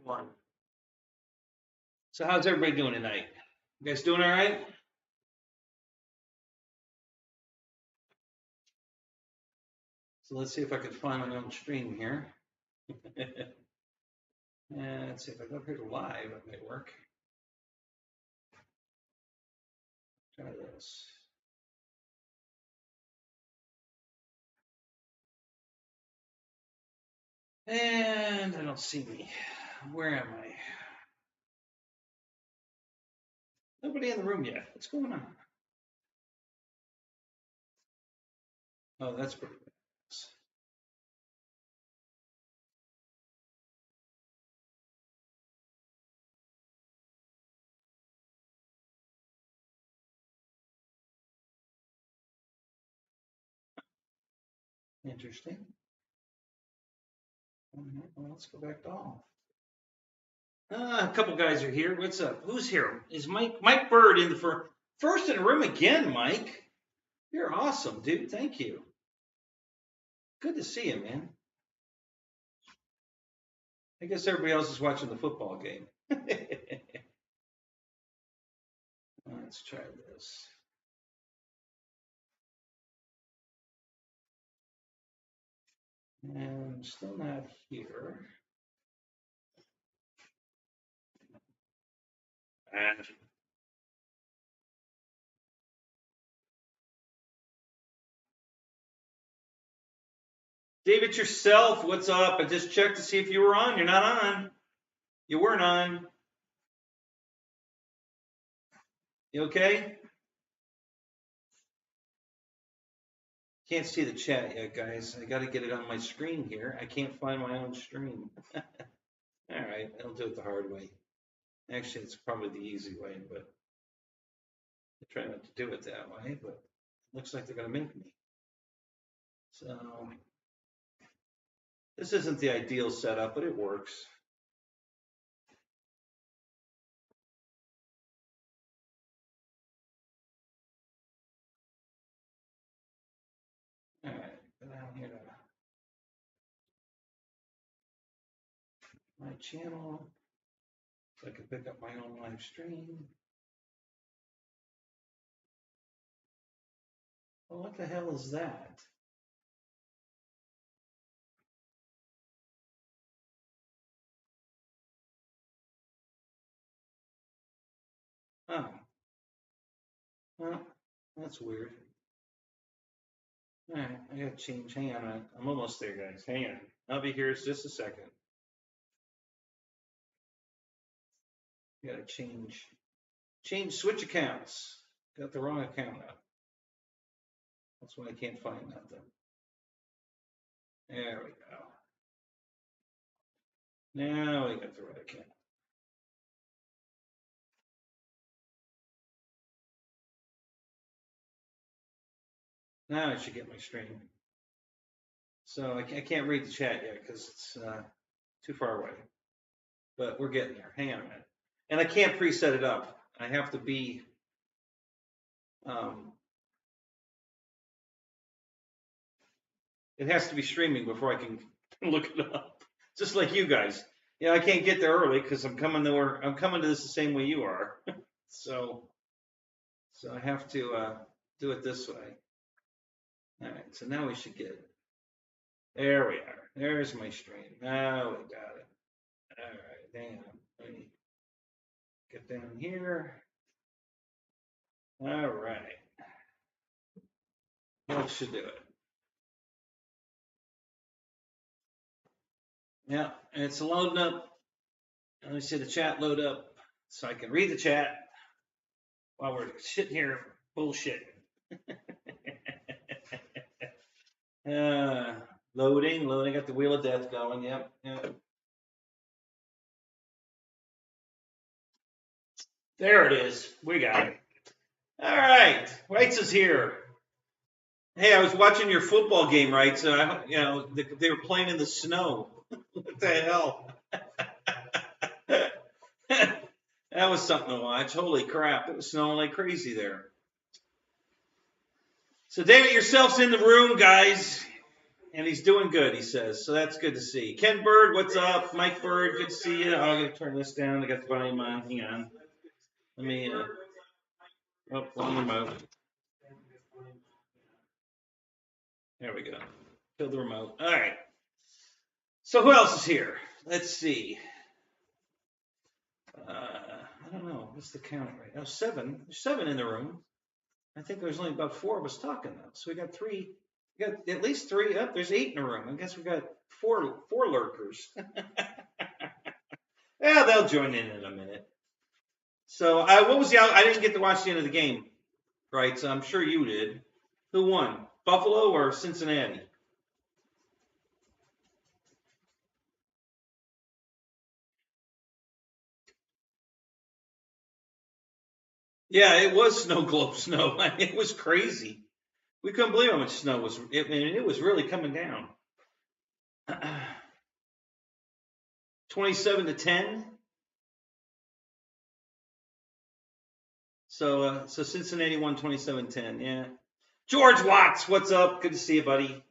One. So how's everybody doing tonight? You guys doing all right? So let's see if I can find my own stream here. And let's see if I go up here to live, it may work. Try this. And I don't see me. Where am I? Nobody in the room yet. What's going on? Oh, that's pretty nice. Interesting. Well, let's go back to all. A couple guys are here. What's up? Who's here? Is Mike Bird in the first in the room again, Mike? You're awesome, dude. Thank you. Good to see you, man. I guess everybody else is watching the football game. Let's try this. And I'm still not here. And David yourself, what's up? I just checked to see if you were on. You're not on. You weren't on. You okay? Can't see the chat yet, guys. I got to get it on my screen here. I can't find my own stream. All right, I'll do it the hard way. Actually, it's probably the easy way, but I try not to do it that way, but it looks like they're going to make me. So this isn't the ideal setup, but it works. All right, go down here to my channel so I can pick up my own live stream. Well, what the hell is that? Oh, well, that's weird. All right, I gotta change. Hang on, I'm almost there, guys. Hang on. I'll be here in just a second. I gotta change switch accounts. Got the wrong account up. That's why I can't find nothing. There we go. Now we got the right account. Now I should get my stream. So I can't read the chat yet because it's too far away. But we're getting there. Hang on a minute. And I can't preset it up. I have to be it has to be streaming before I can look it up. Just like you guys. Yeah, I can't get there early because I'm coming to this the same way you are. so I have to do it this way. All right, so now we should get it. There we are. There's my stream. Now we got it. All right, hang on. Let me get down here. All right. That should do it. Yeah, it's loading up. Let me see the chat load up so I can read the chat while we're sitting here bullshitting. Loading, got the wheel of death going. Yep. There it is. We got it. All right, Wrights is here. Hey, I was watching your football game, right? So they were playing in the snow. What the hell? That was something to watch. Holy crap! It was snowing like crazy there. So David, yourself's in the room, guys. And he's doing good, he says. So that's good to see. Ken Bird, what's up? Mike Bird, good to see you. Oh, I'm going to turn this down. I got the volume on. Hang on. Let me, oh, wrong remote. There we go. Kill the remote. All right. So who else is here? Let's see. I don't know. What's the count right now? 7. There's 7 in the room. I think there's only about 4 of us talking though. So we got 3. We got at least 3 up. There's 8 in the room. I guess we got 4 lurkers. Yeah, they'll join in a minute. So what was I didn't get to watch the end of the game, right? So I'm sure you did. Who won? Buffalo or Cincinnati? Yeah, it was snow globe snow. It was crazy. We couldn't believe how much snow was. It was really coming down. 27-10. So Cincinnati won 27-10. Yeah. George Watts, what's up? Good to see you, buddy.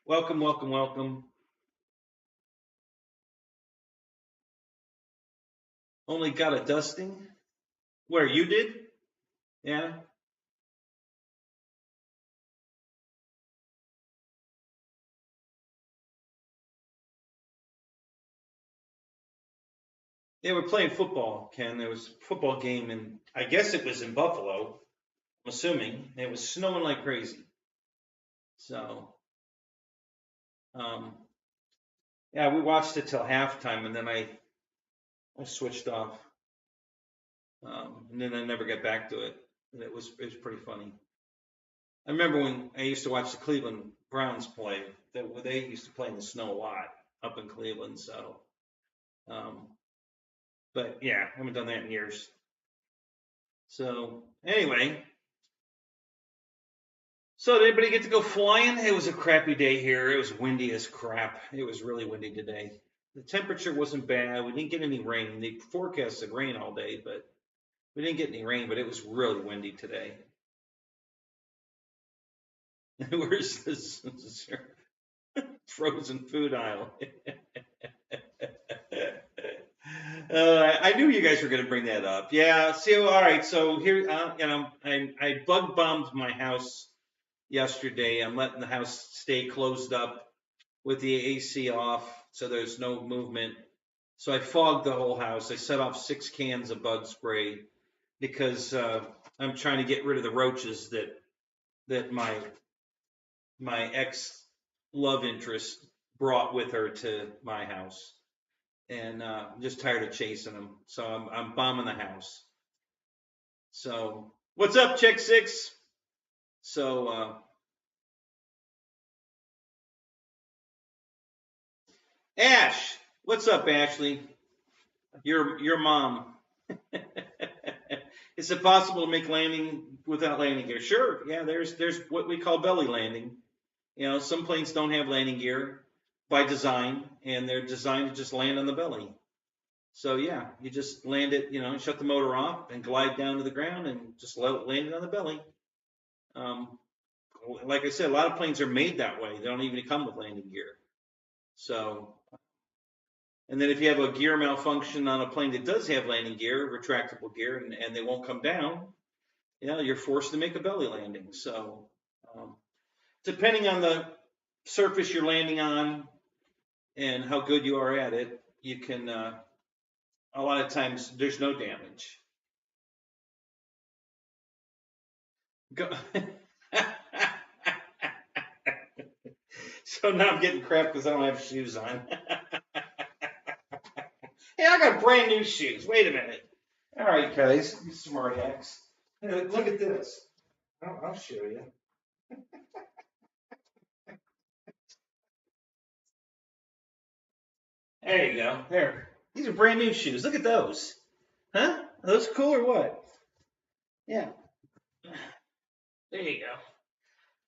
Welcome, welcome, welcome. Only got a dusting. Where, you did? Yeah. They were playing football, Ken. There was a football game, and I guess it was in Buffalo, I'm assuming. It was snowing like crazy. So, yeah, we watched it till halftime, and then I switched off. And then I never got back to it. And it was pretty funny. I remember when I used to watch the Cleveland Browns play, that they used to play in the snow a lot up in Cleveland. So, but yeah, I haven't done that in years. So anyway, so did anybody get to go flying? It was a crappy day here. It was windy as crap. It was really windy today. The temperature wasn't bad. We didn't get any rain. They forecasted rain all day, but we didn't get any rain, but it was really windy today. Where's this frozen food aisle? I knew you guys were going to bring that up. Yeah. See, all right. So here, I bug bombed my house yesterday. I'm letting the house stay closed up with the AC off, so there's no movement. So I fogged the whole house. I set off 6 cans of bug spray because I'm trying to get rid of the roaches that my ex love interest brought with her to my house, and I'm just tired of chasing them. So I'm bombing the house. So what's up, Check 6? So Ash, what's up, Ashley? Your mom. Is it possible to make landing without landing gear? Sure. Yeah, there's what we call belly landing. You know, some planes don't have landing gear by design, and they're designed to just land on the belly. So yeah, you just land it, you know, shut the motor off and glide down to the ground and just let it land on the belly. Like I said, a lot of planes are made that way. They don't even come with landing gear. So, and then if you have a gear malfunction on a plane that does have landing gear, retractable gear, and they won't come down, you know, you're forced to make a belly landing. So, depending on the surface you're landing on and how good you are at it, you can, a lot of times there's no damage. Go. So now I'm getting crap because I don't have shoes on. Hey, I got brand new shoes. Wait a minute. All right, guys, you smart hacks. Hey, look at this. I'll show you. There you go. There. These are brand new shoes. Look at those. Huh? Are those cool or what? Yeah. There you go.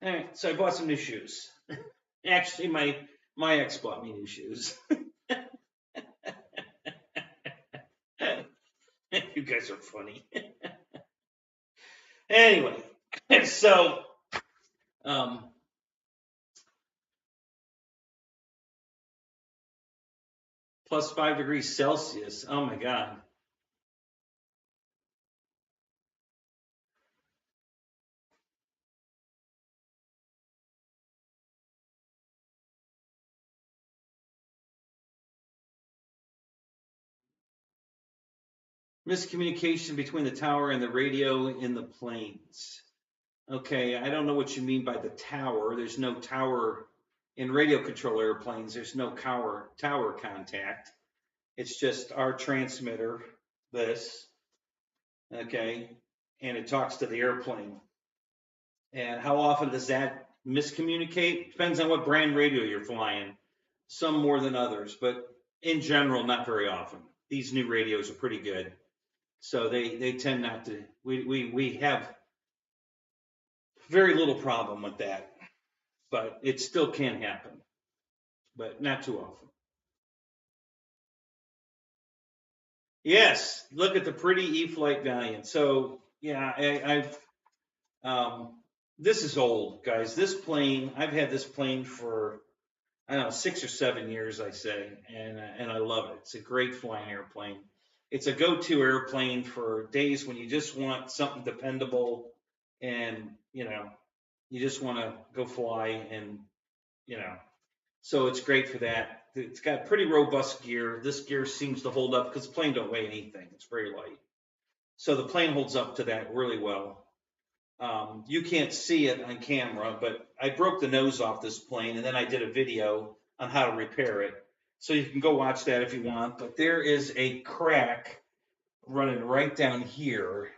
All right. So I bought some new shoes. Actually, my ex bought me new shoes. You guys are funny. Anyway, so Plus 5 degrees Celsius. Oh my God. Miscommunication between the tower and the radio in the planes. Okay, I don't know what you mean by the tower. There's no tower in radio control airplanes. There's no tower contact. It's just our transmitter, this, okay, and it talks to the airplane. And how often does that miscommunicate? Depends on what brand radio you're flying. Some more than others, but in general, not very often. These new radios are pretty good. So they tend not to, we have very little problem with that, but it still can happen, but not too often. Yes, look at the pretty E-flite Valiant. So yeah, this is old, guys. This plane, I've had this plane for, I don't know, 6 or 7 years, I say, and I love it. It's a great flying airplane. It's a go-to airplane for days when you just want something dependable, and you just want to go fly, and so it's great for that. It's got pretty robust gear. This gear seems to hold up because the plane don't weigh anything. It's very light, so the plane holds up to that really well. You can't see it on camera, but I broke the nose off this plane, and then I did a video on how to repair it. So you can go watch that if you want. But there is a crack running right down here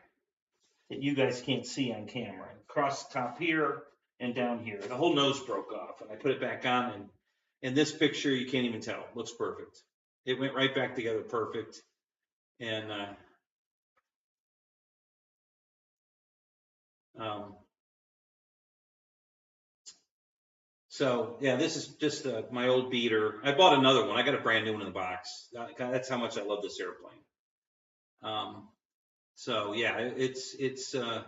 that you guys can't see on camera. Across the top here and down here. The whole nose broke off, and I put it back on, and in this picture, you can't even tell. It looks perfect. It went right back together perfect. And so yeah, this is just my old beater. I bought another one. I got a brand new one in the box. That's how much I love this airplane. So yeah, it's a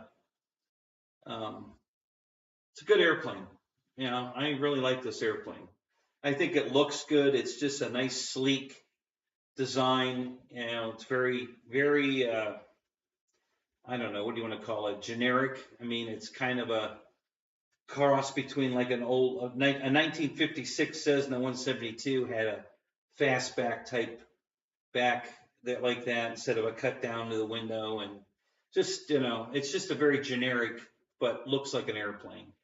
good airplane. I really like this airplane. I think it looks good. It's just a nice, sleek design. It's very, very, I don't know, what do you want to call it? Generic. I mean, it's kind of a cross between like a 1956 Cessna 172 had a fastback type back that like that instead of a cut down to the window, and just it's just a very generic but looks like an airplane,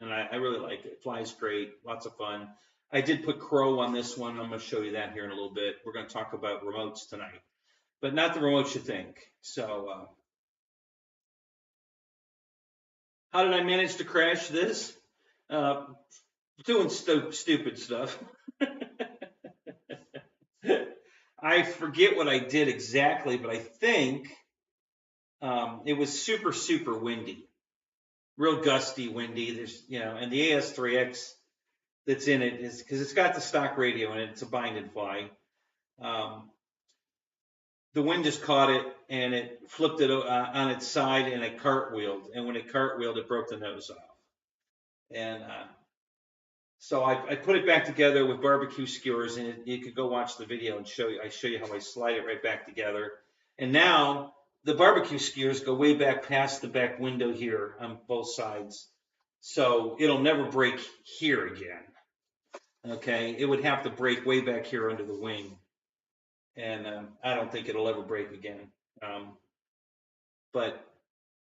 and I really like it. It flies great, lots of fun. I did put crow on this one. I'm going to show you that here in a little bit. We're going to talk about remotes tonight, but not the remotes you think. So how did I manage to crash this? Doing stupid stuff. I forget what I did exactly, but I think it was super, super windy, real gusty, windy. There's, and the AS3X that's in it is because it's got the stock radio in it. It's a bind and fly. The wind just caught it and it flipped it on its side, and it cartwheeled. And when it cartwheeled, it broke the nose off. And so I put it back together with barbecue skewers, and you could go watch the video and I show you how I slide it right back together. And now the barbecue skewers go way back past the back window here on both sides. So it'll never break here again. Okay, it would have to break way back here under the wing. And I don't think it'll ever break again. But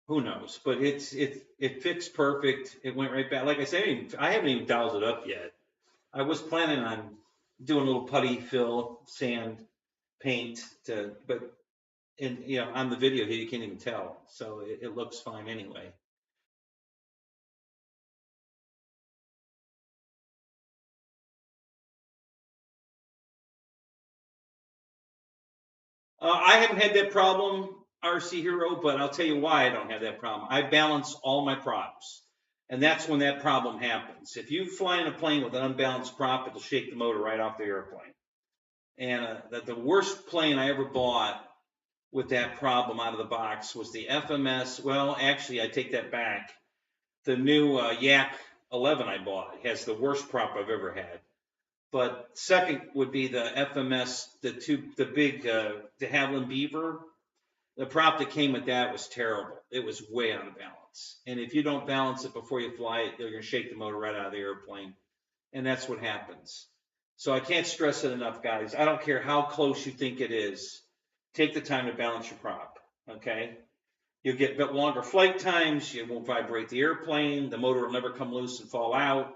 who knows? But it fixed perfect. It went right back. Like I said, I haven't even dialed it up yet. I was planning on doing a little putty fill, sand, paint, but on the video here you can't even tell. So it looks fine anyway. I haven't had that problem, RC Hero, but I'll tell you why I don't have that problem. I balance all my props, and that's when that problem happens. If you fly in a plane with an unbalanced prop, it'll shake the motor right off the airplane. And the worst plane I ever bought with that problem out of the box was the FMS. Well, actually, I take that back. The new Yak 11 I bought has the worst prop I've ever had. But second would be the FMS, the big de Havilland Beaver. The prop that came with that was terrible. It was way out of balance. And if you don't balance it before you fly it, they're going to shake the motor right out of the airplane. And that's what happens. So I can't stress it enough, guys. I don't care how close you think it is. Take the time to balance your prop, okay? You'll get a bit longer flight times. You won't vibrate the airplane. The motor will never come loose and fall out.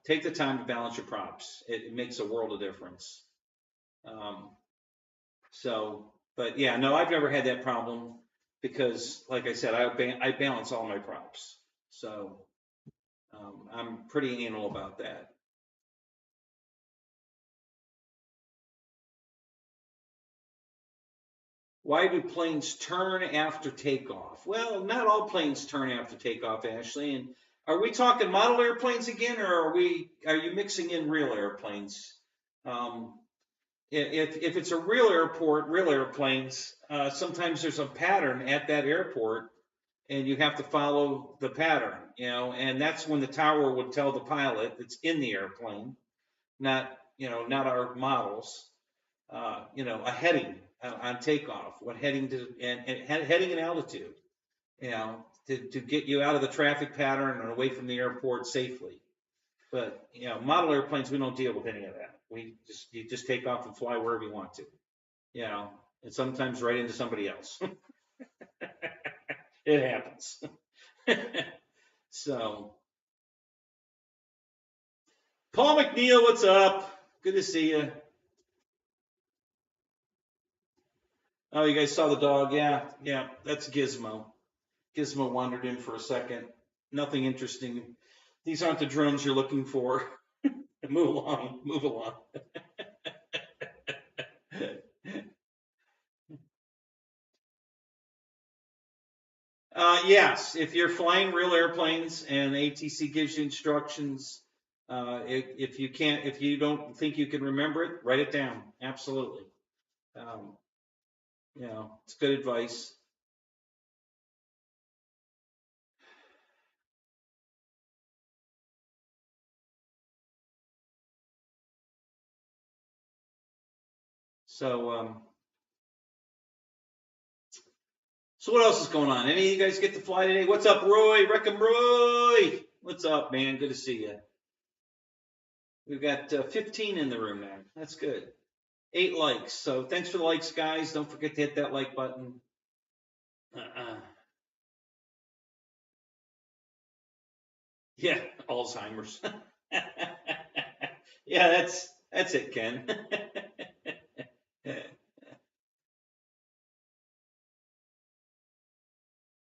Take the time to balance your props. It makes a world of difference. But yeah, no, I've never had that problem because, like I said, I balance all my props. So I'm pretty anal about that. Why do planes turn after takeoff? Well, not all planes turn after takeoff, Ashley. And are we talking model airplanes again, or are you mixing in real airplanes? If it's a real airplanes, sometimes there's a pattern at that airport, and you have to follow the pattern, and that's when the tower would tell the pilot that's in the airplane, not our models, a heading on takeoff, what heading and heading and altitude, to get you out of the traffic pattern and away from the airport safely. But model airplanes, we don't deal with any of that. You just take off and fly wherever you want to, and sometimes right into somebody else. It happens. So, Paul McNeil, what's up? Good to see you. Oh, you guys saw the dog? Yeah, that's Gizmo. Gizmo wandered in for a second. Nothing interesting. These aren't the drones you're looking for. Move along. Yes, if you're flying real airplanes and ATC gives you instructions, if you don't think you can remember it, write it down. Absolutely. It's good advice. So what else is going on? Any of you guys get to fly today? What's up, Roy? Reckham Roy. What's up, man? Good to see you. We've got 15 in the room now. That's good. 8 likes. So thanks for the likes, guys. Don't forget to hit that like button. Yeah, Alzheimer's. Yeah, that's it, Ken.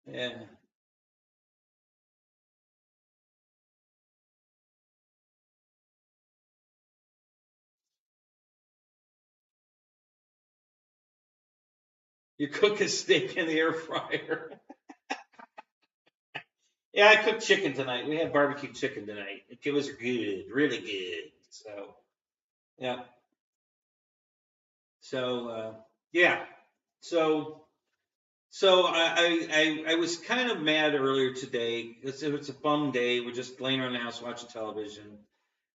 Yeah. You cook a steak in the air fryer. Yeah, I cooked chicken tonight. We had barbecue chicken tonight. It was good, really good. So, yeah. So, yeah. So I was kind of mad earlier today. It's a bum day. We're just laying around the house watching television,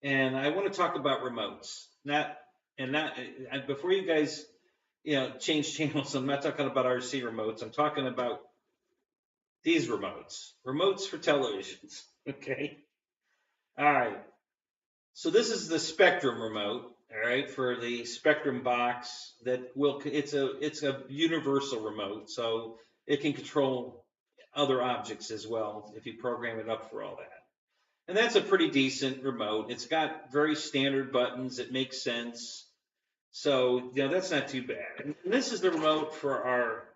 and I want to talk about remotes. Before you guys, change channels. I'm not talking about RC remotes. I'm talking about these remotes for televisions. Okay. All right. So this is the Spectrum remote. All right, for the Spectrum box it's a universal remote, so it can control other objects as well if you program it up for all that. And that's a pretty decent remote. It's got very standard buttons. It makes sense. So, that's not too bad. And this is the remote for our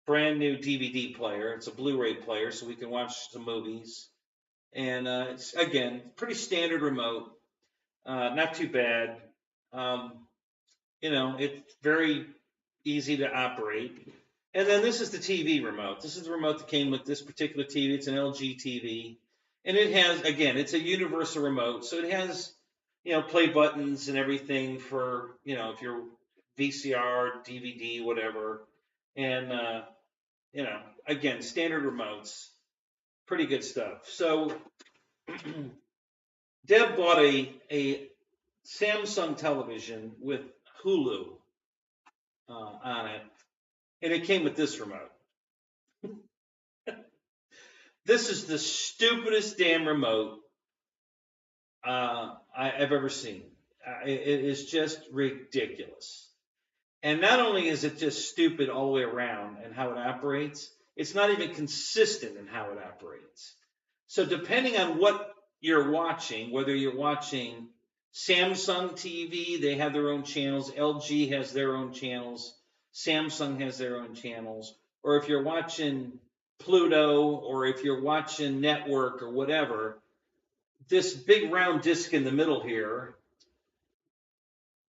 brand new DVD player. It's a Blu-ray player, so we can watch some movies. And it's, again, pretty standard remote. Not too bad. It's very easy to operate. And then this is the TV remote. This is the remote that came with this particular TV. It's an LG TV. And it has, again, it's a universal remote. So it has, play buttons and everything for, if you're VCR, DVD, whatever. And, again, standard remotes. Pretty good stuff. So Deb bought a Samsung television with Hulu on it, and it came with this remote. This is the stupidest damn remote I've ever seen. It is just ridiculous. And not only is it just stupid all the way around and how it operates, it's not even consistent in how it operates. So depending on what you're watching, whether you're watching Samsung TV, they have their own channels, LG has their own channels, Samsung has their own channels, or if you're watching Pluto, or if you're watching Network or whatever, this big round disc in the middle here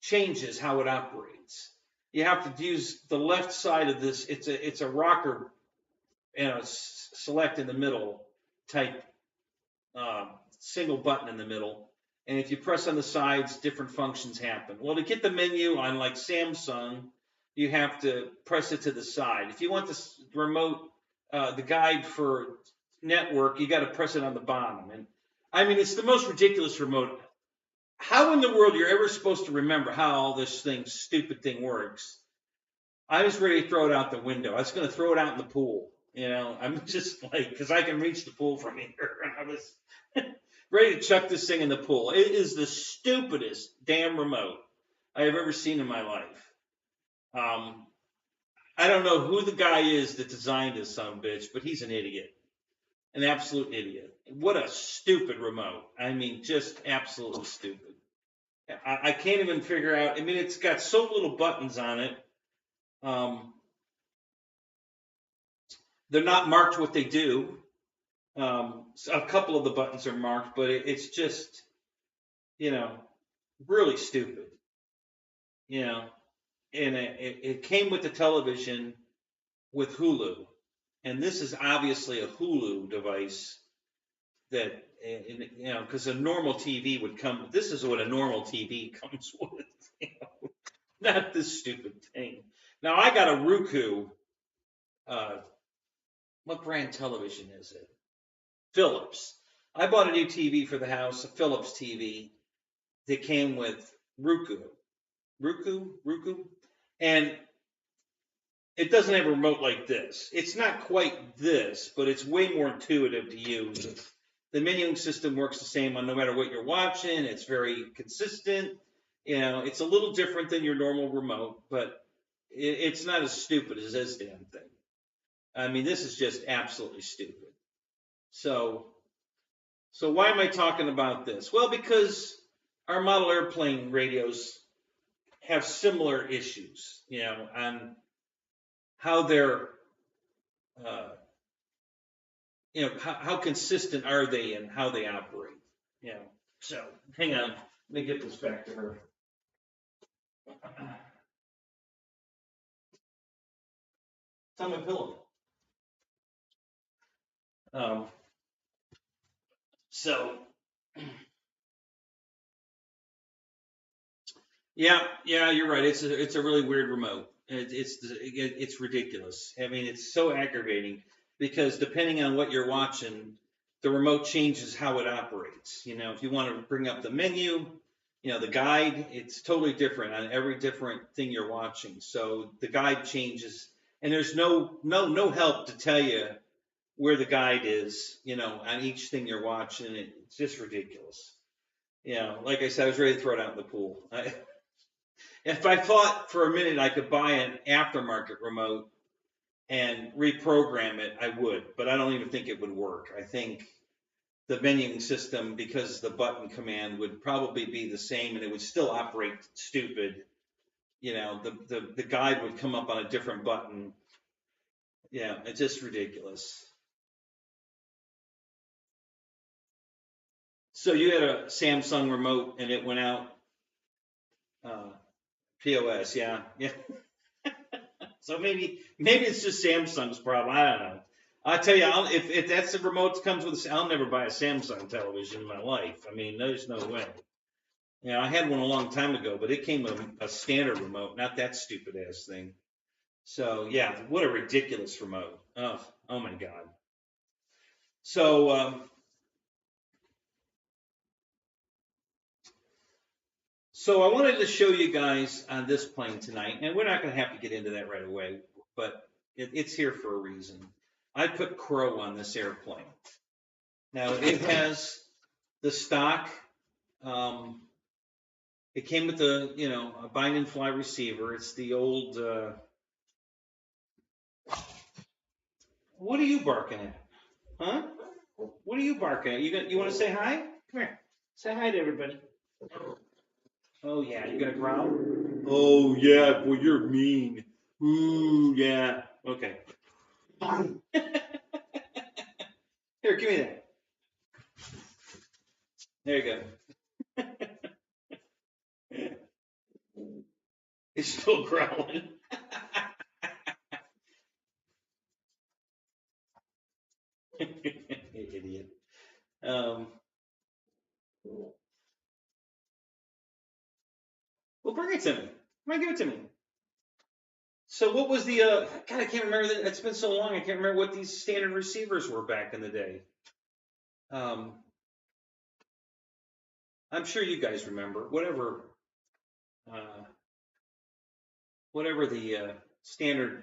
changes how it operates. You have to use the left side of this. It's a rocker, select in the middle type single button in the middle. And if you press on the sides, different functions happen. Well, to get the menu on like Samsung, you have to press it to the side. If you want this remote, the guide for Network, you got to press it on the bottom. And I mean, it's the most ridiculous remote. How in the world you're ever supposed to remember how all this stupid thing works? I was ready to throw it out the window. I was going to throw it out in the pool. I'm just like, because I can reach the pool from here. I was ready to chuck this thing in the pool. It is the stupidest damn remote I have ever seen in my life. I don't know who the guy is that designed this son of a bitch, but he's an idiot. An absolute idiot. What a stupid remote. I mean, just absolutely stupid. I can't even figure out. I mean, it's got so little buttons on it. They're not marked what they do. A couple of the buttons are marked, but it's just, really stupid. And it came with the television with Hulu. And this is obviously a Hulu device that, because a normal TV would come. This is what a normal TV comes with, not this stupid thing. Now, I got a Roku. What brand television is it? Philips. I bought a new TV for the house, a Philips TV that came with Roku. And it doesn't have a remote like this. It's not quite this, but it's way more intuitive to use. The menuing system works the same on no matter what you're watching. It's very consistent. It's a little different than your normal remote, but it's not as stupid as this damn thing. I mean, this is just absolutely stupid. So why am I talking about this? Well, because our model airplane radios have similar issues, on how they're, how consistent are they in how they operate, So hang on, let me get this back to her. It's on my pillow. Yeah, you're right. It's a really weird remote. It's ridiculous. I mean, it's so aggravating because depending on what you're watching, the remote changes how it operates. If you want to bring up the menu, the guide, it's totally different on every different thing you're watching. So the guide changes, and there's no help to tell you where the guide is, on each thing you're watching. It's just ridiculous. Like I said, I was ready to throw it out in the pool. If I thought for a minute I could buy an aftermarket remote and reprogram it, I would, but I don't even think it would work. I think the menuing system, because the button command would probably be the same and it would still operate stupid. The guide would come up on a different button. Yeah, it's just ridiculous. So you had a Samsung remote and it went out. POS, yeah. So maybe it's just Samsung's problem. I don't know. I'll tell you, if that's the remote that comes with, I'll never buy a Samsung television in my life. I mean, there's no way. I had one a long time ago, but it came with a standard remote, not that stupid ass thing. So yeah, what a ridiculous remote. Oh my God. So So I wanted to show you guys on this plane tonight, and we're not going to have to get into that right away, but it's here for a reason. I put Crow on this airplane. Now it has the stock. It came with a bind and fly receiver. It's the old. What are you barking at? Huh? What are you barking at? You want to say hi? Come here. Say hi to everybody. Oh yeah, you're gonna growl? Oh yeah, boy, you're mean. Ooh yeah. Okay. Here, give me that. There you go. He's still growling. Idiot. Well, bring it to me. Come on, give it to me. So what was the, God, I can't remember, it's been so long, I can't remember what these standard receivers were back in the day. I'm sure you guys remember, whatever the standard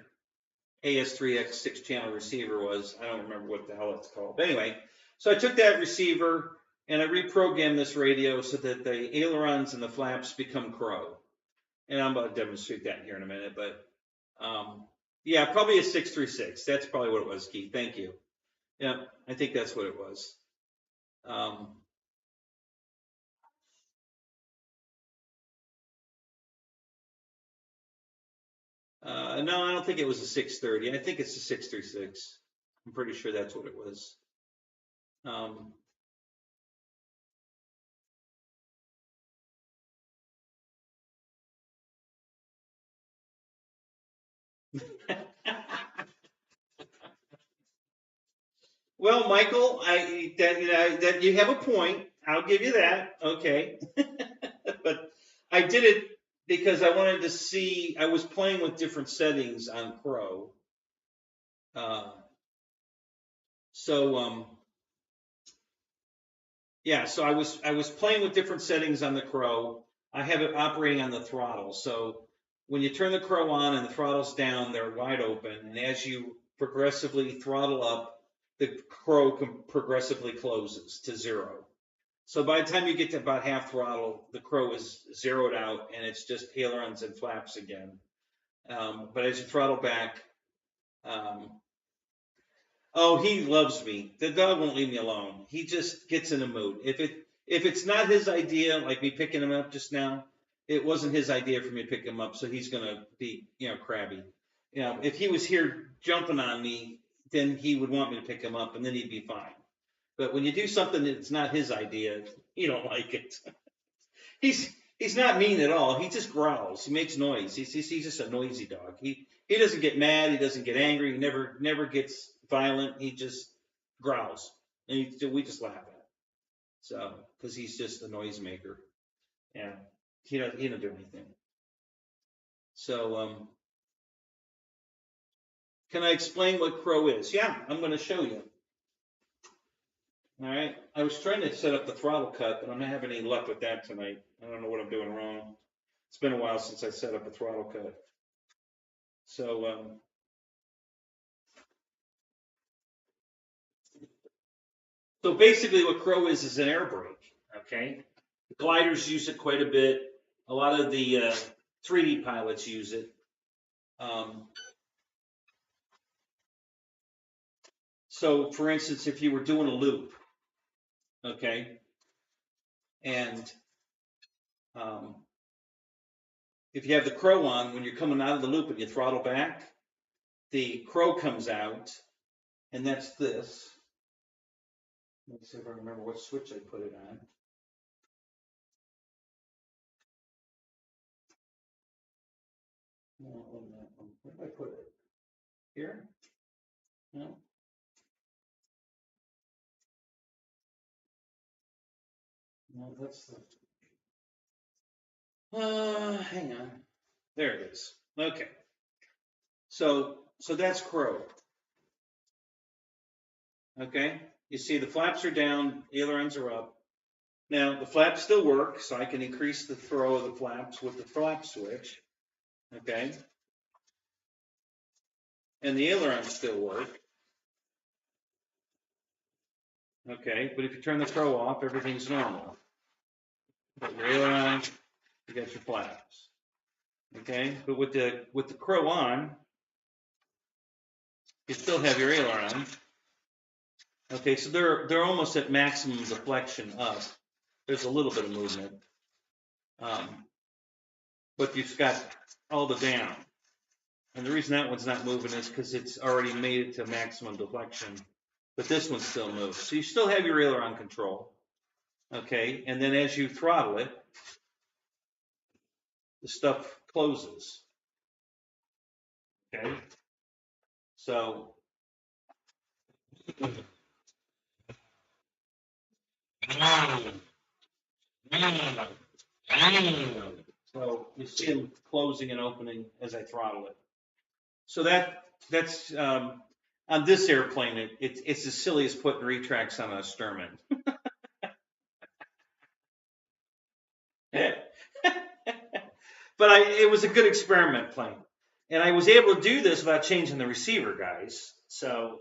AS3X 6-channel receiver was. I don't remember what the hell it's called. But anyway, so I took that receiver and I reprogrammed this radio so that the ailerons and the flaps become Crow. And I'm about to demonstrate that here in a minute, but yeah, probably a 636. That's probably what it was, Keith. Thank you. Yeah, I think that's what it was. No, I don't think it was a 630. I think it's a 636. I'm pretty sure that's what it was. Well, Michael, that you have a point. I'll give you that. Okay. But I did it because I wanted to see, I was playing with different settings on Crow. Yeah, so I was playing with different settings on the Crow. I have it operating on the throttle. So when you turn the Crow on and the throttle's down, they're wide open. And as you progressively throttle up, the Crow progressively closes to 0. So by the time you get to about half throttle, the Crow is zeroed out and it's just ailerons and flaps again. But as you throttle back, oh, he loves me. The dog won't leave me alone. He just gets in a mood. If it's not his idea, like me picking him up just now, it wasn't his idea for me to pick him up, so he's gonna be, crabby. If he was here jumping on me, then he would want me to pick him up, and then he'd be fine. But when you do something that's not his idea, he don't like it. He's not mean at all. He just growls. He makes noise. He's just a noisy dog. He doesn't get mad. He doesn't get angry. He never gets violent. He just growls, and we just laugh at it. So because he's just a noisemaker, and he don't do anything. So can I explain what Crow is? Yeah, I'm going to show you. All right. I was trying to set up the throttle cut, but I'm not having any luck with that tonight. I don't know what I'm doing wrong. It's been a while since I set up a throttle cut. So so basically what Crow is an air brake, okay? The gliders use it quite a bit. A lot of the 3D pilots use it. So for instance, if you were doing a loop, okay, and if you have the Crow on, when you're coming out of the loop and you throttle back, the Crow comes out, and that's this. Let me see if I remember what switch I put it on. No, on that one. Where did I put it? Here? No. No, that's the. Hang on. There it is. Okay. So that's Crow. Okay. You see the flaps are down, ailerons are up. Now the flaps still work, so I can increase the throw of the flaps with the flap switch. Okay. And the ailerons still work. Okay, but if you turn the crow off, everything's normal. Got your aileron, you got your flaps. Okay, but with the crow on, you still have your aileron. Okay, so they're almost at maximum deflection up. There's a little bit of movement, but you've got all the down. And the reason that one's not moving is because it's already made it to maximum deflection, but this one still moves. So you still have your aileron control. Okay, and then as you throttle it, the stuff closes. Okay, so you see them closing and opening as I throttle it. So that's on this airplane, it's as silly as putting retracts on a Sturman. But it was a good experiment plane. And I was able to do this without changing the receiver, guys. So,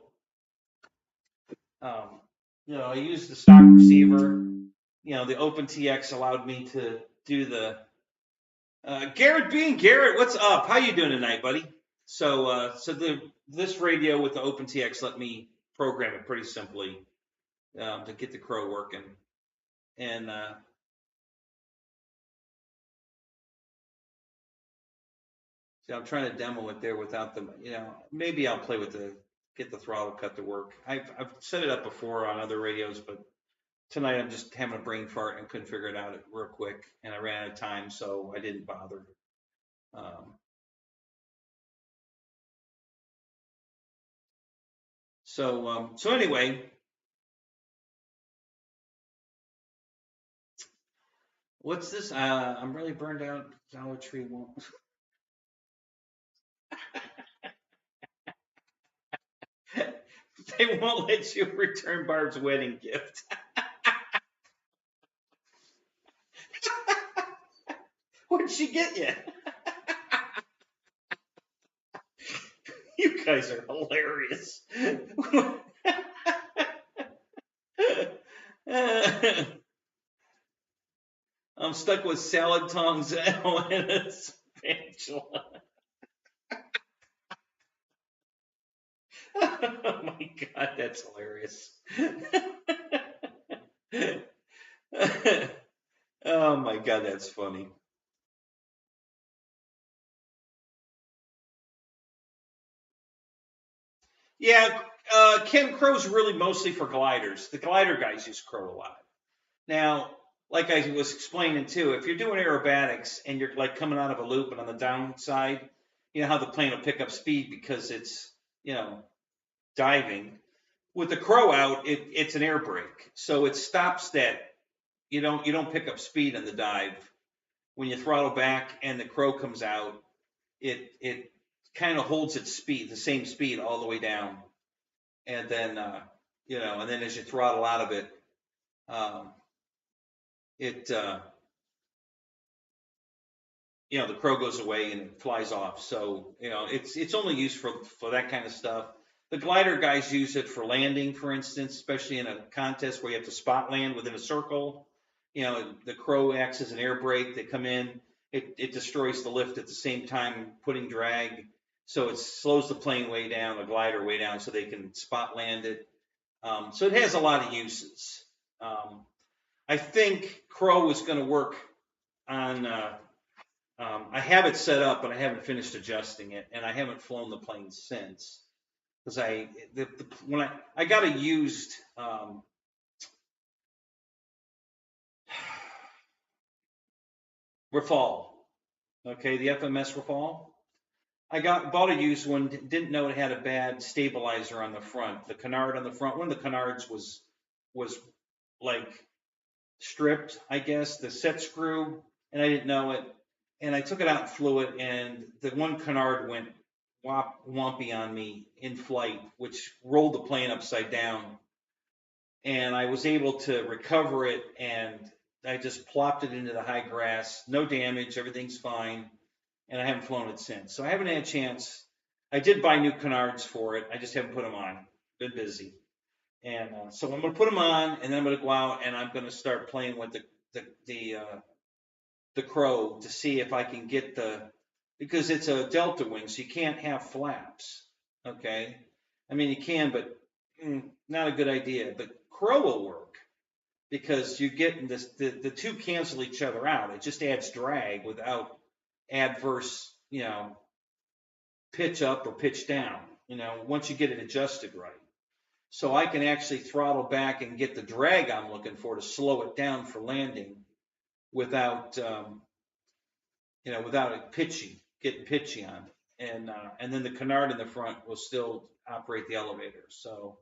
I used the stock receiver. The OpenTX allowed me to do the Garrett, what's up? How you doing tonight, buddy? So, this radio with the OpenTX let me program it pretty simply to get the crow working. And so I'm trying to demo it there without the, maybe I'll play with get the throttle cut to work. I've set it up before on other radios, but tonight I'm just having a brain fart and couldn't figure it out real quick, and I ran out of time, so I didn't bother. So anyway, what's this? I'm really burned out. Dollar Tree won't. They won't let you return Barb's wedding gift. What'd she get you? You guys are hilarious. I'm stuck with salad tongs and a spatula. Oh my God, that's hilarious. Oh my God, that's funny. Yeah, Ken, crow's really mostly for gliders. The glider guys use crow a lot. Now, like I was explaining too, if you're doing aerobatics and you're like coming out of a loop and on the downside, you know how the plane will pick up speed because it's, diving. With the crow out, it's an air brake. So it stops that. You don't pick up speed in the dive. When you throttle back and the crow comes out, it kind of holds its speed, the same speed all the way down. And then, and then as you throttle out of it, the crow goes away and it flies off. So, it's only used for that kind of stuff. The glider guys use it for landing, for instance, especially in a contest where you have to spot land within a circle. The crow acts as an air brake. They come in, it destroys the lift at the same time, putting drag. So it slows the plane way down, the glider way down, so they can spot land it. So it has a lot of uses. I think crow is going to work on, I have it set up, but I haven't finished adjusting it, and I haven't flown the plane since. Because when I got a used Rafale, okay, the FMS Rafale. I bought a used one, didn't know it had a bad stabilizer on the front. The canard on the front, one of the canards was like stripped, I guess, the set screw, and I didn't know it. And I took it out and flew it, and the one canard went wompy on me in flight, which rolled the plane upside down. And I was able to recover it and I just plopped it into the high grass, no damage, everything's fine, and I haven't flown it since. So I haven't had a chance. I did buy new canards for it. I just haven't put them on. Been busy, and so I'm going to put them on, and then I'm going to go out and I'm going to start playing with the crow to see if I can get because it's a delta wing, so you can't have flaps. Okay, I mean you can, but not a good idea. But crow will work because you get this, the two cancel each other out. It just adds drag without adverse, pitch up or pitch down. Once you get it adjusted right. So I can actually throttle back and get the drag I'm looking for to slow it down for landing without, without it getting pitchy on it. And then the canard in the front will still operate the elevator. So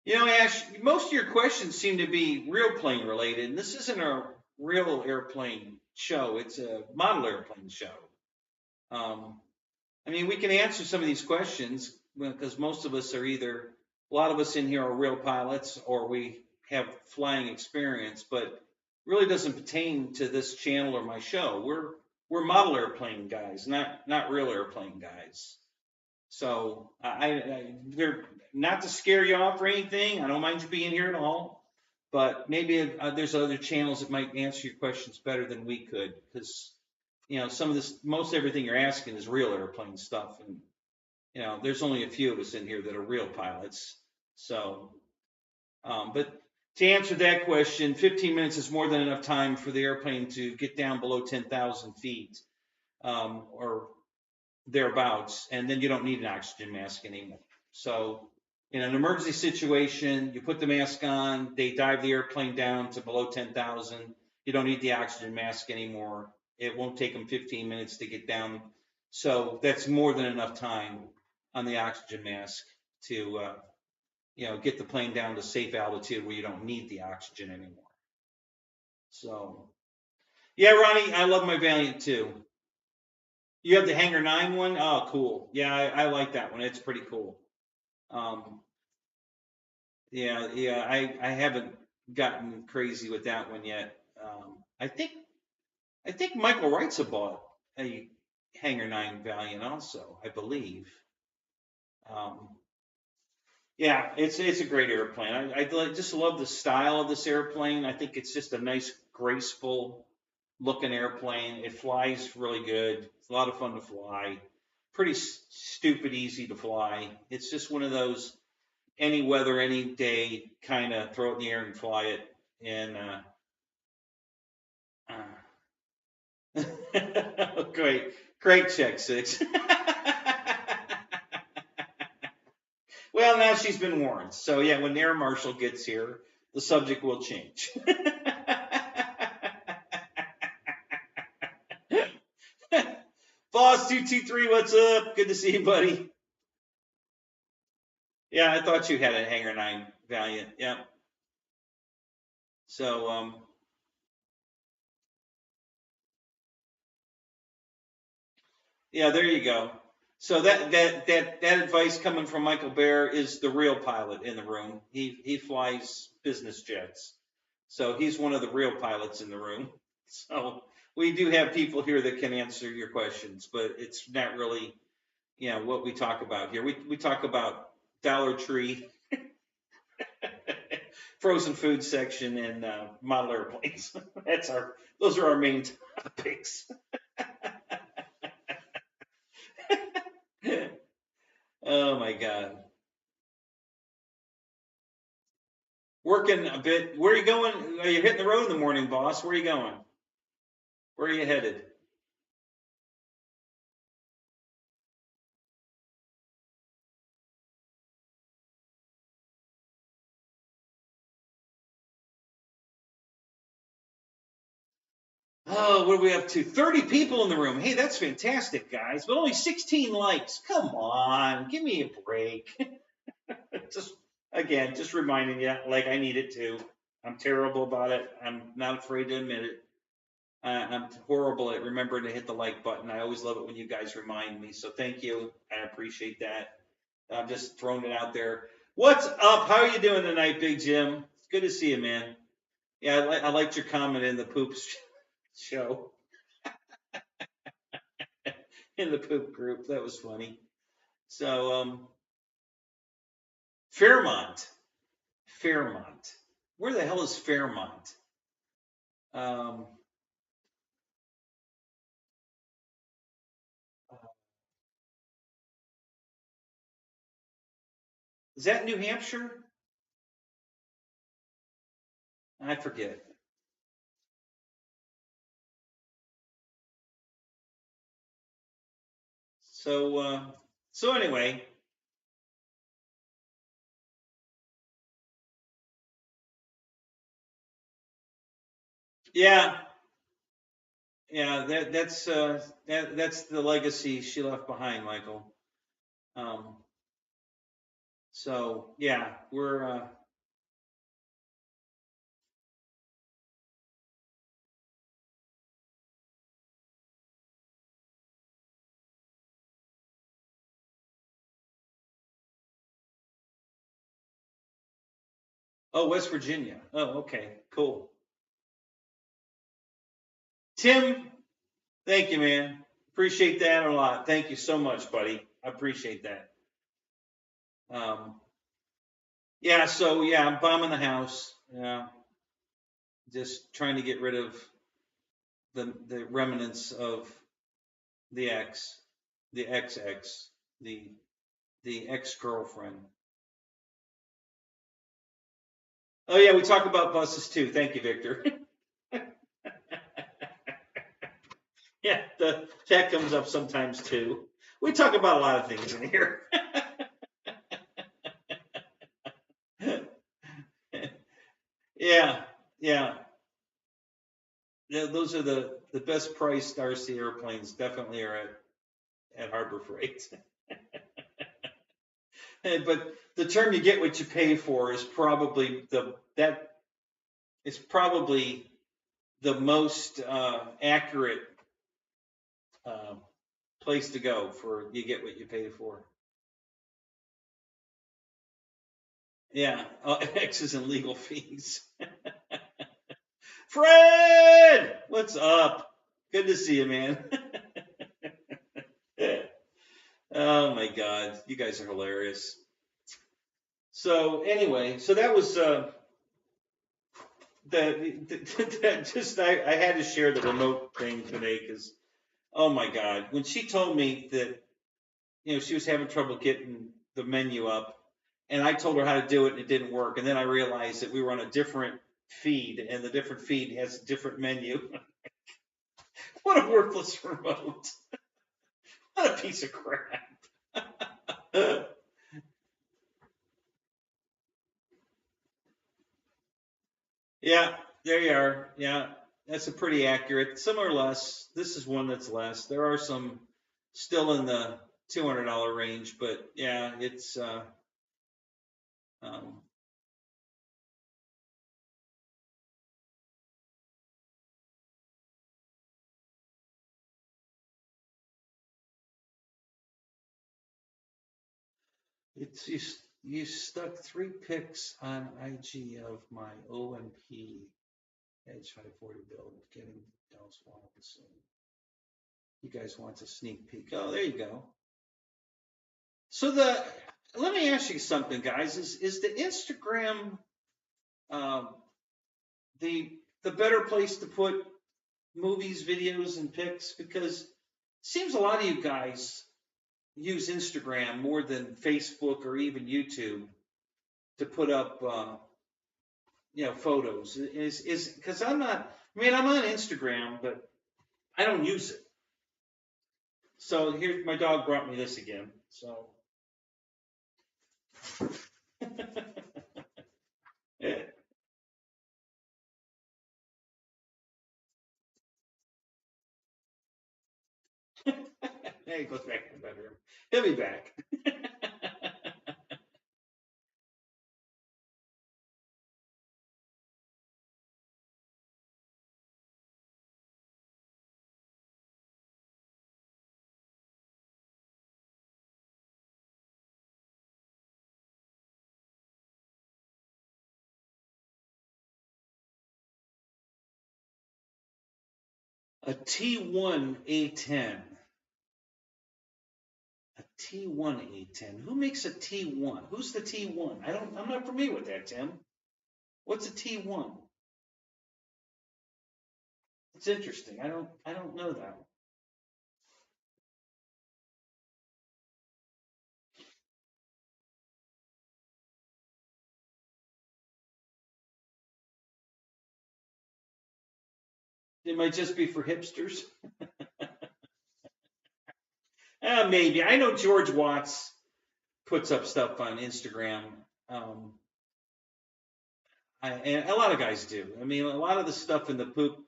Ash, most of your questions seem to be real plane related, and this isn't a real airplane show. It's a model airplane show. I mean, we can answer some of these questions because most of us are a lot of us in here are real pilots or we have flying experience, but really doesn't pertain to this channel or my show. We're model airplane guys, not real airplane guys. So they're not to scare you off or anything. I don't mind you being here at all, but maybe there's other channels that might answer your questions better than we could, because some of this, most everything you're asking is real airplane stuff, and there's only a few of us in here that are real pilots. So, but to answer that question, 15 minutes is more than enough time for the airplane to get down below 10,000 feet, or thereabouts, and then you don't need an oxygen mask anymore. So in an emergency situation, you put the mask on, they dive the airplane down to below 10,000. You don't need the oxygen mask anymore. It won't take them 15 minutes to get down. So that's more than enough time on the oxygen mask to, get the plane down to safe altitude where you don't need the oxygen anymore. So, yeah, Ronnie, I love my Valiant too. You have the Hangar 9 one? Oh, cool. Yeah, I like that one. It's pretty cool. Yeah, I haven't gotten crazy with that one yet. I think Michael Wright's bought a Hangar 9 Valiant also, I believe. Yeah, it's a great airplane. I just love the style of this airplane. I think it's just a nice, graceful looking airplane. It flies really good. It's a lot of fun to fly. Pretty stupid easy to fly. It's just one of those any weather, any day, kind of throw it in the air and fly it. And great check, Six. Well, now she's been warned. So yeah, when the Air Marshal gets here, the subject will change. Boss 223, what's up? Good to see you, buddy. Yeah, I thought you had a Hangar 9 Valiant. Yeah. So yeah, there you go. So that advice coming from Michael Bear is the real pilot in the room. He flies business jets. So he's one of the real pilots in the room. So we do have people here that can answer your questions, but it's not really, what we talk about here. We talk about Dollar Tree, frozen food section, and model airplanes. Those are our main topics. Oh my God. Working a bit. Where are you going? Are you hitting the road in the morning, boss? Where are you going? Where are you headed? Oh, what are we up to? 30 people in the room. Hey, that's fantastic, guys. But only 16 likes. Come on, give me a break. just reminding you, like I need it too. I'm terrible about it. I'm not afraid to admit it. I'm horrible at remembering to hit the like button. I always love it when you guys remind me. So thank you. I appreciate that. I'm just throwing it out there. What's up? How are you doing tonight, Big Jim? It's good to see you, man. Yeah, I liked your comment in the poop show, in the poop group. That was funny. So, Fairmont. Fairmont. Where the hell is Fairmont? Um, is that New Hampshire? I forget. So anyway, yeah, yeah. That's the legacy she left behind, Michael. Um, so yeah, we're oh, West Virginia. Oh, okay, cool. Tim, thank you, man. Appreciate that a lot. Thank you so much, buddy. I appreciate that. Um, yeah, so yeah, I'm bombing the house. Yeah, just trying to get rid of the remnants of the ex, the ex, the ex-girlfriend. Oh yeah, we talk about buses too. Thank you, Victor. Yeah, that comes up sometimes too. We talk about a lot of things in here. Yeah, yeah. Yeah, those are the best priced RC airplanes. Definitely are at Harbor Freight. But the term "you get what you pay for" is probably the most accurate uh, place to go for "you get what you pay for." Yeah, X's and legal fees. Fred, what's up? Good to see you, man. Oh my God, you guys are hilarious. So anyway, so that was I had to share the remote thing today because oh my God, when she told me that she was having trouble getting the menu up, and I told her how to do it and it didn't work, and then I realized that we were on a different feed and the different feed has a different menu. What a worthless remote! What a piece of crap! Yeah, there you are. Yeah, that's a pretty accurate. Some are less. This is one that's less. There are some still in the $200 range, but yeah, um, it's you stuck 3 pics on IG of my OMP Edge 540 build, getting Dallas Wallace soon. You guys want a sneak peek? Oh, there you go. So let me ask you something, guys. Is the Instagram um, the better place to put movies, videos, and pics? Because it seems a lot of you guys use Instagram more than Facebook or even YouTube to put up photos. Is because I'm not. I mean, I'm on Instagram, but I don't use it. So here, my dog brought me this again. So. He goes back to the bedroom. He'll be back. A T1 A10. A T1 A10. Who makes a T1? Who's the T1? I'm not familiar with that, Tim. What's a T1? It's interesting. I don't know that one. It might just be for hipsters. Maybe. I know George Watts puts up stuff on Instagram. And a lot of guys do. I mean, a lot of the stuff in the poop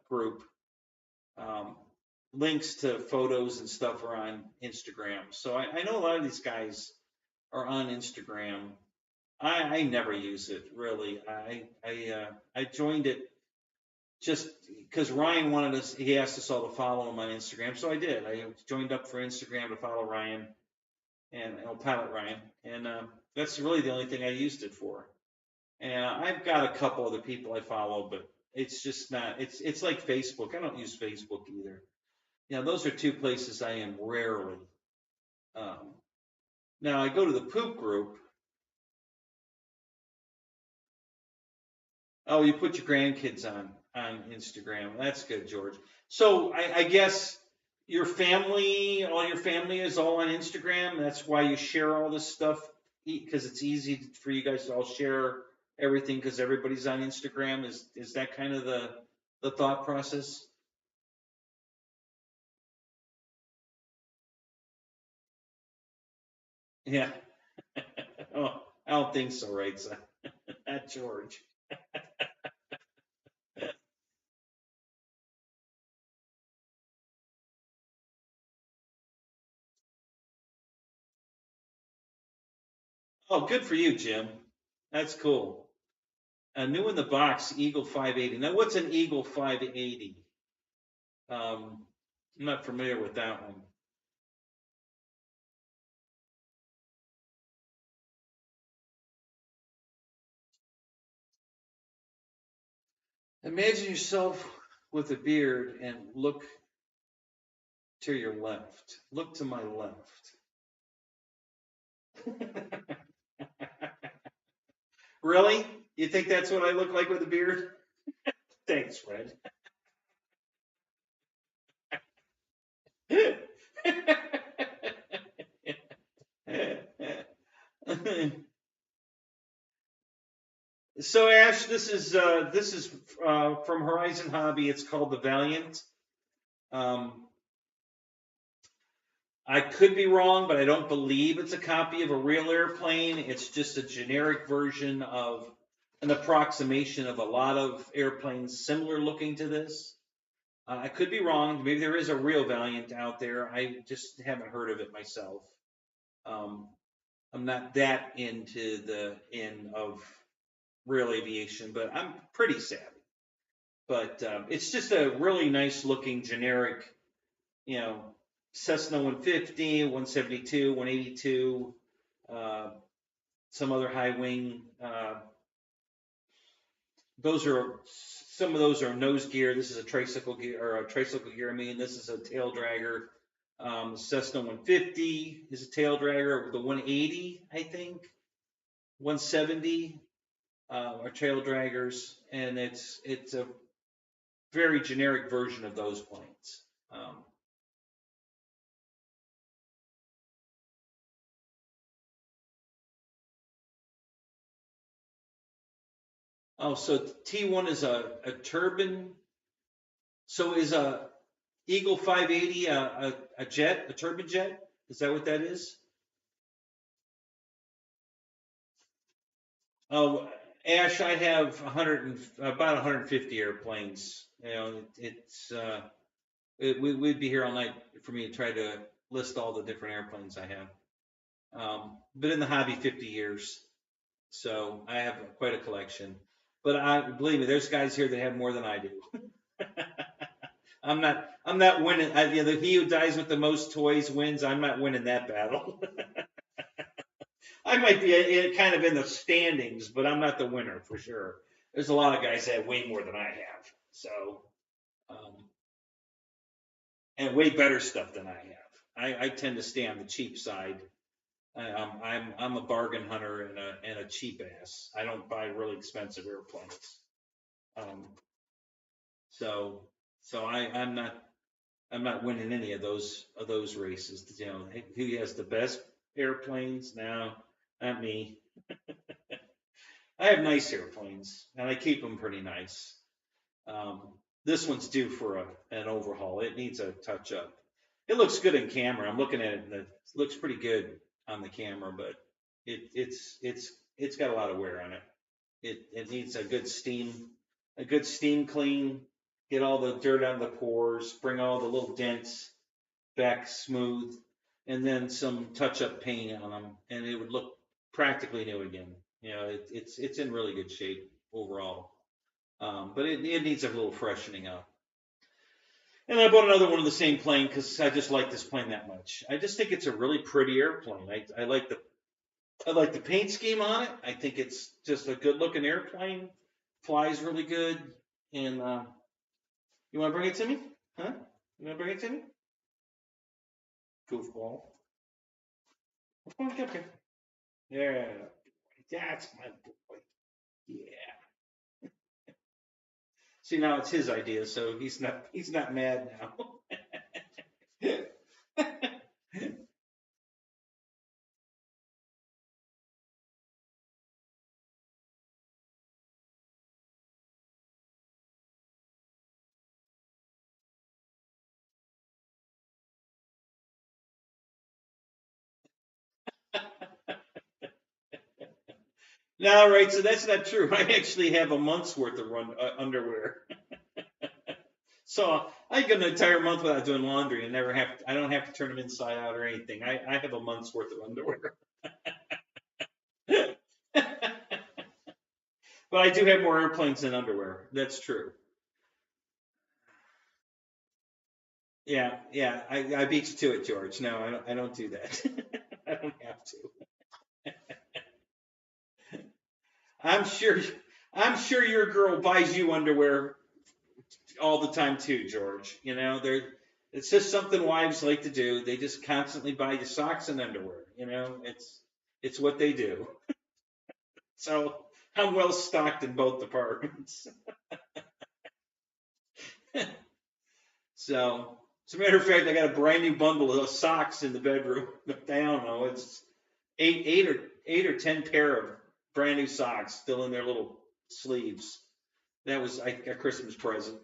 group, links to photos and stuff are on Instagram. So I know a lot of these guys are on Instagram. I never use it really. I joined it just because Ryan wanted us. He asked us all to follow him on Instagram, so I did. I joined up for Instagram to follow Ryan and Pilot Ryan, and that's really the only thing I used it for. And I've got a couple other people I follow, but it's just not. It's like Facebook. I don't use Facebook either. You know, those are two places I am rarely. Now I go to the poop group. Oh, you put your grandkids on Instagram. That's good, George. So I guess your family, all your family is all on Instagram. That's why you share all this stuff, because it's easy for you guys to all share everything because everybody's on Instagram. Is that kind of the thought process? Yeah. Oh, I don't think so, right, son? Not George. Oh, good for you, Jim. That's cool. New in the box, Eagle 580. Now, what's an Eagle 580? I'm not familiar with that one. Imagine yourself with a beard and look to your left. Look to my left. Really? You think that's what I look like with a beard? Thanks, Fred. So Ash, this is from Horizon Hobby. It's called the Valiant. Um, I could be wrong, but I don't believe it's a copy of a real airplane. It's just a generic version of an approximation of a lot of airplanes similar looking to this. I could be wrong. Maybe there is a real Valiant out there. I just haven't heard of it myself. Um, I'm not that into the in of real aviation, but I'm pretty savvy. But it's just a really nice looking generic, you know, Cessna 150, 172, 182, some other high wing. Those are some of those are nose gear. This is a tricycle gear or a tricycle gear. I mean, this is a tail dragger. Cessna 150 is a tail dragger. The 180, I think, 170 are tail draggers, and it's a very generic version of those planes. Oh, so T1 is a turbine. So is a Eagle 580 a jet, a turbine jet? Is that what that is? Oh, Ash, I have 100 about 150 airplanes. You know, we'd be here all night for me to try to list all the different airplanes I have. Been in the hobby 50 years, so I have quite a collection. But I believe me, there's guys here that have more than I do. I'm not winning. You know, he who dies with the most toys wins. I'm not winning that battle. I might be kind of in the standings, but I'm not the winner for sure. There's a lot of guys that have way more than I have. So, and way better stuff than I have. I tend to stay on the cheap side. I'm a bargain hunter and a cheap ass. I don't buy really expensive airplanes. Um, so I'm not winning any of those races. You know, who has the best airplanes? No, not me. I have nice airplanes and I keep them pretty nice. Um, this one's due for an overhaul. It needs a touch up. It looks good in camera. I'm looking at it and it looks pretty good on the camera, but it's got a lot of wear on it. It needs a good steam clean, get all the dirt out of the pores, bring all the little dents back smooth, and then some touch up paint on them, and it would look practically new again. You know, it's in really good shape overall. But it needs a little freshening up. And I bought another one of the same plane because I just like this plane that much. I just think it's a really pretty airplane. I like the paint scheme on it. I think it's just a good looking airplane. Flies really good. And you want to bring it to me? Huh? You want to bring it to me? Goofball. Okay. Yeah. That's my boy. Yeah. See, now it's his idea, so he's not mad now. No, right. So that's not true. I actually have a month's worth of underwear. So I go an entire month without doing laundry and never have. I don't have to turn them inside out or anything. I have a month's worth of underwear. But I do have more airplanes than underwear. That's true. Yeah. I beat you to it, George. No, I don't do that. I don't have to. I'm sure. I'm sure your girl buys you underwear all the time too, George. You know, it's just something wives like to do. They just constantly buy you socks and underwear. You know, it's what they do. So I'm well stocked in both departments. So, as a matter of fact, I got a brand new bundle of socks in the bedroom. I don't know, it's eight or 10 pair of brand new socks still in their little sleeves. That was a Christmas present.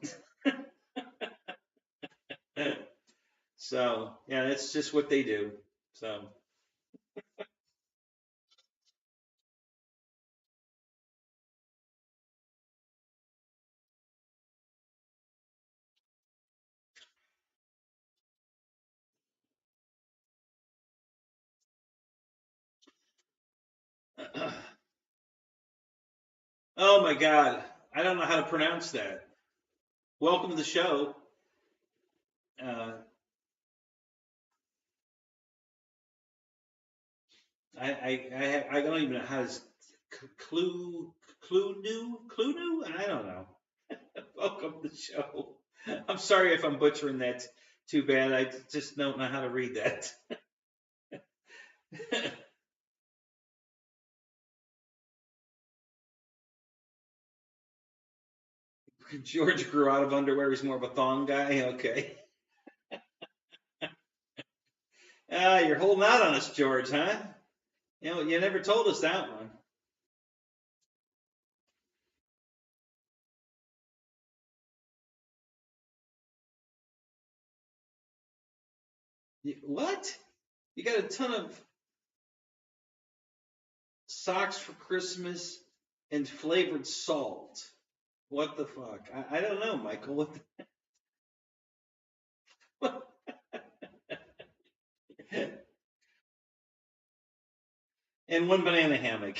So yeah, that's just what they do. So oh my God, I don't know how to pronounce that. Welcome to the show. Uh, I don't even know how to clue new. I don't know. Welcome to the show. I'm sorry if I'm butchering that too bad. I just don't know how to read that. George grew out of underwear. He's more of a thong guy. Okay. Ah, you're holding out on us, George, huh? You know, you never told us that one. What? You got a ton of socks for Christmas and flavored salt. What the fuck? I don't know, Michael. What and one banana hammock.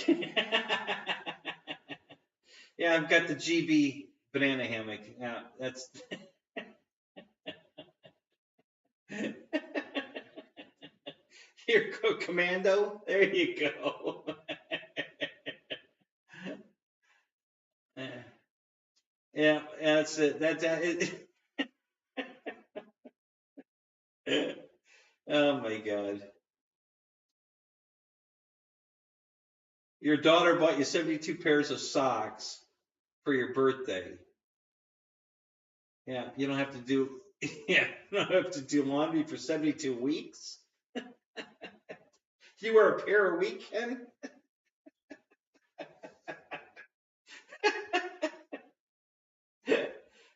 Yeah, I've got the GB banana hammock. Yeah, that's here go commando. There you go. Yeah, that's it. That's it. Oh my God. Your daughter bought you 72 pairs of socks for your birthday. Yeah, you don't have to do yeah, you don't have to do laundry for 72 weeks. You wear a pair a week, Ken?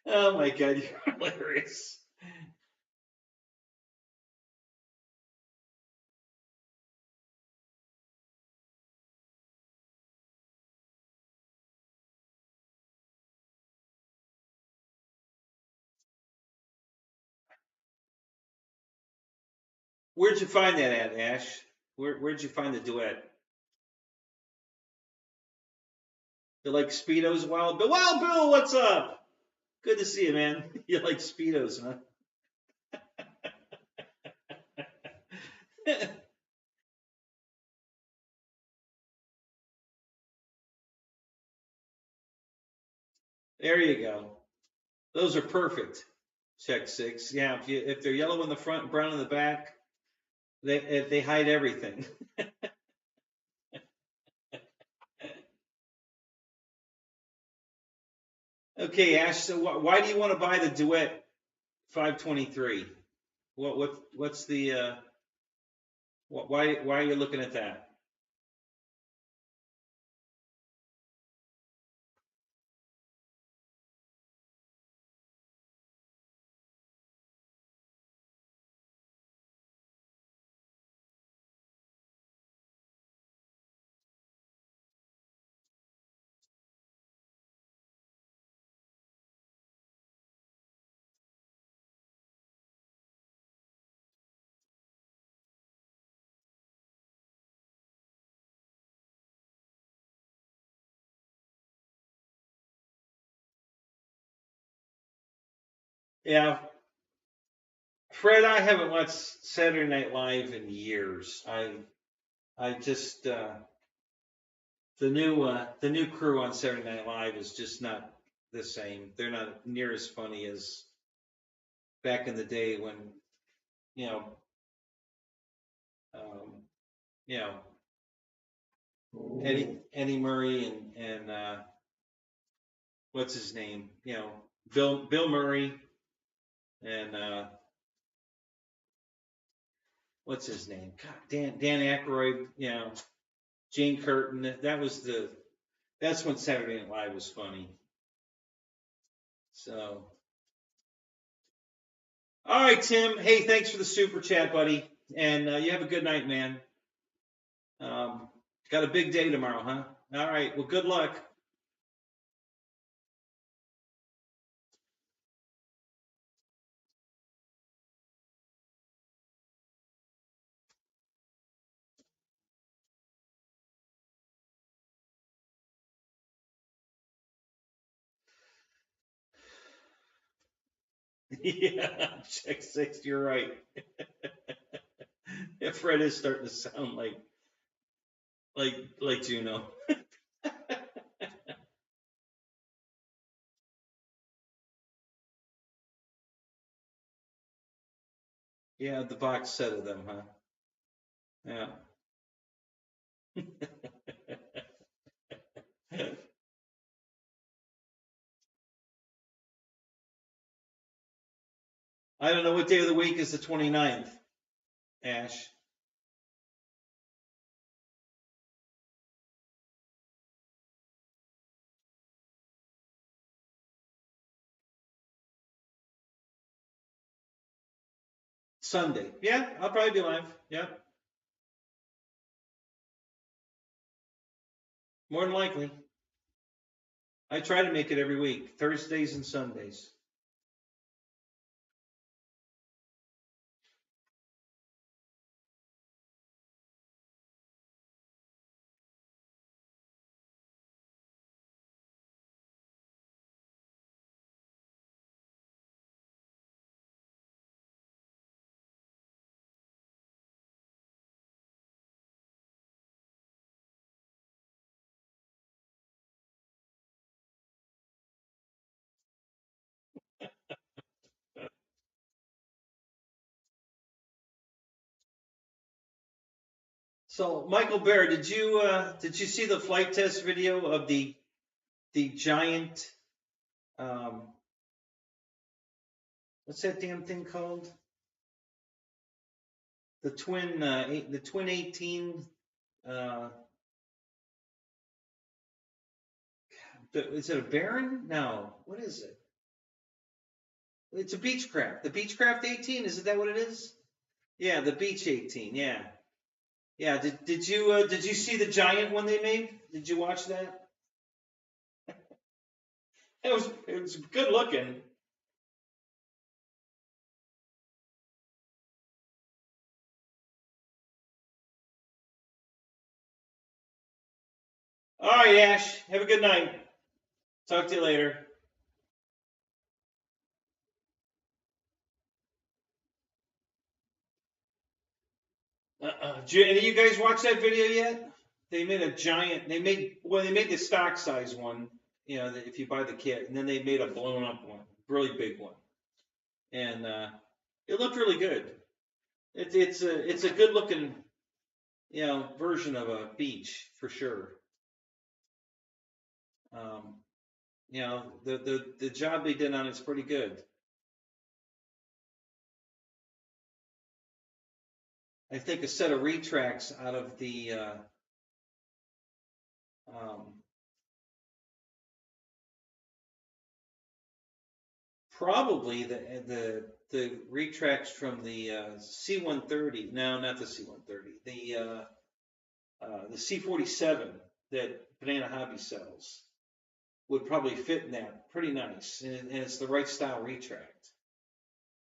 Oh my God, you're hilarious. Where'd you find that at, Ash? Where'd you find the duet? You like Speedos, Wild Bill? Wild Bill, what's up? Good to see you, man. You like Speedos, huh? There you go. Those are perfect. Check six. Yeah, if they're yellow in the front and brown in the back, they hide everything. Okay, Ash. So why do you want to buy the Duet 523? What's the why are you looking at that? Yeah, Fred, I haven't watched Saturday Night Live in years. I just the new crew on Saturday Night Live is just not the same. They're not near as funny as back in the day when you know um, you know Eddie Murray and what's his name? Bill Murray and what's his name? God, Dan Aykroyd. Jane Curtin. That's when Saturday Night Live was funny. So, all right, Tim. Hey, thanks for the super chat, buddy. And you have a good night, man. Um, got a big day tomorrow, huh? All right. Well, good luck. Yeah, check six. You're right. Yeah, Fred is starting to sound like Juno. Yeah, the box set of them, huh? Yeah. I don't know what day of the week is the 29th, Ash. Sunday. Yeah, I'll probably be live. Yeah, more than likely. I try to make it every week, Thursdays and Sundays. So, Michael Bear, did you see the flight test video of the giant what's that damn thing called? The twin 18. Is it a Baron? No. What is it? It's a Beechcraft. The Beechcraft 18. Is that what it is? Yeah, the Beech 18. Yeah. Yeah. Did you see the giant one they made? Did you watch that? It was good looking. All right, Ash. Have a good night. Talk to you later. Did any of you guys watch that video yet? They made a giant. They made the stock size one. You know, if you buy the kit, and then they made a blown up one, really big one, and it looked really good. It's a good looking, version of a beach for sure. The job they did on it's pretty good. I think a set of retracts out of the probably the retracts from the C-130. No, not the C-130. The C-47 that Banana Hobby sells would probably fit in that pretty nice, and it's the right style retract.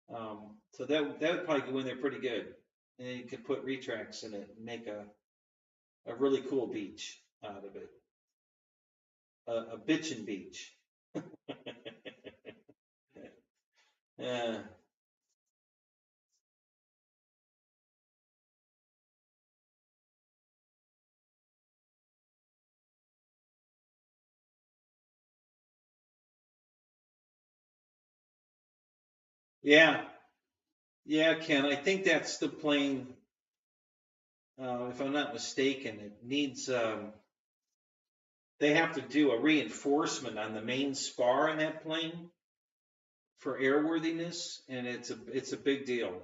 So that would probably go in there pretty good, and then you could put retracts in it and make a really cool beach out of it, a bitchin' beach. Yeah, yeah, Ken. I think that's the plane. If I'm not mistaken, it needs. They have to do a reinforcement on the main spar in that plane for airworthiness, and it's a big deal.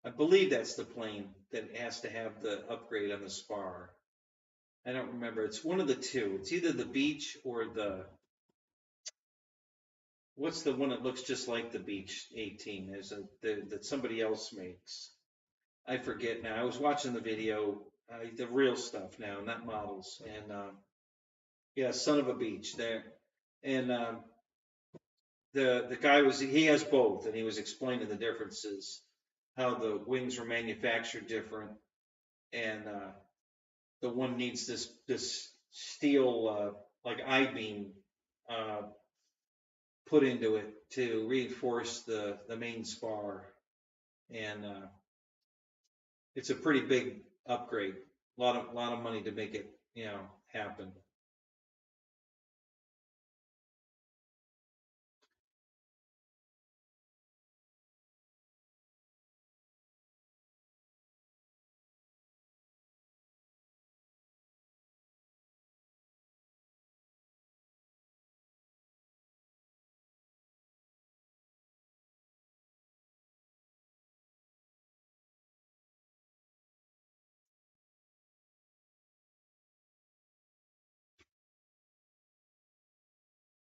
I believe that's the plane that has to have the upgrade on the spar. I don't remember. It's one of the two. It's either the Beech or what's the one that looks just like the Beech 18? There's that somebody else makes. I forget now. I was watching the video, the real stuff now, not models, and yeah, son of a beach there, and the guy he has both, and he was explaining the differences, how the wings were manufactured different, and the one needs this steel like I-beam put into it to reinforce the main spar, and it's a pretty big upgrade. A lot of money to make it happen.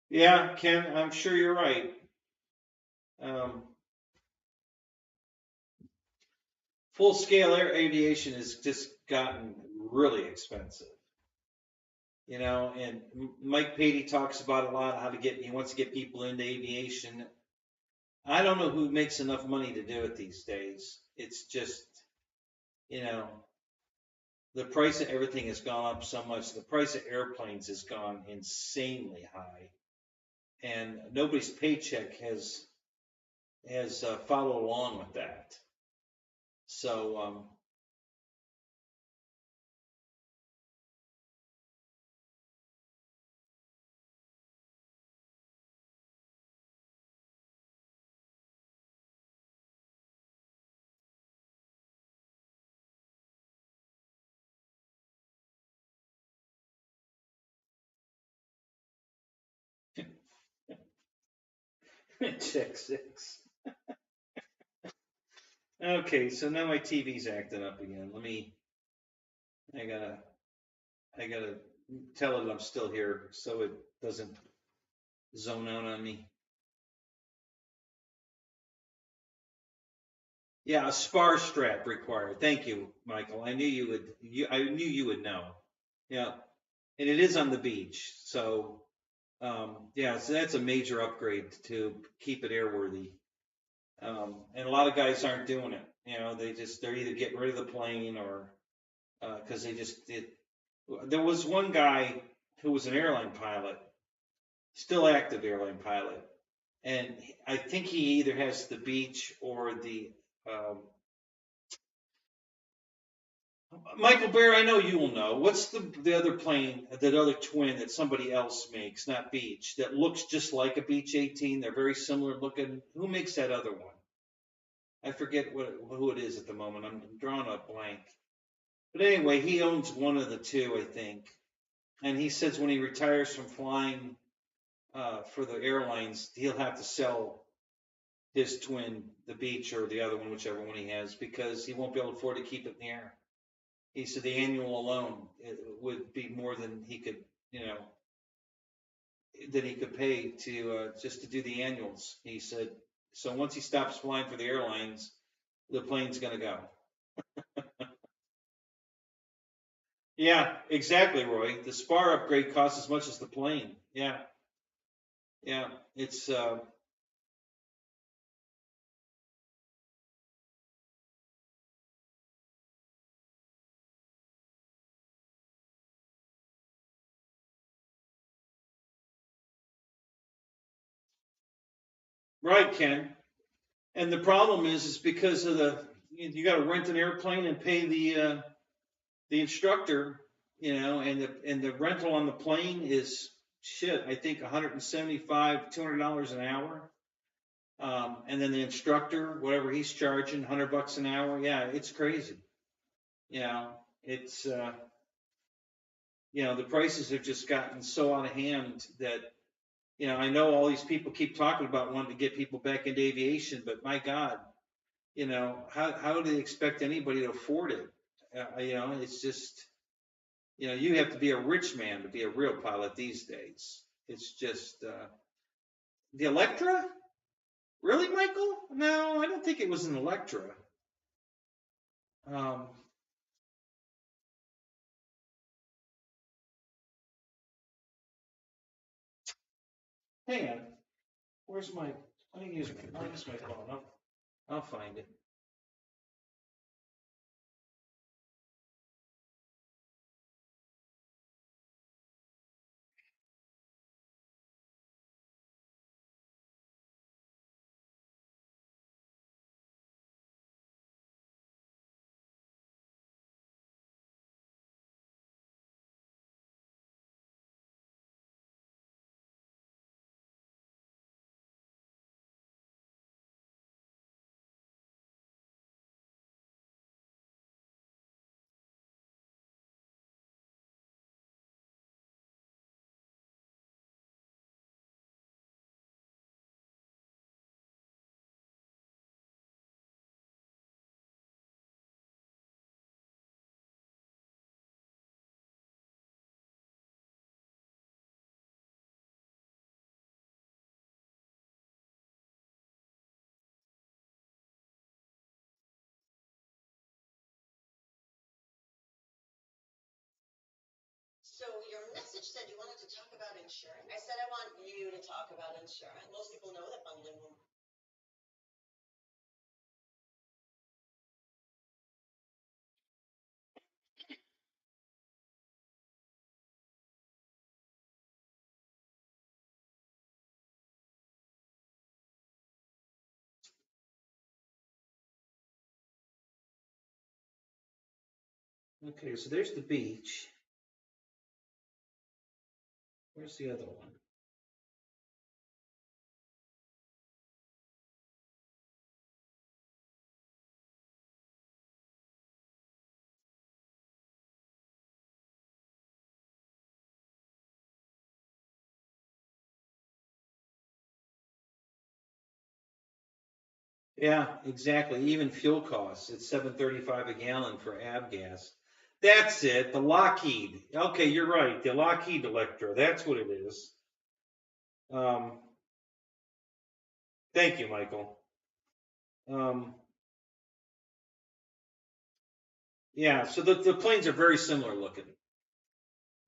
Yeah, Ken, I'm sure you're right. Full scale aviation has just gotten really expensive, and Mike Patey talks about a lot how he wants to get people into aviation. I don't know who makes enough money to do it these days. It's just, the price of everything has gone up so much. The price of airplanes has gone insanely high, and nobody's paycheck has followed along with that. So Check 6. Okay, so now my TV's acting up again. I gotta tell it I'm still here so it doesn't zone out on me. Yeah, a spar strap required. Thank you, Michael. I knew you would. I knew you would know. Yeah, and it is on the beach, so yeah, so that's a major upgrade to keep it airworthy. And a lot of guys aren't doing it. You know, they're either getting rid of the plane or because they just did. There was one guy who was an airline pilot, still active airline pilot, and I think he either has the beach or the Michael Bear. I know you will know. What's the other plane, that other twin that somebody else makes, not Beach, that looks just like a Beach 18? They're very similar looking. Who makes that other one? I forget who it is at the moment. I'm drawing a blank. But anyway, he owns one of the two, I think. And he says when he retires from flying for the airlines, he'll have to sell his twin, the Beach, or the other one, whichever one he has, because he won't be able to afford to keep it in the air. He said the annual alone would be more than he could, you know, that he could pay to just to do the annuals. He said, so once he stops flying for the airlines, the plane's going to go. Yeah, exactly, Roy. The spar upgrade costs as much as the plane. Yeah, yeah. It's right, Ken. And the problem is because of you got to rent an airplane and pay the instructor, you know, and the rental on the plane is shit. I think 175, $200 an hour. And then the instructor, whatever he's charging, $100 an hour. Yeah, it's crazy. You know, it's you know, the prices have just gotten so out of hand that, you know, I know all these people keep talking about wanting to get people back into aviation, but my God, you know, how do they expect anybody to afford it? You know, it's just, you know, you have to be a rich man to be a real pilot these days. It's just the Electra. Really, Michael? No, I don't think it was an Electra. Um, Hang on. Where's my? I'll use my phone. I'll find it. So your message said you wanted to talk about insurance. I said I want you to talk about insurance. Most people know that bundling will. Okay, so there's the beach. Where's the other one? Yeah, exactly. Even fuel costs, it's 7.35 a gallon for avgas. That's it. The Lockheed. Okay, you're right. The Lockheed Electra. That's what it is. Um, Thank you, Michael. Um, yeah, so the planes are very similar looking.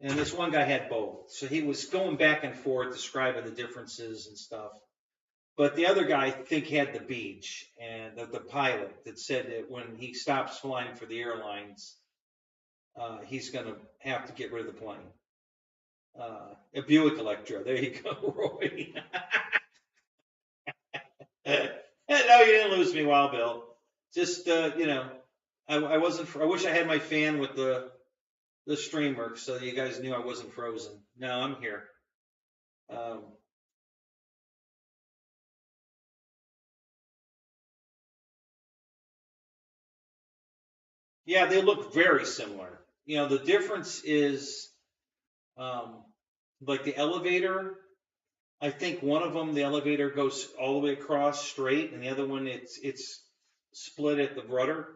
And this one guy had both. So he was going back and forth describing the differences and stuff. But the other guy, I think, had the beach, and the pilot that said that when he stops flying for the airlines, he's going to have to get rid of the plane. A Buick Electra. There you go, Roy. No, you didn't lose me, Wild Bill. Just I wasn't. I wish I had my fan with the streamer so you guys knew I wasn't frozen. No, I'm here. Um, yeah, they look very similar. The difference is um, like the elevator. I think one of them, the elevator goes all the way across straight, and the other one, it's split at the rudder.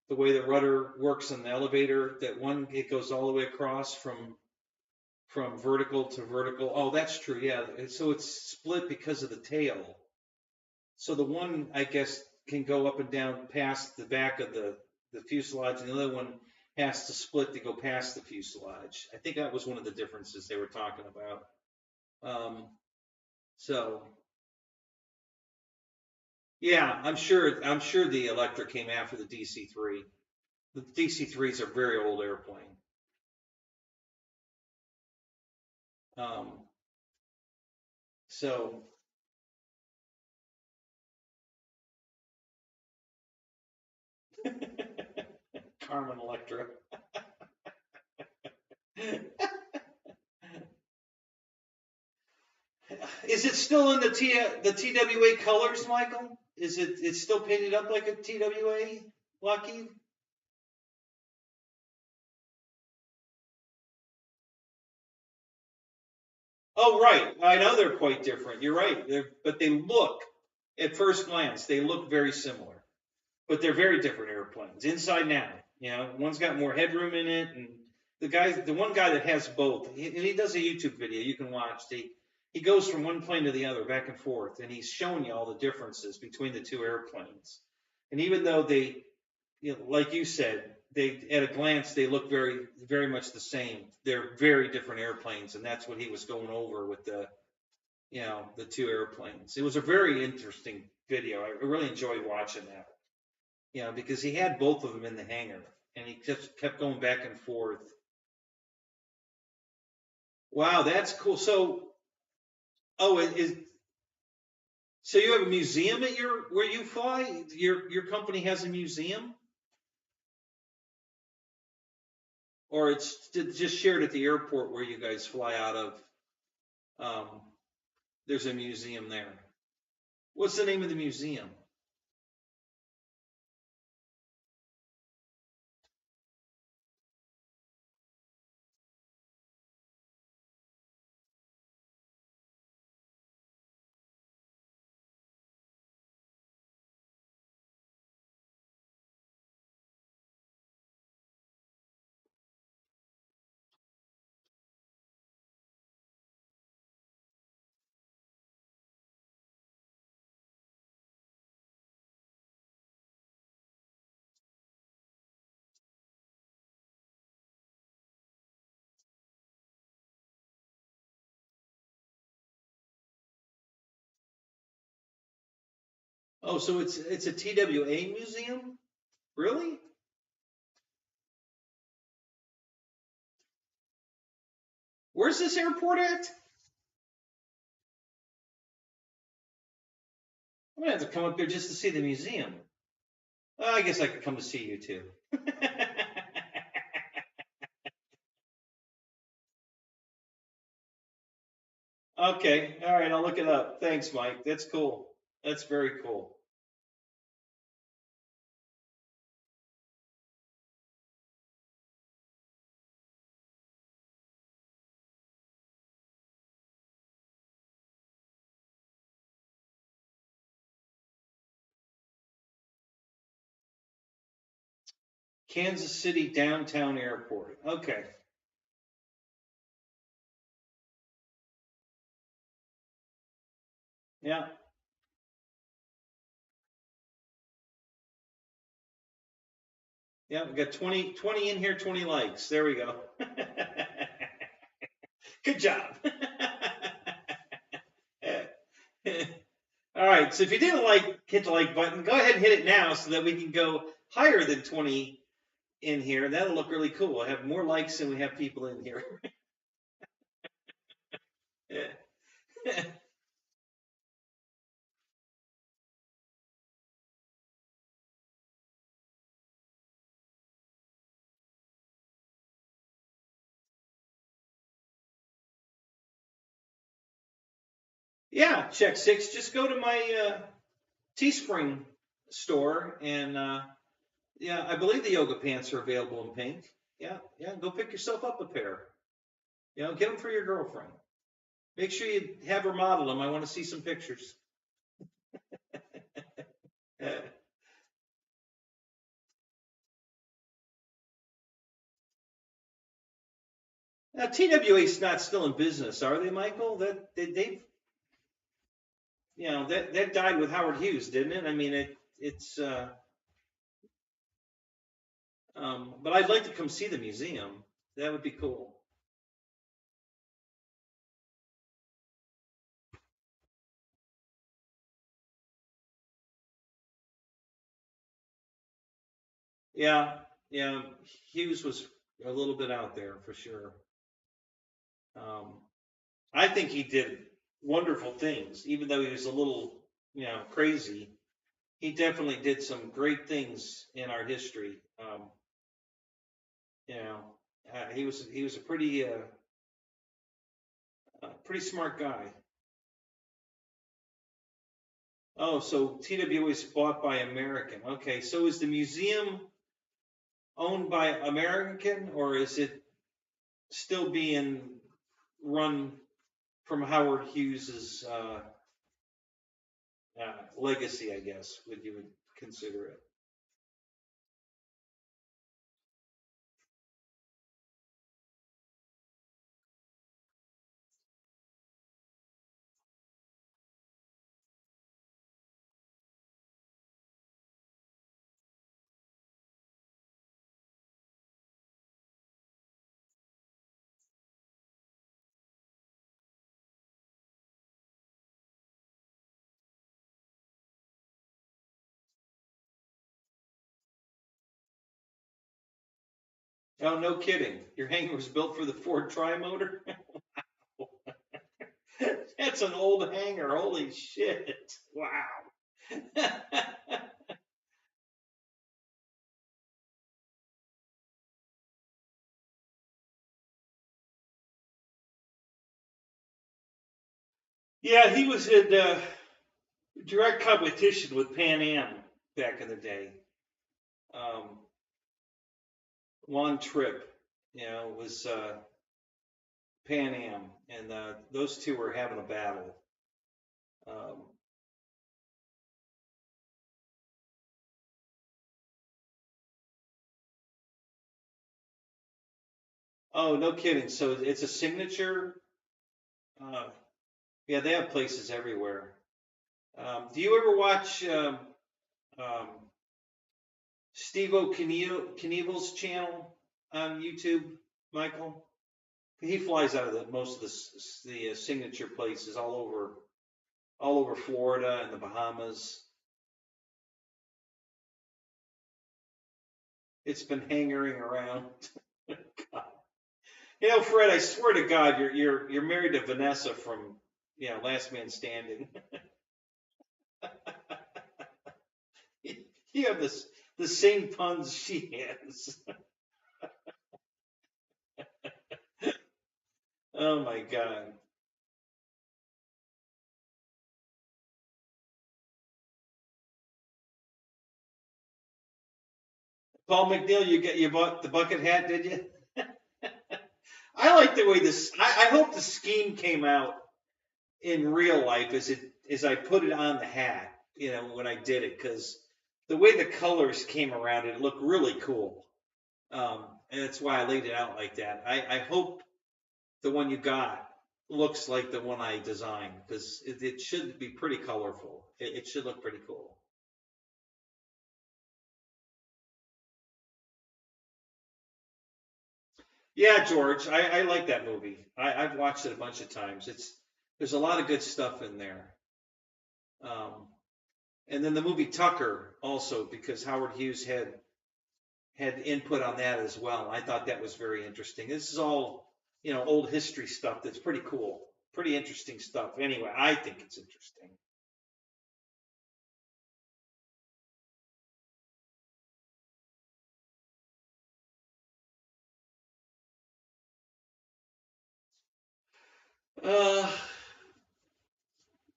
The way the rudder works in the elevator, that one it goes all the way across from vertical to vertical. Oh, that's true. Yeah. So it's split because of the tail. So the one, I guess, can go up and down past the back of the fuselage, and the other one has to split to go past the fuselage. I think that was one of the differences they were talking about. Um, so yeah, I'm sure the Electra came after the DC-3. The DC-3 is a very old airplane. Um, so Carmen Electra. Is it still in the TWA colors, Michael? It's still painted up like a TWA, Lockheed? Oh, right. I know they're quite different. You're right. But they look, at first glance, they look very similar. But they're very different airplanes, inside and out. One's got more headroom in it, and the one guy that has both, and he does a YouTube video you can watch. He goes from one plane to the other, back and forth, and he's showing you all the differences between the two airplanes. And even though they, like you said, they at a glance they look very, very much the same. They're very different airplanes, and that's what he was going over with the two airplanes. It was a very interesting video. I really enjoyed watching that. Because he had both of them in the hangar, and he just kept going back and forth. Wow, that's cool. So, oh, so you have a museum at where you fly? Your company has a museum, or it's just shared at the airport where you guys fly out of? Um, there's a museum there. What's the name of the museum? Oh, so it's a TWA museum? Really? Where's this airport at? I'm gonna have to come up there just to see the museum. Well, I guess I could come to see you too. Okay, all right, I'll look it up. Thanks, Mike. That's cool. That's very cool. Kansas City Downtown Airport. Okay. Yeah. Yeah, we got 20 in here, 20 likes. There we go. Good job. All right, so if you didn't hit the like button, go ahead and hit it now so that we can go higher than 20 in here. That'll look really cool. I have more likes than we have people in here. Yeah, check 6. Just go to my Teespring store and yeah, I believe the yoga pants are available in pink. Yeah, go pick yourself up a pair. Get them for your girlfriend. Make sure you have her model them. I want to see some pictures. Now, TWA's not still in business, are they, Michael? They've that died with Howard Hughes, didn't it? I mean, it's. But I'd like to come see the museum. That would be cool. Yeah, Hughes was a little bit out there for sure. I think he did wonderful things, even though he was a little, crazy. He definitely did some great things in our history. He was a pretty smart guy. Oh, so TWA is bought by American. Okay, so is the museum owned by American, or is it still being run from Howard Hughes's legacy? I guess you would consider it. Oh, no kidding. Your hangar was built for the Ford Tri-Motor? That's an old hangar. Holy shit. Wow. Yeah, he was in direct competition with Pan Am back in the day. One trip, was Pan Am, and those two were having a battle. Oh, no kidding. So it's a signature. Yeah, they have places everywhere. Do you ever watch Steve-O Knievel's channel on YouTube, Michael? He flies out of most of the signature places all over Florida and the Bahamas. It's been hangering around. Fred, I swear to God, you're married to Vanessa from Last Man Standing. You have the same puns she has. Oh my God. Paul McNeil, you bought the bucket hat, did you? I like the way this. I hope the scheme came out in real life as I put it on the hat. When I did it, because the way the colors came around it looked really cool. And that's why I laid it out like that. I hope the one you got looks like the one I designed, because it should be pretty colorful. It should look pretty cool. Yeah, George, I like that movie. I've watched it a bunch of times. There's a lot of good stuff in there. Um, and then the movie Tucker also, because Howard Hughes had input on that as well. I thought that was very interesting. This is all, old history stuff that's pretty cool, pretty interesting stuff. Anyway, I think it's interesting. Uh,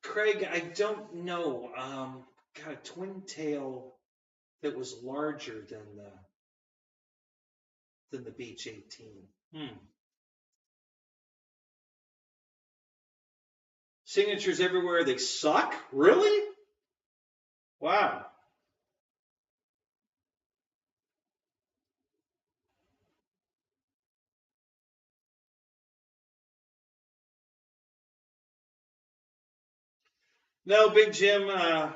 Craig, I don't know. Got a twin tail that was larger than the Beach 18. Hmm. Signatures everywhere. They suck? Really? Wow. No, Big Jim, I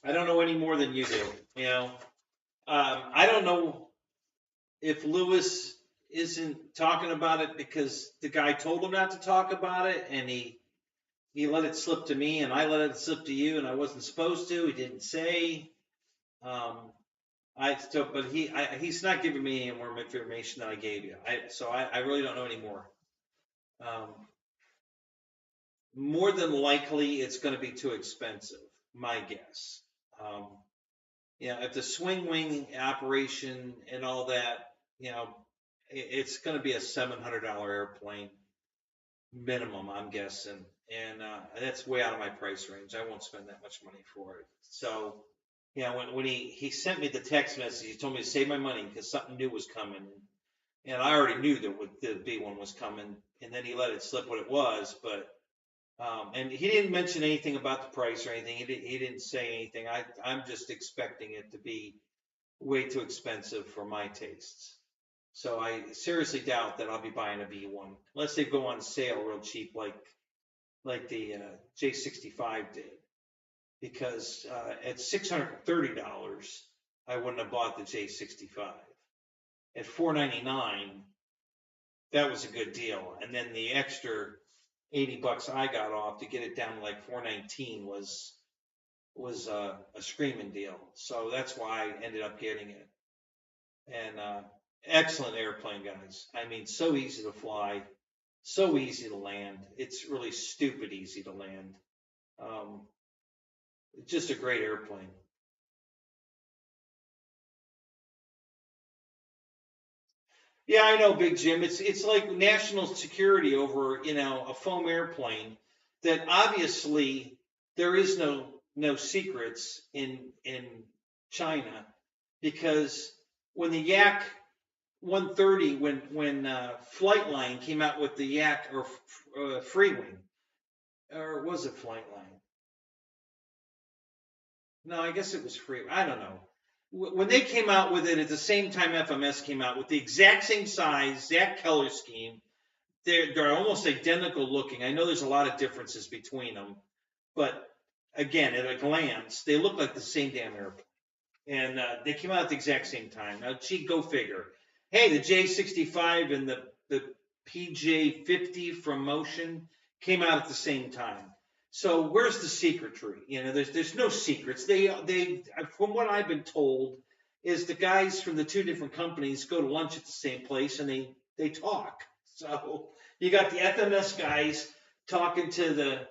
don't know any more than you do. I don't know if Lewis isn't talking about it because the guy told him not to talk about it, and he let it slip to me, and I let it slip to you, and I wasn't supposed to. He didn't say. Um, but he's not giving me any more information than I gave you. I really don't know anymore. Um, More than likely, it's going to be too expensive. My guess. Um, if the swing wing operation and all that, it's going to be a $700 airplane minimum, I'm guessing, and that's way out of my price range. I won't spend that much money for it. So, when he sent me the text message, he told me to save my money because something new was coming, and I already knew that the B one was coming, and then he let it slip what it was, but. And he didn't mention anything about the price or anything. He didn't say anything. I'm just expecting it to be way too expensive for my tastes. So I seriously doubt that I'll be buying a B1 unless they go on sale real cheap, like the J65 did. Because at $630, I wouldn't have bought the J65. At $499, that was a good deal. And then the extra $80 I got off to get it down to like 419 was a screaming deal. So that's why I ended up getting it. And excellent airplane, guys. I mean, so easy to fly, so easy to land. It's really stupid easy to land. Um, just a great airplane. Yeah, I know, Big Jim. It's like national security over, a foam airplane that obviously there is no secrets in China, because when the Yak 130, when Flightline came out with the Yak or Freewing, or was it Flightline? No, I guess it was Free. I don't know. When they came out with it at the same time FMS came out with the exact same size, exact color scheme, they're almost identical looking. I know there's a lot of differences between them, but again, at a glance, they look like the same damn airplane. And they came out at the exact same time. Now, gee, go figure. Hey, the J65 and the PJ50 from Motion came out at the same time. So where's the secretry? There's no secrets. They from what I've been told, is the guys from the two different companies go to lunch at the same place and they talk. So you got the FMS guys talking to the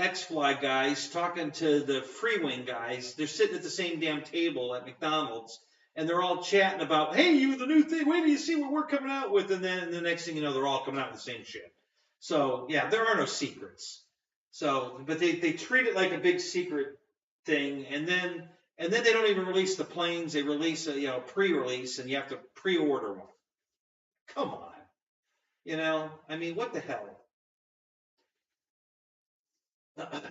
X-Fly guys, talking to the Freewing guys. They're sitting at the same damn table at McDonald's, and they're all chatting about, hey, you the new thing. Wait till you see what we're coming out with, and then the next thing you know, they're all coming out with the same shit. So yeah, there are no secrets. So, but they treat it like a big secret thing, and then they don't even release the planes. They release a pre-release, and you have to pre-order one. Come on, I mean, what the hell?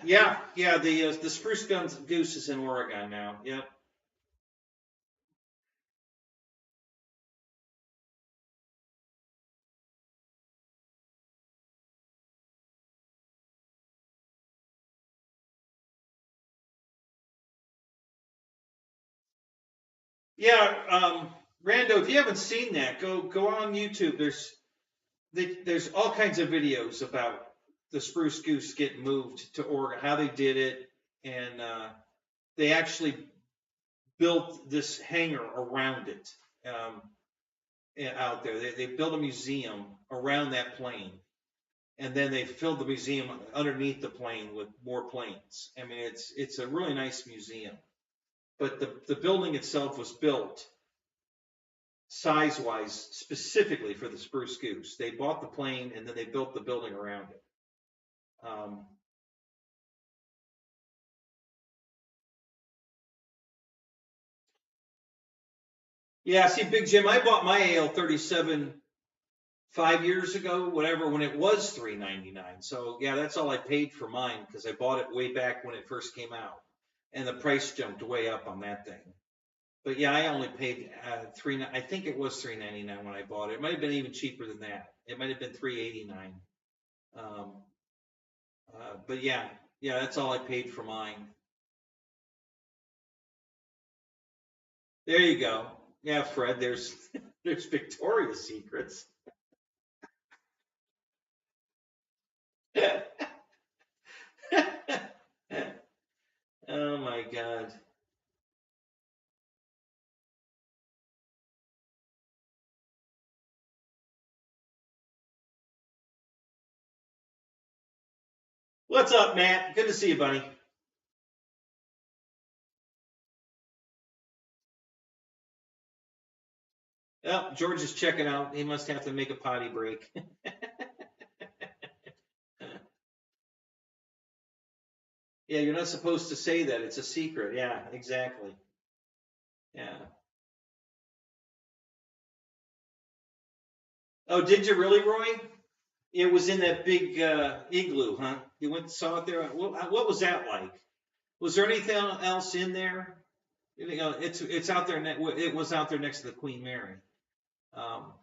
Yeah. The Spruce Guns Goose is in Oregon now. Yep. Yeah, Rando, if you haven't seen that, go on YouTube. There's all kinds of videos about the spruce goose getting moved to Oregon, how they did it, and they actually built this hangar around it out there. They built a museum around that plane, and then they filled the museum underneath the plane with more planes. I mean, it's a really nice museum, but the building itself was built size-wise specifically for the spruce goose. They bought the plane and then they built the building around it. Yeah, see, Big Jim, I bought my AL-37 5 years ago, whatever, when it was $399. So yeah, that's all I paid for mine because I bought it way back when it first came out, and the price jumped way up on that thing. But yeah, I only paid I think it was $399 when I bought it. It might have been even cheaper than that. It might have been $389. Um, but yeah, that's all I paid for mine. There you go. Yeah, Fred, there's there's Victoria's Secrets. Oh my God. What's up, Matt? Good to see you, buddy. Oh, George is checking out. He must have to make a potty break. Yeah, you're not supposed to say that. It's a secret. Yeah, exactly. Yeah. Oh, did you really, Roy? It was in that big igloo, huh? You went and saw it there. What was that like? Was there anything else in there? You know, it's out there. It was out there next to the Queen Mary. Um,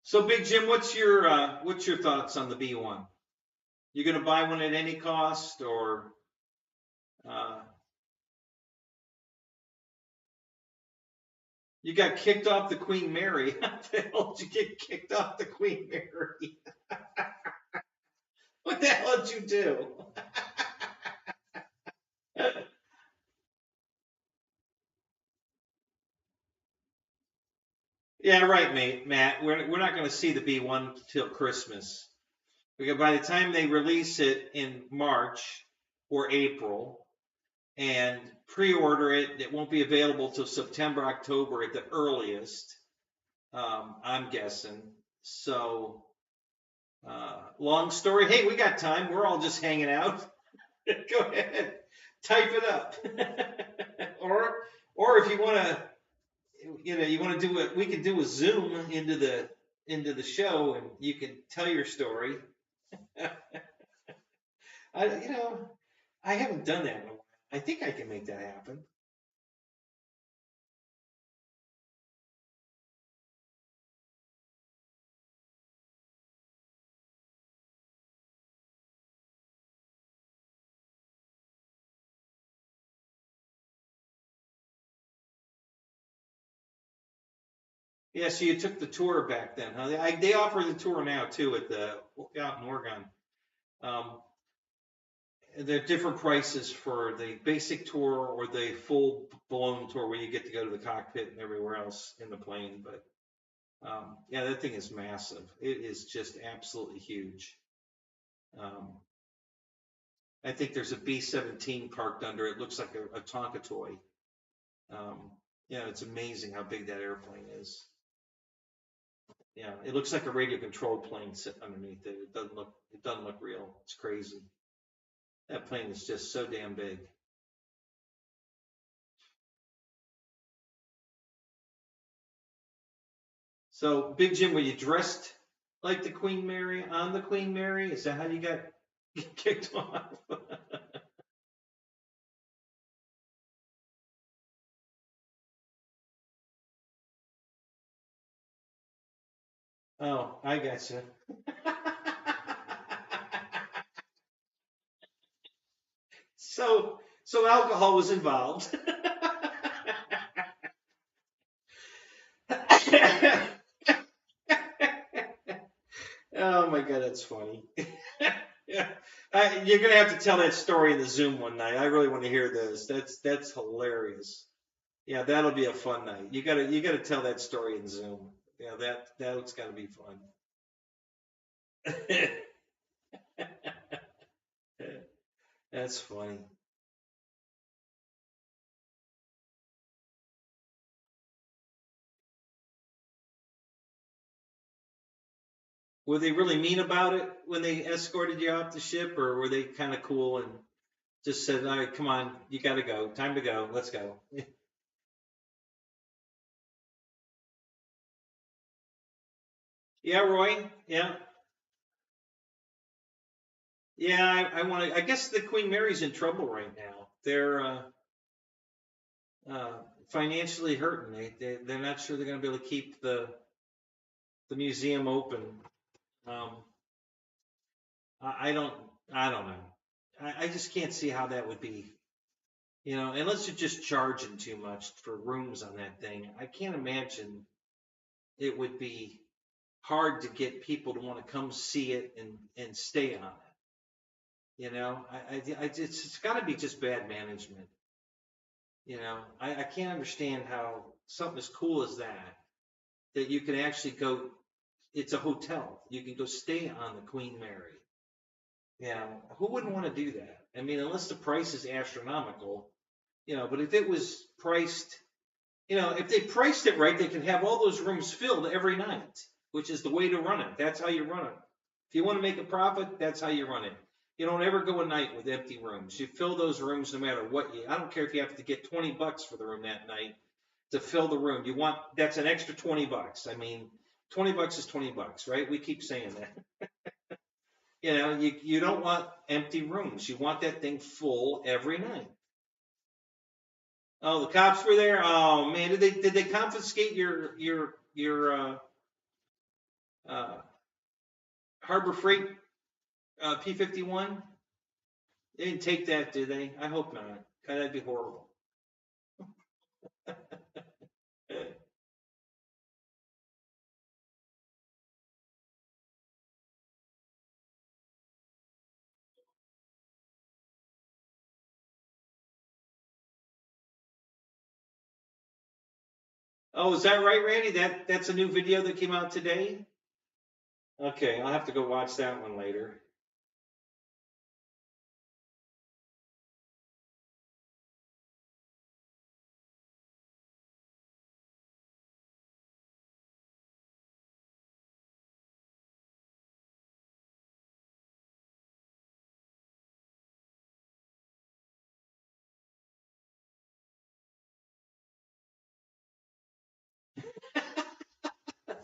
so, Big Jim, what's your thoughts on the B1? You gonna buy one at any cost, or uh, you got kicked off the Queen Mary? How the hell did you get kicked off the Queen Mary? What the hell did you do? Yeah, right, mate, Matt. We're not going to see the B1 till Christmas. Because by the time they release it in March or April and pre-order it, it won't be available till September, October at the earliest. I'm guessing. So, long story. Hey, we got time. We're all just hanging out. Go ahead, type it up. or if you want to, you want to do it, we can do a Zoom into the show, and you can tell your story. I, you know, I haven't done that in a while. I think I can make that happen. Yeah, so you took the tour back then, huh? They offer the tour now too at the out in Oregon. Um, there are different prices for the basic tour or the full blown tour where you get to go to the cockpit and everywhere else in the plane. But yeah, that thing is massive. It is just absolutely huge. Um, I think there's a B-17 parked under it. Looks like a Tonka toy. Um, yeah, it's amazing how big that airplane is. Yeah, it looks like a radio controlled plane sitting underneath it. It doesn't look real. It's crazy. That plane is just so damn big. So, Big Jim, were you dressed like the Queen Mary on the Queen Mary? Is that how you got kicked off? Oh, I got you. So alcohol was involved. Oh my God, that's funny. Yeah, you're gonna have to tell that story in the Zoom one night. I really want to hear this. That's hilarious. Yeah, that'll be a fun night. You gotta tell that story in Zoom. Yeah, that's gotta be fun. That's funny. Were they really mean about it when they escorted you off the ship, or were they kind of cool and just said, "All right, come on, you gotta go. Time to go. Let's go." Yeah, Roy. Yeah, yeah. I want to. I guess the Queen Mary's in trouble right now. They're uh, financially hurting. They're not sure they're going to be able to keep the museum open. Um, I don't I don't know. I just can't see how that would be. Unless you're just charging too much for rooms on that thing. I can't imagine it would be hard to get people to want to come see it and stay on it. It's got to be just bad management. I can't understand how something as cool as that you can actually go. It's a hotel. You can go stay on the Queen Mary. Who wouldn't want to do that? I mean, unless the price is astronomical, but if it was priced, if they priced it right, they could have all those rooms filled every night, which is the way to run it. That's how you run it. If you want to make a profit, that's how you run it. You don't ever go a night with empty rooms. You fill those rooms no matter what I don't care if you have to get $20 for the room that night to fill the room. That's an extra $20. I mean, $20 is $20, right? We keep saying that. You don't want empty rooms. You want that thing full every night. Oh, the cops were there. Oh man, did they confiscate your uh, Harbor Freight P-51? They didn't take that, did they? I hope not. God, that'd be horrible. Oh, is that right, Randy? That's a new video that came out today. Okay, I'll have to go watch that one later.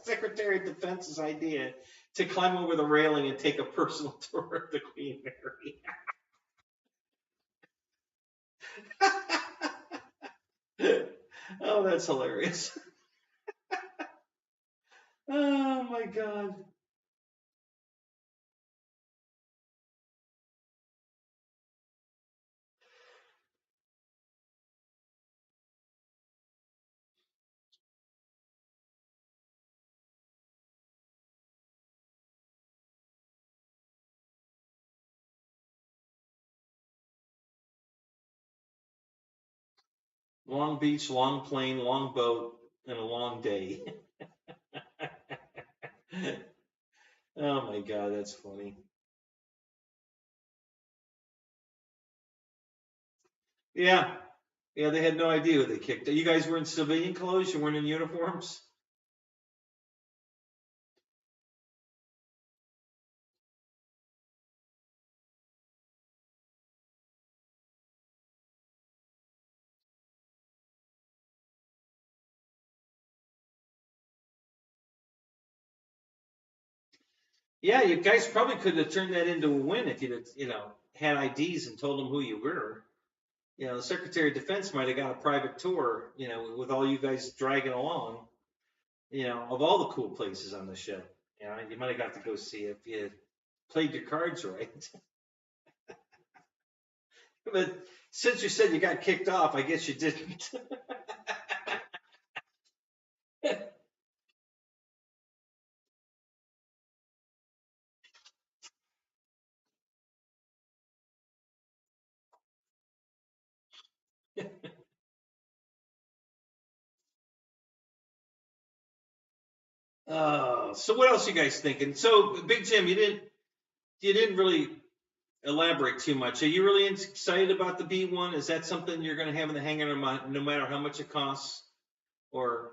Secretary of Defense's idea to climb over the railing and take a personal tour of the Queen Mary. Oh, that's hilarious. Oh my God. Long beach, long plane, long boat, and a long day. Oh my God, that's funny. Yeah, yeah, they had no idea who they kicked. You guys were in civilian clothes. You weren't in uniforms. Yeah, you guys probably could have turned that into a win if you'd, had IDs and told them who you were. The Secretary of Defense might have got a private tour, with all you guys dragging along, of all the cool places on the ship. You might have got to go see if you played your cards right. But since you said you got kicked off, I guess you didn't. So what else you guys thinking? So Big Jim, you didn't really elaborate too much. Are you really excited about the B1? Is that something you're going to have in the hangar no matter how much it costs? Or,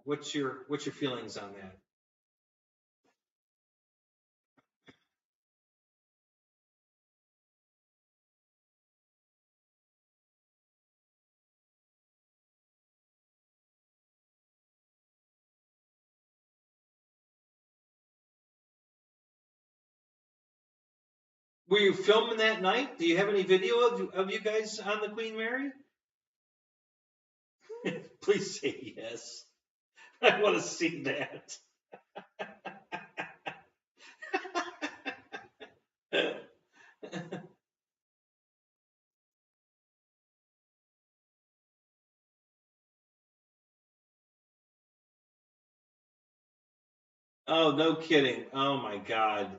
what's your feelings on that? Were you filming that night? Do you have any video of you guys on the Queen Mary? Please say yes. I want to see that. Oh, no kidding. Oh my God.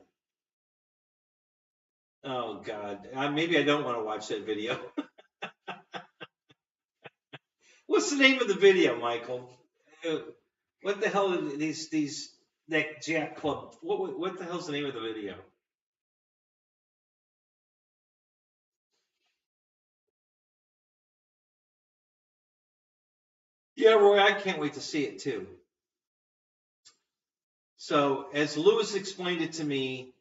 Oh God. Maybe I don't want to watch that video. What's the name of the video, Michael? Uh, What the hell are these that Jack Club? What the hell's the name of the video? Yeah, Roy, I can't wait to see it too. So, as Lewis explained it to me,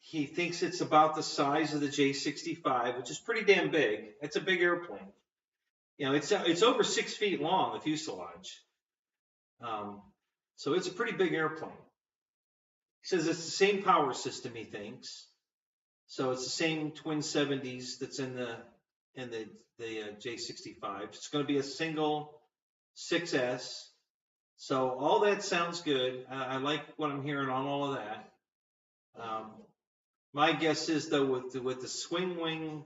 he thinks it's about the size of the J65, which is pretty damn big. It's a big airplane. It's over 6 feet long, the fuselage. Um, so it's a pretty big airplane. He says it's the same power system, he thinks. So it's the same twin 70s that's in the J65. It's going to be a single 6S. So all that sounds good. I like what I'm hearing on all of that. My guess is though with the swing wing,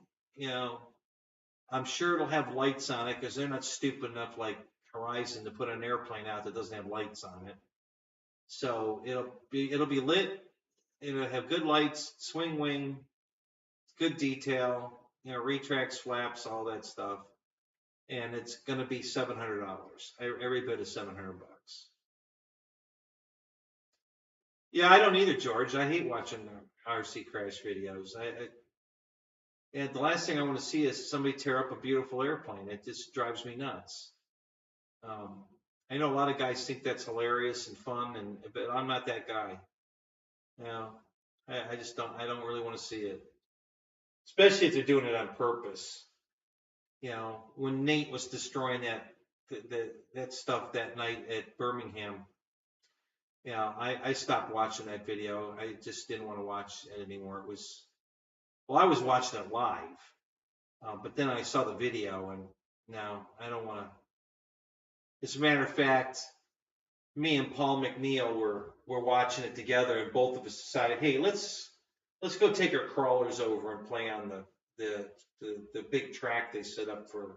I'm sure it'll have lights on it because they're not stupid enough like Horizon to put an airplane out that doesn't have lights on it. So it'll be lit. It'll have good lights, swing wing, good detail, retracts, flaps, all that stuff. And it's going to be $700. Every bit is $700. Yeah, I don't either, George. I hate watching RC crash videos. And the last thing I want to see is somebody tear up a beautiful airplane. It just drives me nuts. I know a lot of guys think that's hilarious and fun, but I'm not that guy. I just don't. I don't really want to see it, especially if they're doing it on purpose. When Nate was destroying that stuff that night at Birmingham, I stopped watching that video. I just didn't want to watch it anymore. I was watching it live, but then I saw the video, and no, I don't want to. As a matter of fact, me and Paul McNeil were watching it together, and both of us decided, hey, let's go take our crawlers over and play on the big track they set up for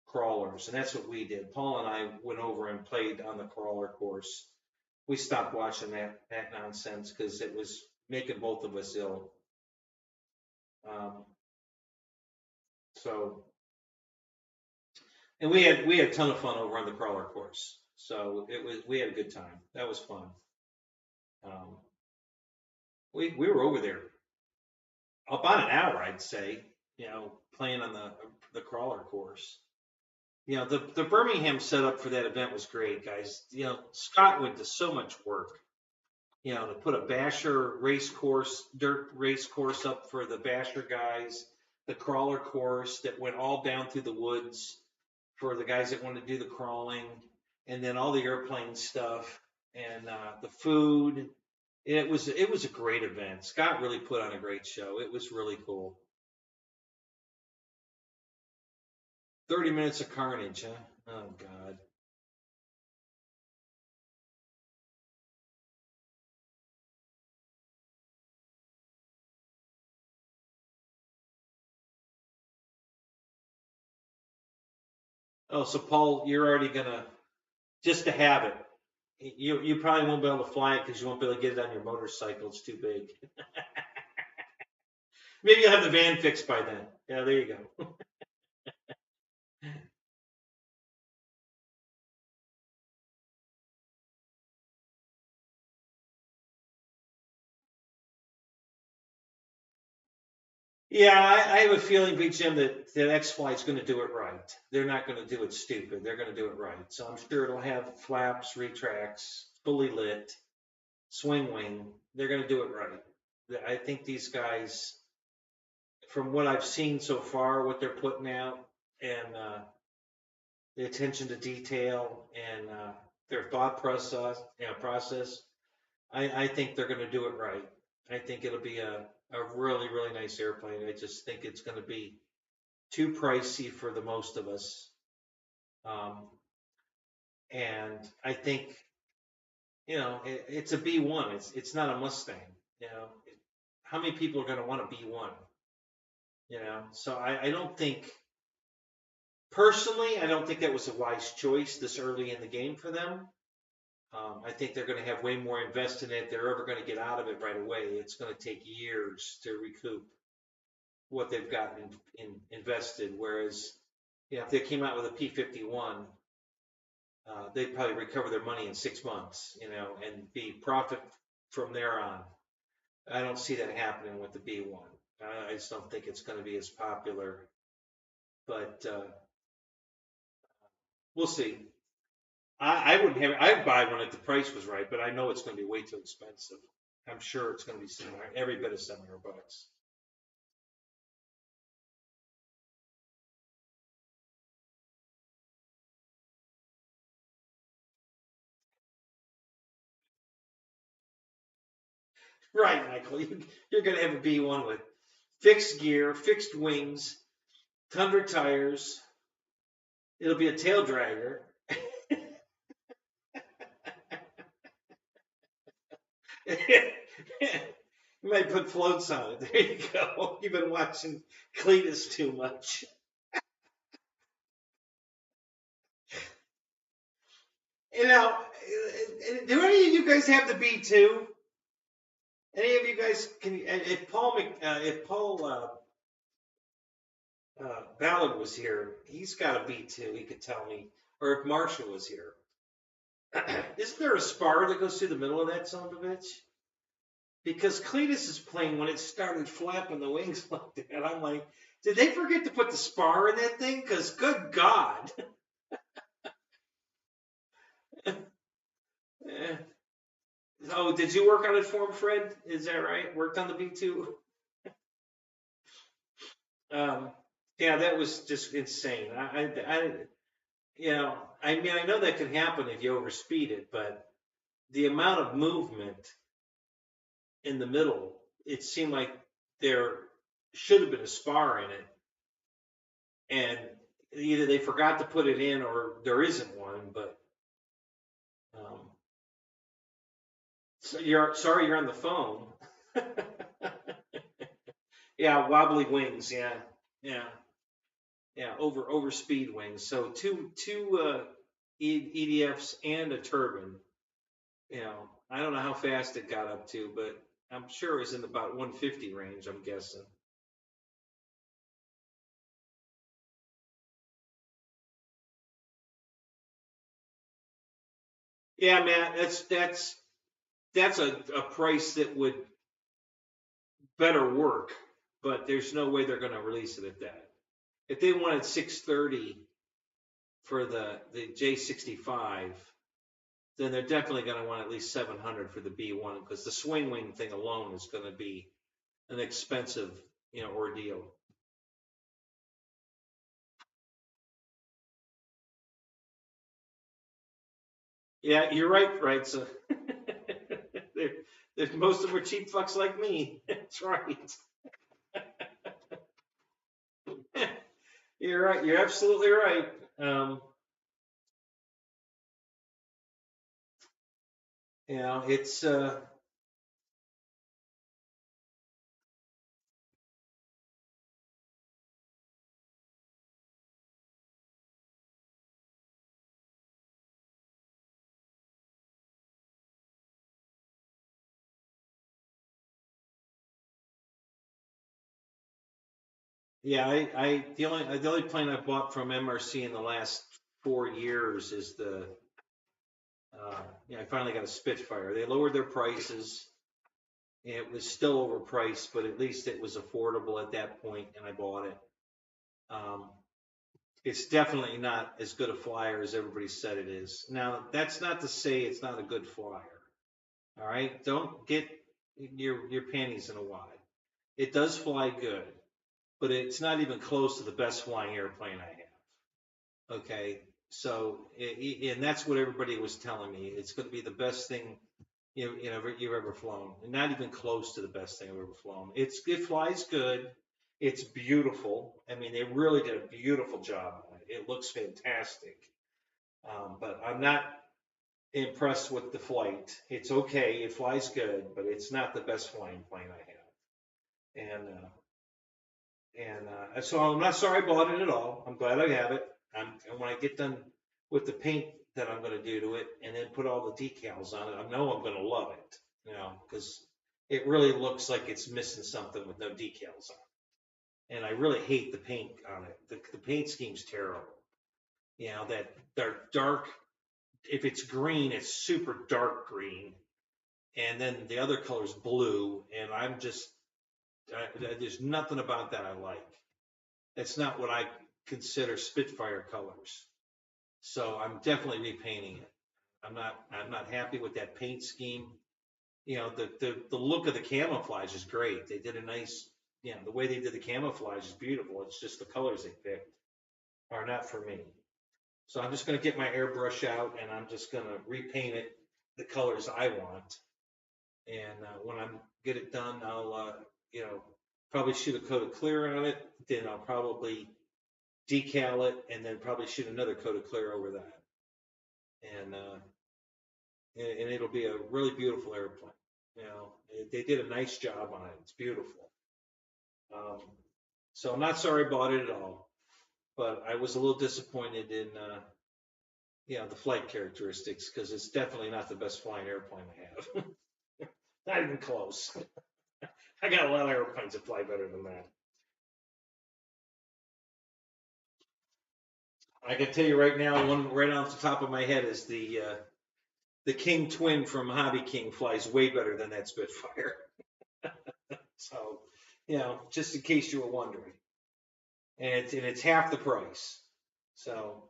crawlers, and that's what we did. Paul and I went over and played on the crawler course. We stopped watching that nonsense because it was making both of us ill. So, and we had a ton of fun over on the crawler course. So we had a good time. That was fun. We were over there about an hour, I'd say, playing on the crawler course. The Birmingham setup for that event was great, guys. Scott went to so much work, to put a basher race course, dirt race course up for the basher guys, the crawler course that went all down through the woods for the guys that wanted to do the crawling, and then all the airplane stuff and the food. It was a great event. Scott really put on a great show. It was really cool. 30 minutes of carnage, huh? Oh God. Oh, so Paul, you're already gonna just to have it. You probably won't be able to fly it because you won't be able to get it on your motorcycle. It's too big. Maybe you'll have the van fixed by then. Yeah, there you go. Yeah, I have a feeling, Big Jim, that X Flight's going to do it right. They're not going to do it stupid. They're going to do it right. So I'm sure it'll have flaps, retracts, fully lit, swing wing. They're going to do it right. I think these guys, from what I've seen so far, what they're putting out, and the attention to detail, and their thought process, I think they're going to do it right. I think it'll be a really, really nice airplane. I just think it's going to be too pricey for the most of us. Um, and I think, it's a B1. It's not a Mustang. How many people are going to want a B1? So I don't think, personally, I don't think that was a wise choice this early in the game for them. I think they're going to have way more invested in it. They're ever going to get out of it right away. It's going to take years to recoup what they've got invested. Whereas, if they came out with a P51, they'd probably recover their money in 6 months, and be profit from there on. I don't see that happening with the B1. I just don't think it's going to be as popular. But we'll see. I wouldn't have. I'd buy one if the price was right, but I know it's going to be way too expensive. I'm sure it's going to be similar, every bit of $700. Right, Michael. You're going to have a B1 with fixed gear, fixed wings, Tundra tires. It'll be a tail dragger. You might put floats on it. There you go. You've been watching Cletus too much. Do any of you guys have the B2? Any of you guys can? If Paul Ballard was here, he's got a B2. He could tell me. Or if Marshall was here, isn't there a spar that goes through the middle of that son of a bitch? Because Cletus's plane, when it started flapping the wings like that, I'm like, did they forget to put the spar in that thing? Because good God. Oh, did you work on it for him, Fred? Is that right? Worked on the B2? Yeah, that was just insane. I know that can happen if you overspeed it, but the amount of movement in the middle, it seemed like there should have been a spar in it, and either they forgot to put it in or there isn't one. But so sorry you're on the phone. Yeah, wobbly wings. Yeah. Over speed wings. So two EDFs and a turbine. I don't know how fast it got up to, but I'm sure it was in about 150 range, I'm guessing. Yeah, man, that's a price that would better work, but there's no way they're going to release it at that. If they wanted 630 for the J65, then they're definitely going to want at least 700 for the B1, because the swing wing thing alone is going to be an expensive, ordeal. Yeah, you're right. So Most of them are cheap fucks like me. That's right. You're right. You're absolutely right. You know, it's yeah. The only plane I bought from MRC in the last 4 years is the yeah. I finally got a Spitfire. They lowered their prices. It was still overpriced, but at least it was affordable at that point, and I bought it. It's definitely not as good a flyer as everybody said it is. Now, that's not to say it's not a good flyer. All right, don't get your panties in a wad. It does fly good, but it's not even close to the best flying airplane I have. Okay, so and that's what everybody was telling me. It's going to be the best thing you've ever flown, and not even close to the best thing I've ever flown. It flies good. It's beautiful. I mean, they really did a beautiful job on it. It looks fantastic. But I'm not impressed with the flight. It's okay. It flies good, but it's not the best flying plane I have. And so I'm not sorry I bought it at all. I'm glad I have it. And when I get done with the paint that I'm going to do to it, and then put all the decals on it, I know I'm going to love it. You know, because it really looks like it's missing something with no decals on it. And I really hate the paint on it. The paint scheme's terrible. You know, that dark, if it's green, it's super dark green. And then the other color's blue. And I'm just, there's nothing about that I like. That's not what I consider Spitfire colors. So I'm definitely repainting it. I'm not happy with that paint scheme. You know, the look of the camouflage is great. They did a nice, you know, the way they did the camouflage is beautiful. It's just the colors they picked are not for me. So I'm just going to get my airbrush out and I'm just going to repaint it the colors I want. And when I get it done, I'll, you know, probably shoot a coat of clear on it. Then I'll probably decal it and then probably shoot another coat of clear over that. And it'll be a really beautiful airplane. You know, they did a nice job on it. It's beautiful. So I'm not sorry I bought it at all, but I was a little disappointed in, you know, the flight characteristics because it's definitely not the best flying airplane I have. Not even close. I got a lot of airplanes that fly better than that. I can tell you right now, one right off the top of my head is the King Twin from Hobby King flies way better than that Spitfire. So, you know, just in case you were wondering, and it's half the price. So,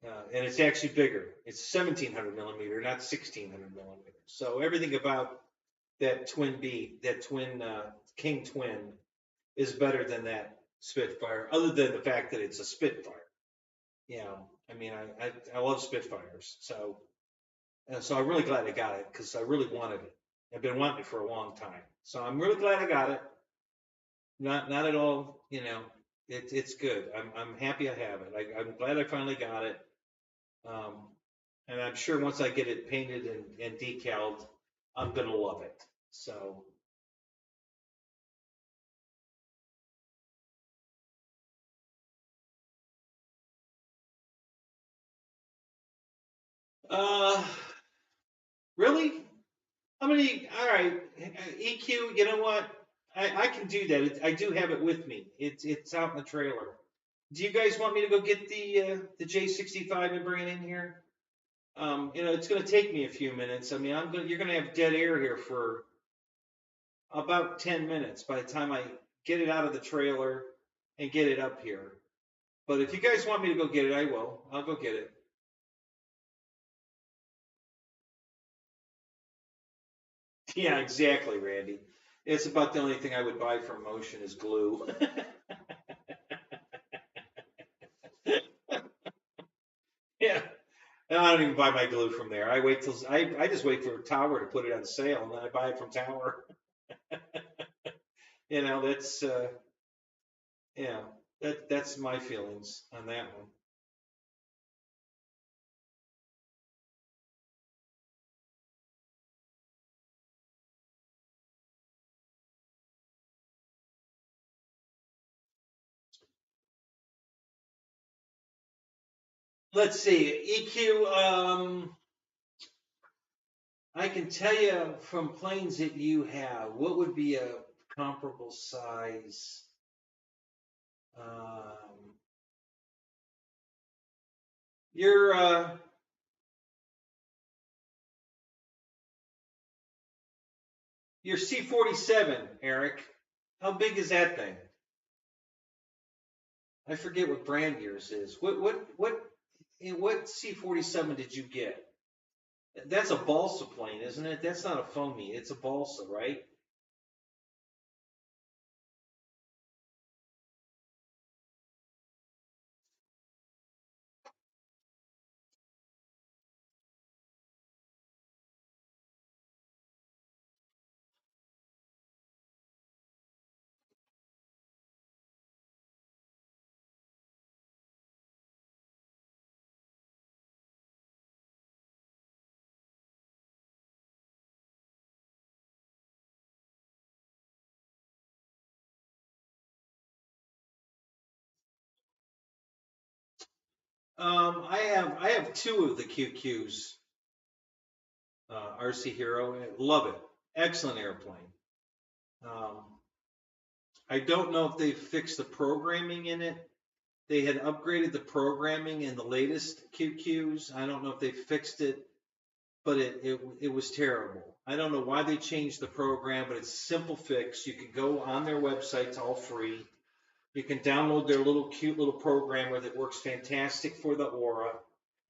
and it's actually bigger. It's 1700 millimeter, not 1600 millimeter. So everything about that twin King Twin is better than that Spitfire, other than the fact that it's a Spitfire. You know, I mean, I love Spitfires, so I'm really glad I got it because I really wanted it. I've been wanting it for a long time, so I'm really glad I got it. Not at all, you know. It's good. I'm happy I have it. I'm glad I finally got it. And I'm sure once I get it painted and decaled, I'm gonna love it. So. Uh, really? How many? All right, EQ. You know what? I can do that. I do have it with me. It's out in the trailer. Do you guys want me to go get the J65 and bring it in here? You know, it's going to take me a few minutes. I mean, you're going to have dead air here for about 10 minutes by the time I get it out of the trailer and get it up here. But if you guys want me to go get it, I will. I'll go get it. Yeah, exactly, Randy. It's about the only thing I would buy from Motion is glue. Yeah. And I don't even buy my glue from there. I wait till I just wait for Tower to put it on sale, and then I buy it from Tower. That's yeah, that's my feelings on that one. Let's see, EQ. I can tell you from planes that you have, what would be a comparable size? Um, your your C-47, Eric. How big is that thing? I forget what brand yours is. What C-47 did you get? That's a balsa plane, isn't it? That's not a foamy. It's a balsa, right? I have two of the QQs, RC Hero. Love it. Excellent airplane. Um, I don't know if they fixed the programming in it. They had upgraded the programming in the latest QQs. I don't know if they fixed it, but it was terrible. I don't know why they changed the program, but it's a simple fix. You can go on their website, it's all free. You can download their little cute little programmer that works fantastic for the Aura,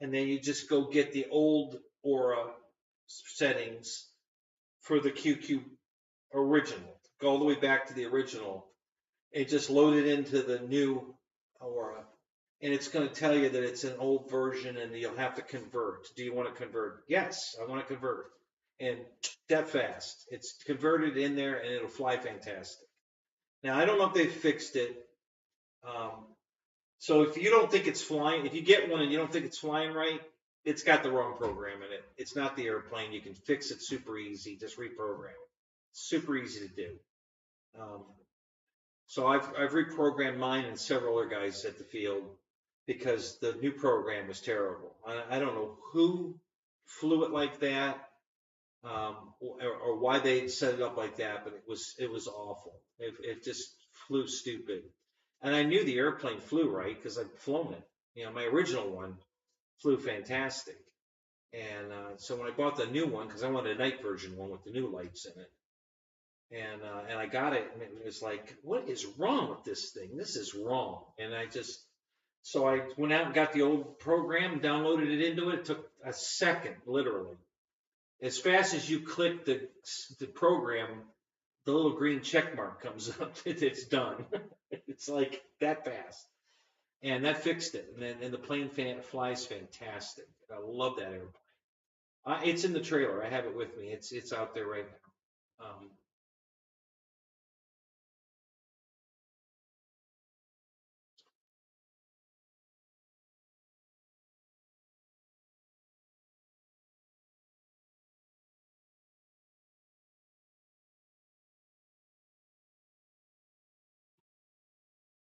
and then you just go get the old Aura settings for the QQ original. Go all the way back to the original and just load it into the new Aura. And it's going to tell you that it's an old version and you'll have to convert. Do you want to convert? Yes, I want to convert. And that fast. It's converted in there and it'll fly fantastic. Now, I don't know if they fixed it. So if you don't think it's flying, if you get one and you don't think it's flying right, it's got the wrong program in it. It's not the airplane. You can fix it super easy. Just reprogram it. Super easy to do. So I've reprogrammed mine and several other guys at the field because the new program was terrible. I don't know who flew it like that, or why they set it up like that, but it was awful. It just flew stupid. And I knew the airplane flew right because I'd flown it. My original one flew fantastic. And so when I bought the new one, because I wanted a night version one with the new lights in it, and I got it, and it was like, what is wrong with this thing? This is wrong. And so I went out and got the old program, downloaded it into it. It took a second, literally. As fast as you click the program, the little green check mark comes up. It's done. It's like that fast. And that fixed it. And the plane flies fantastic. I love that airplane. It's in the trailer. I have it with me. It's out there right now.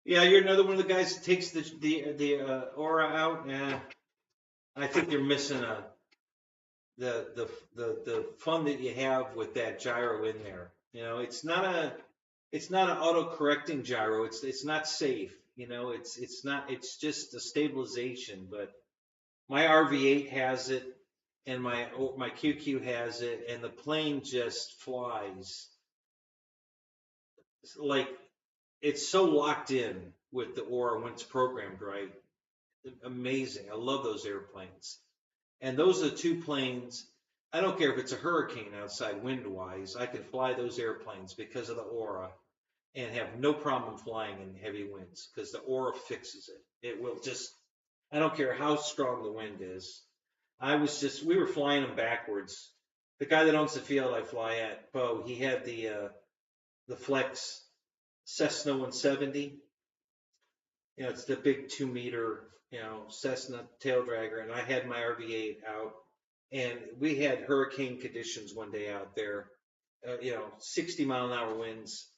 Yeah, you're another one of the guys that takes the aura out. Yeah, I think you're missing the fun that you have with that gyro in there. It's not an auto correcting gyro. It's not safe. It's not. It's just a stabilization. But my RV8 has it, and my QQ has it, and the plane just flies. Like it's so locked in with the aura when it's programmed right. Amazing. I love those airplanes. And those are the two planes. I don't care if it's a hurricane outside wind wise, I can fly those airplanes because of the aura and have no problem flying in heavy winds because the aura fixes it. It will just, I don't care how strong the wind is. we were flying them backwards. The guy that owns the field I fly at, Bo, he had the Flex Cessna 170. You know, it's the big 2 meter, you know, Cessna tail dragger, and I had my RV8 out, and we had hurricane conditions one day out there, you know, 60-mile-an-hour winds,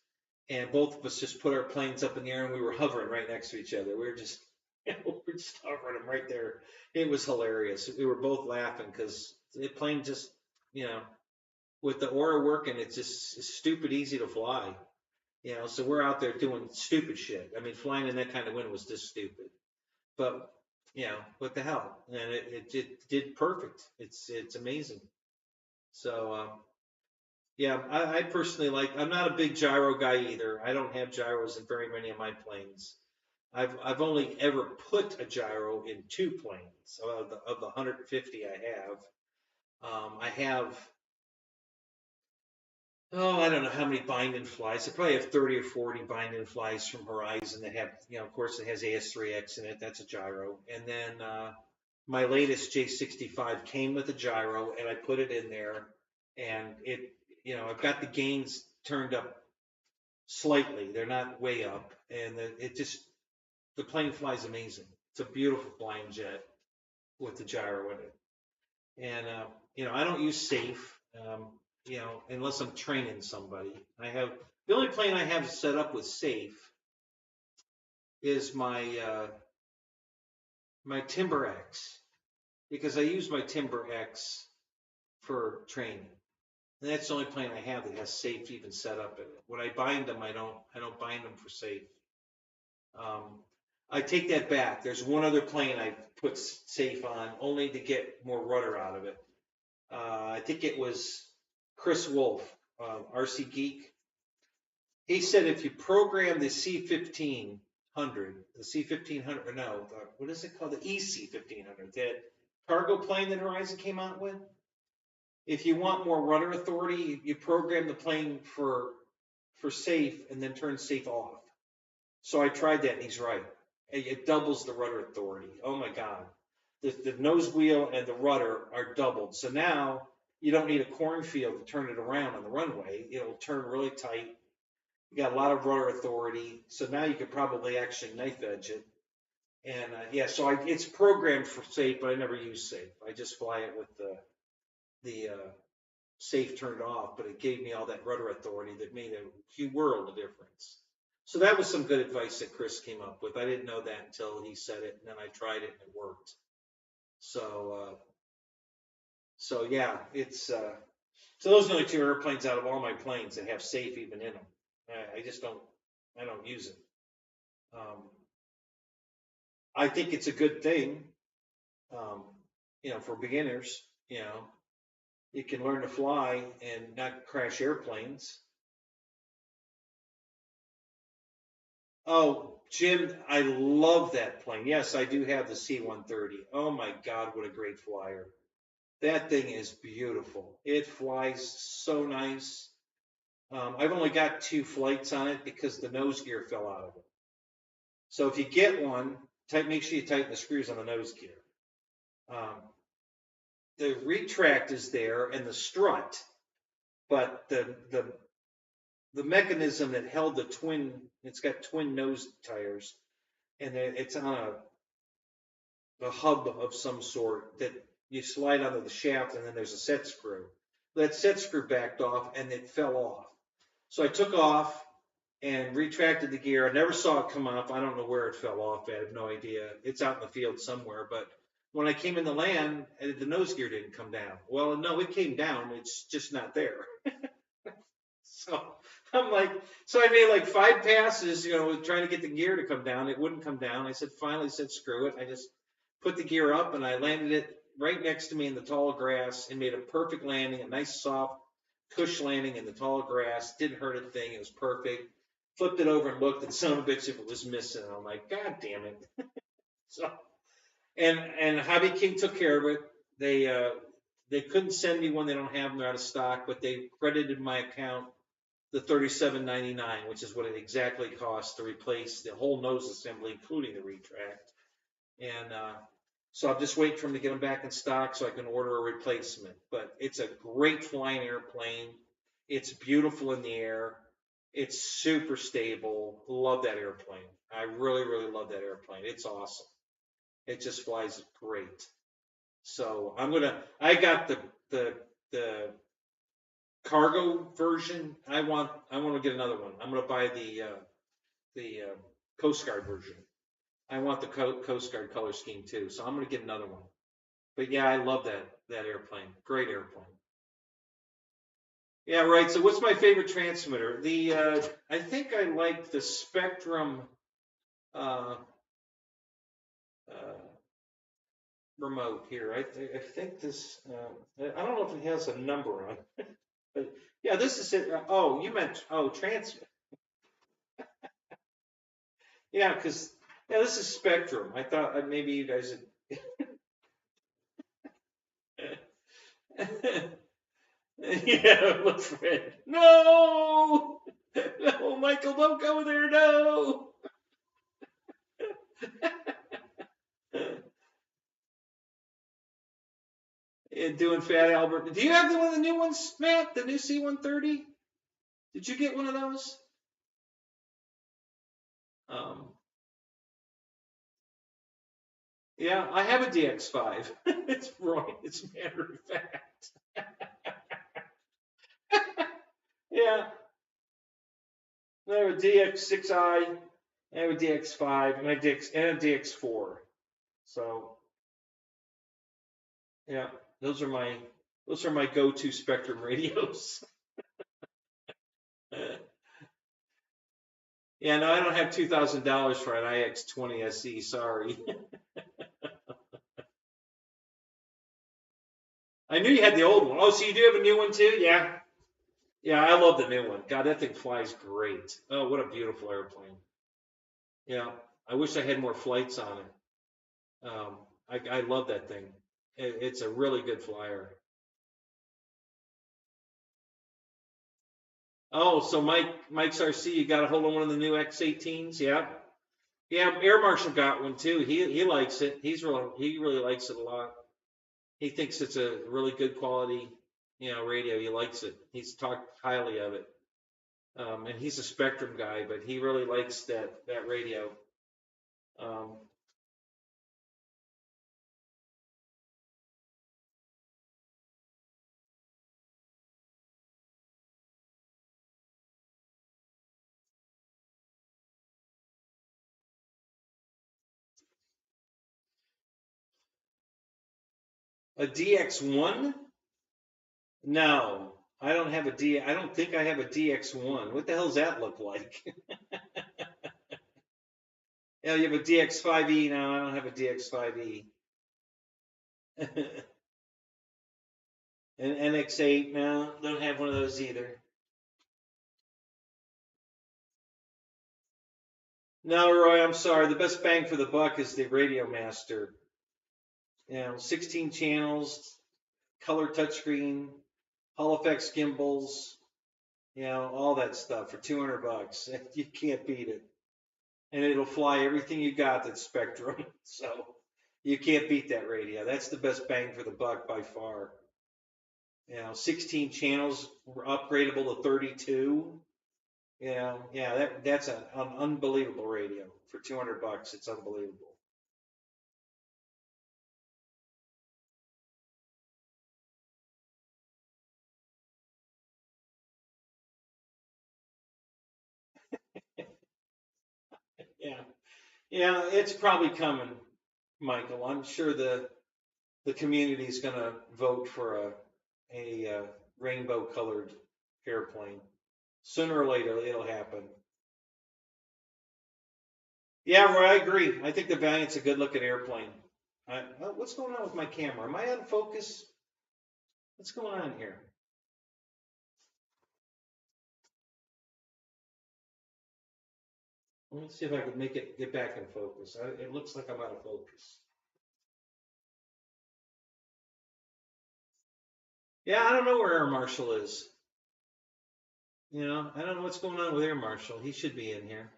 and both of us just put our planes up in the air, and we were hovering right next to each other. We were just, you know, we were just hovering them right there. It was hilarious. We were both laughing because the plane just, you know, with the aura working, it's stupid easy to fly. You know, so we're out there doing stupid shit. I mean, flying in that kind of wind was just stupid. But, you know, what the hell? And it did perfect. It's amazing. So, yeah, I personally I'm not a big gyro guy either. I don't have gyros in very many of my planes. I've only ever put a gyro in 2 planes of the 150 I have. I have, oh, I don't know how many bind and flies. I probably have 30 or 40 bind and flies from Horizon that have, you know, of course it has AS3X in it. That's a gyro. And then my latest J65 came with a gyro, and I put it in there, and it, you know, I've got the gains turned up slightly. They're not way up, and the plane flies amazing. It's a beautiful flying jet with the gyro in it. And, you know, I don't use safe, you know, unless I'm training somebody. The only plane I have set up with safe is my Timber X, because I use my Timber X for training. And that's the only plane I have that has safe even set up in it. When I bind them, I don't bind them for safe. I take that back. There's one other plane I put safe on only to get more rudder out of it. I think it was Chris Wolf, RC Geek. He said if you program the C1500, the C1500, or no, what is it called? The EC1500, that cargo plane that Horizon came out with. If you want more rudder authority, you program the plane for safe and then turn safe off. So I tried that, and he's right. It doubles the rudder authority. Oh my God. The nose wheel and the rudder are doubled. So now you don't need a cornfield to turn it around on the runway. It'll turn really tight. You got a lot of rudder authority. So now you could probably actually knife edge it. And yeah, so it's programmed for safe, but I never use safe. I just fly it with the safe turned off, but it gave me all that rudder authority that made a huge world of difference. So that was some good advice that Chris came up with. I didn't know that until he said it, and then I tried it and it worked. So yeah, so those are the only 2 airplanes out of all my planes that have safe even in them. I don't use it. I think it's a good thing, you know, for beginners. You know, you can learn to fly and not crash airplanes. Oh, Jim, I love that plane. Yes, I do have the C-130. Oh my God, what a great flyer. That thing is beautiful. It flies so nice. I've only got 2 flights on it because the nose gear fell out of it. So if you get one, make sure you tighten the screws on the nose gear. The retract is there and the strut, but the mechanism that held it's got twin nose tires, and it's on a hub of some sort that you slide onto the shaft, and then there's a set screw. That set screw backed off, and it fell off. So I took off and retracted the gear. I never saw it come off. I don't know where it fell off. I have no idea. It's out in the field somewhere. But when I came into land, the nose gear didn't come down. Well, no, it came down. It's just not there. So I'm like, so I made like 5 passes, you know, trying to get the gear to come down. It wouldn't come down. I finally said, screw it. I just put the gear up and I landed it right next to me in the tall grass and made a perfect landing, a nice soft cush landing in the tall grass. Didn't hurt a thing. It was perfect. Flipped it over and looked, and son of a bitch, if it was missing. I'm like, God damn it. So, and Hobby King took care of it. They couldn't send me one. They don't have them. They're out of stock, but they credited my account the $37.99, which is what it exactly costs to replace the whole nose assembly, including the retract. And So I'm just waiting for them to get them back in stock so I can order a replacement. But it's a great flying airplane. It's beautiful in the air. It's super stable. Love that airplane. I really, really love that airplane. It's awesome. It just flies great. So I got the cargo version. I want to get another one. I'm gonna buy the Coast Guard version. I want the Coast Guard color scheme too. So I'm gonna get another one. But yeah, I love that airplane. Great airplane. Yeah, right. So what's my favorite transmitter? I think I like the Spectrum uh, uh, remote here. I think this. I don't know if it has a number on it, but yeah, this is it. Oh, you meant trans. Yeah, because yeah, this is Spectrum. I thought maybe you guys had. Yeah, look, Fred. No, no, Michael, don't go there. No. Yeah, doing Fat Albert. Do you have one of the new ones, Matt? The new C-130? Did you get one of those? Um, yeah, I have a DX5. It's right. It's a matter of fact. Yeah, I have a DX6i, I have a DX5, and a DX4. So yeah, those are my go-to Spectrum radios. Yeah, no, I don't have $2,000 for an IX20 SE. Sorry. I knew you had the old one. Oh, so you do have a new one too? Yeah. Yeah, I love the new one. God, that thing flies great. Oh, what a beautiful airplane. Yeah, I wish I had more flights on it. I love that thing. It's a really good flyer. Oh, so Mike's RC, you got a hold of one of the new X-18s? Yeah. Yeah, Air Marshal got one too. He likes it. He really likes it a lot. He thinks it's a really good quality, radio. He likes it. He's talked highly of it. And he's a Spectrum guy, but he really likes that radio. Um, a DX1? No, I don't have a D. I don't think I have a DX1. What the hell does that look like? Yeah, you have a DX5E. No, I don't have a DX5E. An NX8. No, don't have one of those either. No, Roy, I'm sorry. The best bang for the buck is the Radio Master. 16 channels, color touchscreen, Hall effects gimbals, all that stuff for $200. You can't beat it. And it'll fly everything you got that's Spectrum. So you can't beat that radio. That's the best bang for the buck by far. 16 channels, upgradable to 32. That's an unbelievable radio for $200. It's unbelievable. Yeah, yeah, it's probably coming, Michael. I'm sure the community is going to vote for a rainbow colored airplane. Sooner or later, it'll happen. Yeah, Roy, I agree. I think the Valiant's a good looking airplane. What's going on with my camera? Am I out of focus? What's going on here? Let me see if I can make it get back in focus. It looks like I'm out of focus. Yeah, I don't know where Air Marshal is. I don't know what's going on with Air Marshal. He should be in here.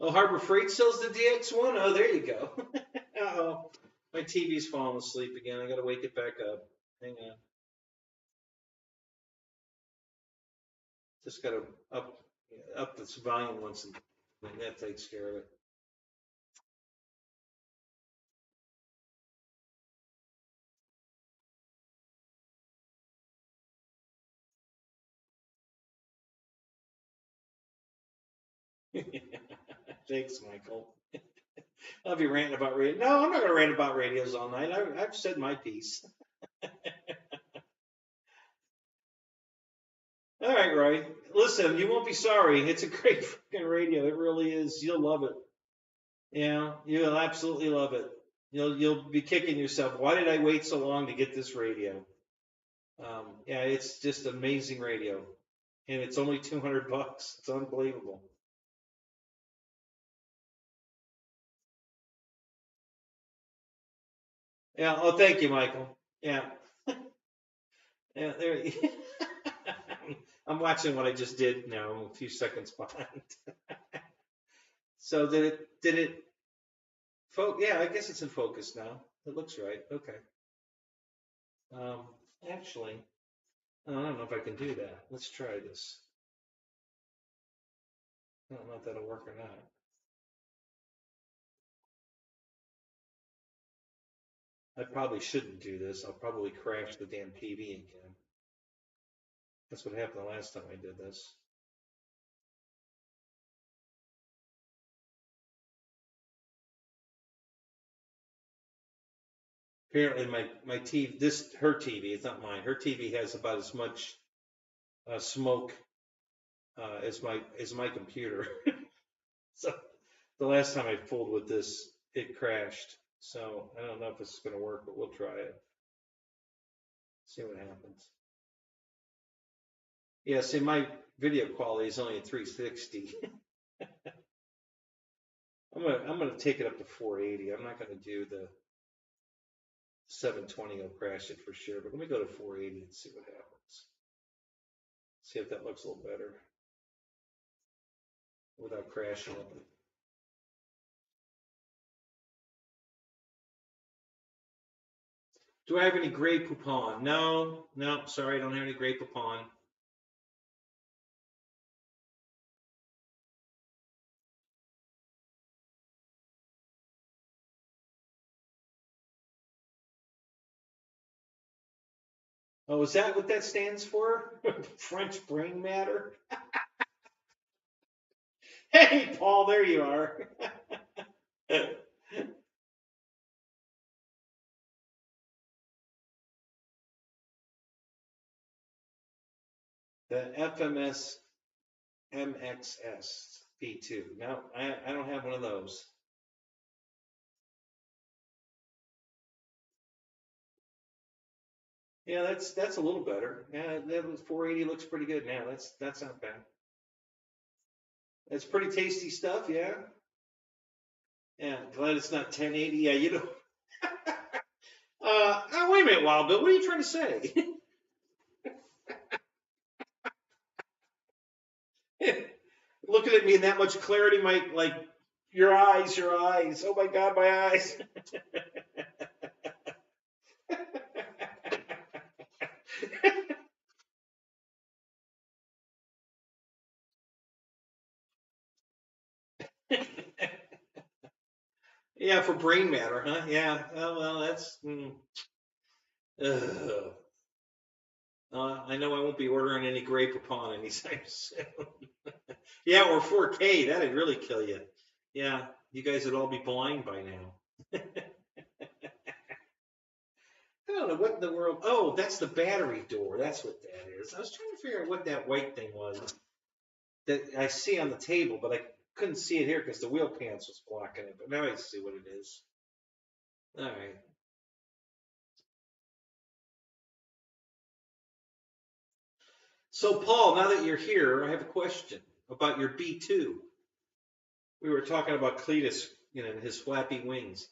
Oh, Harbor Freight sells the DX1? Oh, there you go. Uh-oh. My TV's falling asleep again. I got to wake it back up. Hang on. Just got to up this volume once, and that takes care of it. Thanks, Michael. I'll be ranting about radio. No, I'm not going to rant about radios all night. I've said my piece. All right, Roy. Listen, you won't be sorry. It's a great freaking radio. It really is. You'll love it. Yeah, you'll absolutely love it. You'll be kicking yourself. Why did I wait so long to get this radio? Yeah, it's just amazing radio, and it's only $200. It's unbelievable. Yeah. Oh, thank you, Michael. Yeah. Yeah. There. I'm watching what I just did now. I'm a few seconds behind. So did it? Yeah, I guess it's in focus now. It looks right. Okay. Um, Actually, I don't know if I can do that. Let's try this. I don't know if that'll work or not. I probably shouldn't do this. I'll probably crash the damn TV again. That's what happened the last time I did this. Apparently my TV, her TV, it's not mine. Her TV has about as much smoke as my computer. So the last time I fooled with this, it crashed. So I don't know if this is going to work, but we'll try it. See what happens. Yeah, see, my video quality is only at 360. I'm gonna take it up to 480. I'm not gonna do the 720. Will crash it for sure, but let me go to 480 and see what happens. See if that looks a little better without crashing it. Do I have any Grey Poupon? No, sorry, I don't have any Grey Poupon. Oh, is that what that stands for? French brain matter? Hey, Paul, there you are. The FMS MXS B2. No, I don't have one of those. Yeah, that's a little better. Yeah, that was 480 looks pretty good now. That's not bad. It's pretty tasty stuff, yeah. Yeah, glad it's not 1080. Yeah, you know. Oh, wait a minute, Wild Bill. What are you trying to say? Looking at me in that much clarity, like your eyes. Oh my God, my eyes. Yeah, for brain matter, huh? Yeah. Oh, well, that's. I know I won't be ordering any Grey Poupon anytime soon. Yeah, or 4K. That'd really kill you. Yeah, you guys would all be blind by now. I don't know what in the world. Oh, that's the battery door. That's what that is. I was trying to figure out what that white thing was that I see on the table, but I couldn't see it here because the wheel pants was blocking it. But now I see what it is. All right. So, Paul, now that you're here, I have a question about your B2. We were talking about Cletus, and his flappy wings.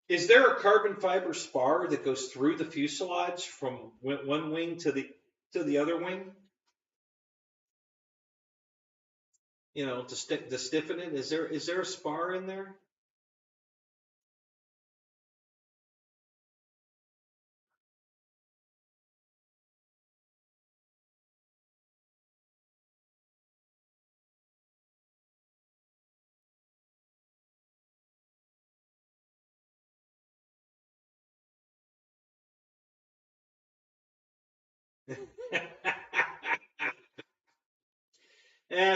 Is there a carbon fiber spar that goes through the fuselage from one wing to the other wing? you know, to stiffen it. Is there a spar in there?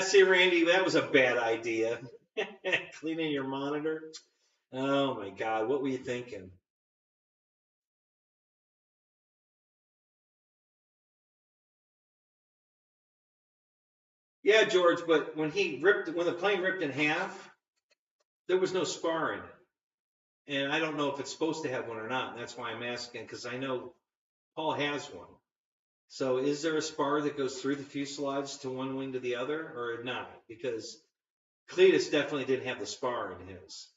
See, Randy, that was a bad idea. Cleaning your monitor. Oh my God, what were you thinking? Yeah, George, but when the plane ripped in half, there was no spar in it. And I don't know if it's supposed to have one or not. And that's why I'm asking, because I know Paul has one. So is there a spar that goes through the fuselage to one wing to the other or not? Because Cletus definitely didn't have the spar in his.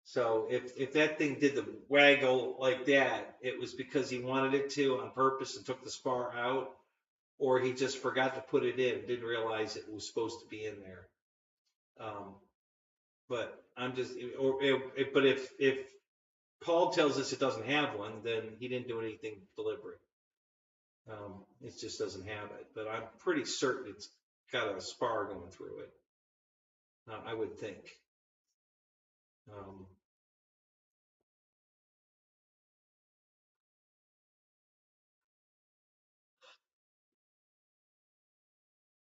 So if that thing did the waggle like that, it was because he wanted it to on purpose and took the spar out, or he just forgot to put it in, didn't realize it was supposed to be in there. But I'm just, but if Paul tells us it doesn't have one, then he didn't do anything deliberate. It just doesn't have it. But I'm pretty certain it's got a spar going through it. I would think. Um,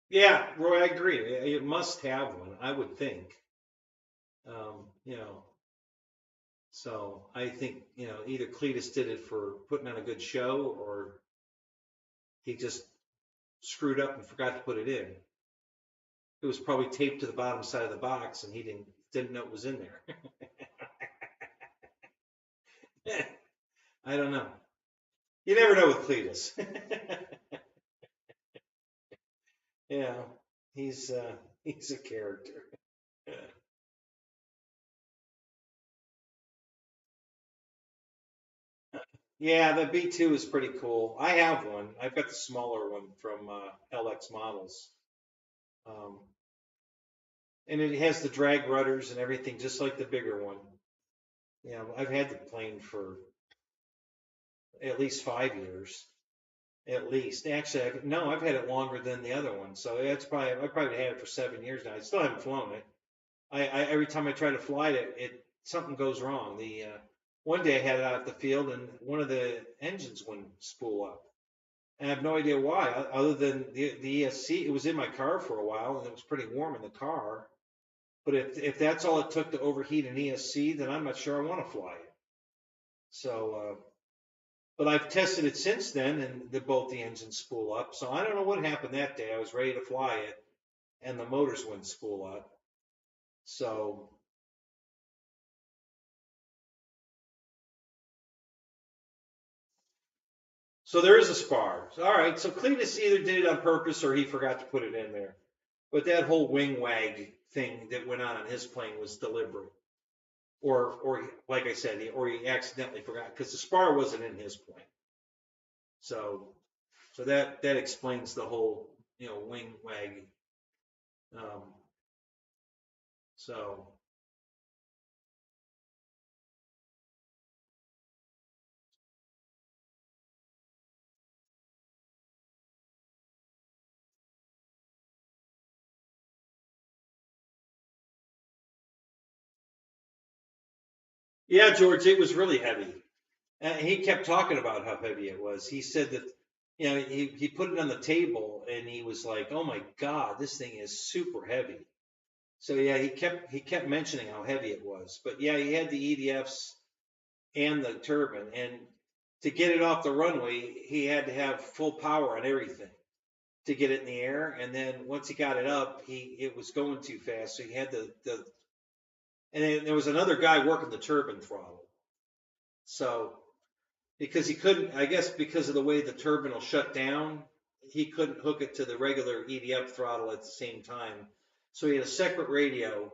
yeah, Roy, I agree. It must have one, I would think. You know, so I think, you know, either Cletus did it for putting on a good show or he just screwed up and forgot to put it in. It was probably taped to the bottom side of the box and he didn't know it was in there. I don't know. You never know with Cletus. Yeah, he's a character. Yeah, the B2 is pretty cool. I have one. I've got the smaller one from LX Models. Um, and it has the drag rudders and everything, just like the bigger one. Yeah, I've had the plane for at least 5 years, at least. Actually, no, I've had it longer than the other one. So I probably had it for 7 years now. I still haven't flown it. Every time I try to fly it, something goes wrong. One day I had it out at the field and one of the engines wouldn't spool up. And I have no idea why, other than the ESC. It was in my car for a while and it was pretty warm in the car. But if that's all it took to overheat an ESC, then I'm not sure I want to fly it. So, but I've tested it since then, and both the engines spool up. So I don't know what happened that day. I was ready to fly it, and the motors wouldn't spool up. So there is a spar. All right. So Cletus either did it on purpose or he forgot to put it in there. But that whole wing wag thing that went on his plane was deliberate. Or like I said, or he accidentally forgot because the spar wasn't in his plane. So that explains the whole, you know, wing wag. Um, so yeah, George, it was really heavy. And he kept talking about how heavy it was. He said that, you know, he put it on the table and he was like, "Oh my God, this thing is super heavy." So yeah, he kept mentioning how heavy it was. But yeah, he had the EDFs and the turbine, and to get it off the runway, he had to have full power on everything to get it in the air. And then once he got it up, it was going too fast, so he had and then there was another guy working the turbine throttle. So because he couldn't, I guess because of the way the turbine will shut down, he couldn't hook it to the regular EDF throttle at the same time. So he had a separate radio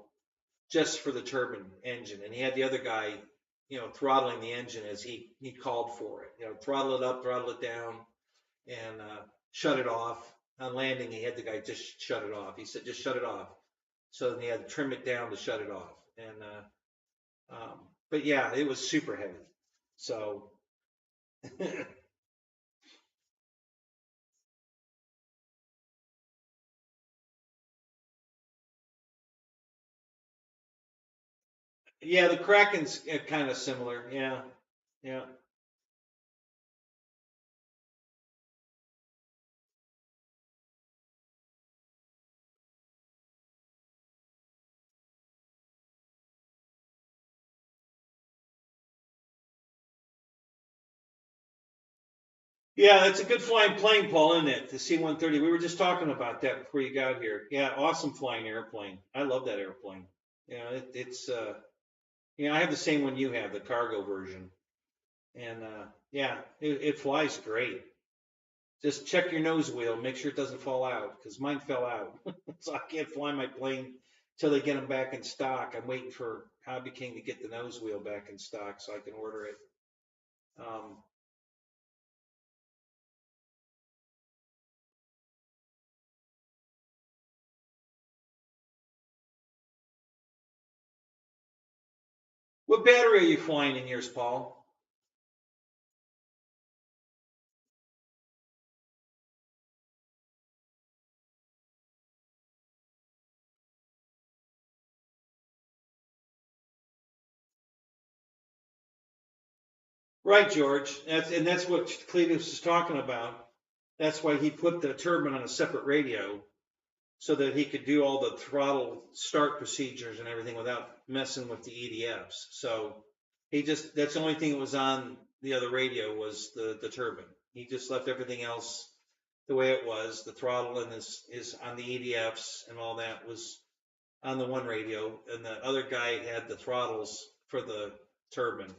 just for the turbine engine, and he had the other guy, you know, throttling the engine as he called for it. You know, throttle it up, throttle it down, and shut it off. on landing, he had the guy just shut it off. He said, just shut it off. So then he had to trim it down to shut it off. And, but yeah, it was super heavy. So, yeah, the Kraken's kind of similar. Yeah, yeah. Yeah, it's a good flying plane, Paul, isn't it? The C-130. We were just talking about that before you got here. Yeah, awesome flying airplane. I love that airplane. Yeah, it's yeah, I have the same one you have, the cargo version. And yeah, it flies great. Just check your nose wheel, make sure it doesn't fall out, because mine fell out. So I can't fly my plane till they get them back in stock. I'm waiting for Hobby King to get the nose wheel back in stock so I can order it. Um, what battery are you flying in yours, Paul? Right, George. That's what Cletus is talking about. That's why he put the turbine on a separate radio so that he could do all the throttle start procedures and everything without messing with the EDFs. So that's the only thing that was on the other radio was the turbine. He just left everything else the way it was. The throttle and is on the EDFs and all that was on the one radio, and the other guy had the throttles for the turbine.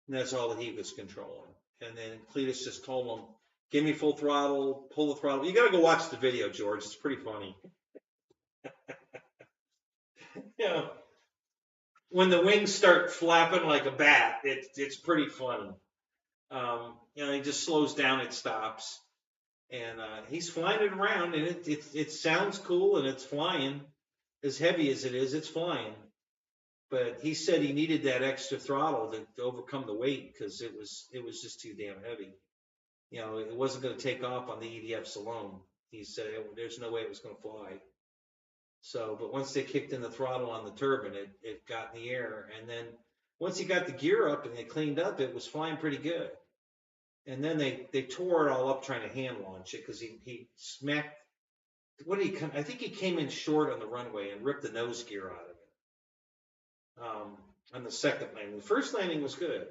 And that's all that he was controlling. And then Cletus just told him, give me full throttle, pull the throttle. You got to go watch the video, George. It's pretty funny. You know, when the wings start flapping like a bat, it's pretty funny. You know, he just slows down, it stops. And he's flying it around, and it sounds cool, and it's flying. As heavy as it is, it's flying. But he said he needed that extra throttle to overcome the weight because it was just too damn heavy. You know, it wasn't going to take off on the EDFs alone. He said there's no way it was going to fly. So, but once they kicked in the throttle on the turbine, it got in the air. And then once he got the gear up and they cleaned up, it was flying pretty good. And then they tore it all up trying to hand launch it because he smacked. What did he come? I think he came in short on the runway and ripped the nose gear out of it. On the second landing, the first landing was good.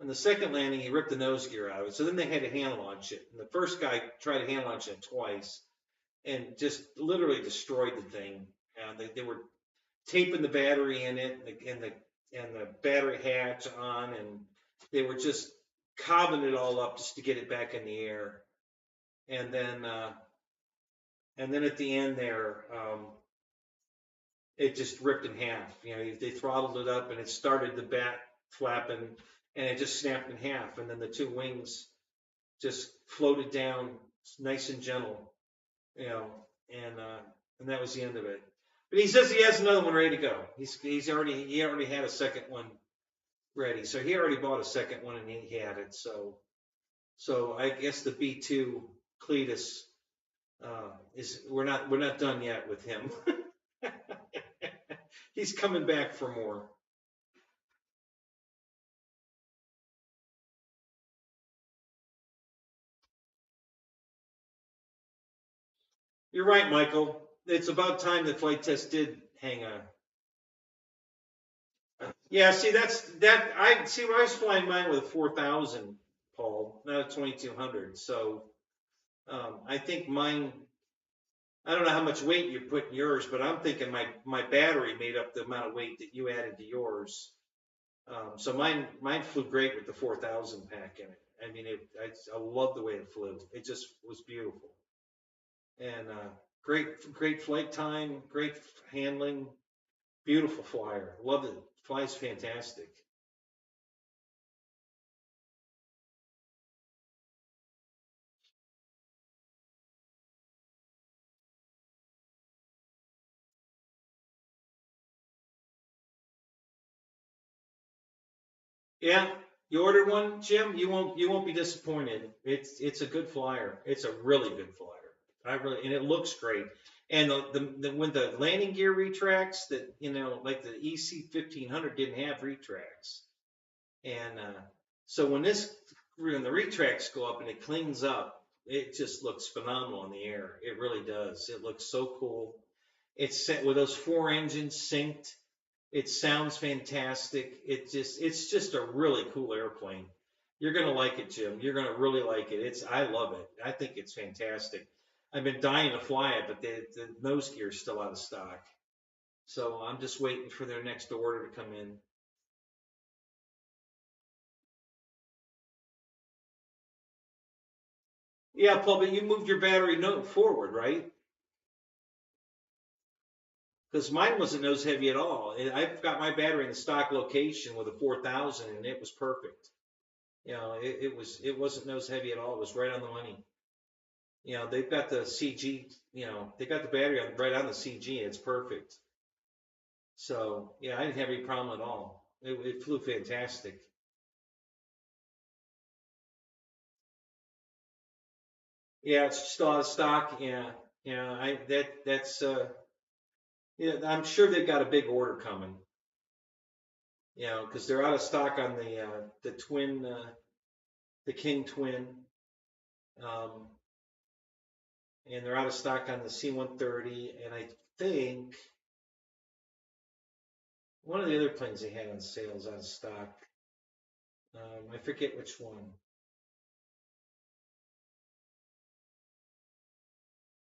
On the second landing, he ripped the nose gear out of it. So then they had to hand launch it. And the first guy tried to hand launch it twice and just literally destroyed the thing. They were taping the battery in it and the battery hatch on, and they were just cobbing it all up just to get it back in the air. And then at the end there, it just ripped in half. You know, they throttled it up and it started the bat flapping, and it just snapped in half. And then the two wings just floated down nice and gentle, you know, and that was the end of it. But he says he has another one ready to go. He already had a second one ready, so he already bought a second one and he had it. So I guess the B2 Cletus is we're not done yet with him. He's coming back for more. You're right, Michael. It's about time the flight test did hang on. Yeah, see, I see. I was flying mine with a 4,000, Paul, not a 2,200. So I think mine. I don't know how much weight you put in yours, but I'm thinking my battery made up the amount of weight that you added to yours. So mine flew great with the 4,000 pack in it. I mean, I love the way it flew. It just was beautiful, and great flight time, great handling, beautiful flyer. Love it. Flies fantastic. Yeah, you ordered one, Jim. You won't be disappointed. It's a good flyer. It's a really good flyer. And it looks great. And when the landing gear retracts, that like the EC 1500 didn't have retracts, and so when the retracts go up and it cleans up, it just looks phenomenal in the air. It really does. It looks so cool. It's set with those four engines synced. It sounds fantastic. It's just a really cool airplane. You're gonna like it, Jim. You're gonna really like it. I love it. I think it's fantastic. I've been dying to fly it, but the nose gear is still out of stock. So I'm just waiting for their next order to come in. Yeah, Paul, but you moved your battery note forward, right? Because mine wasn't nose heavy at all. And I've got my battery in the stock location with a 4000, and it was perfect. It wasn't nose heavy at all. It was right on the money. They've got the CG. They got the battery right on the CG. It's perfect. So yeah, I didn't have any problem at all. It flew fantastic. Yeah, it's still out of stock. Yeah, I'm sure they've got a big order coming. Because they're out of stock on the twin, the King twin, um, and they're out of stock on the C-130, and I think one of the other planes they had on sale is out of stock. I forget which one.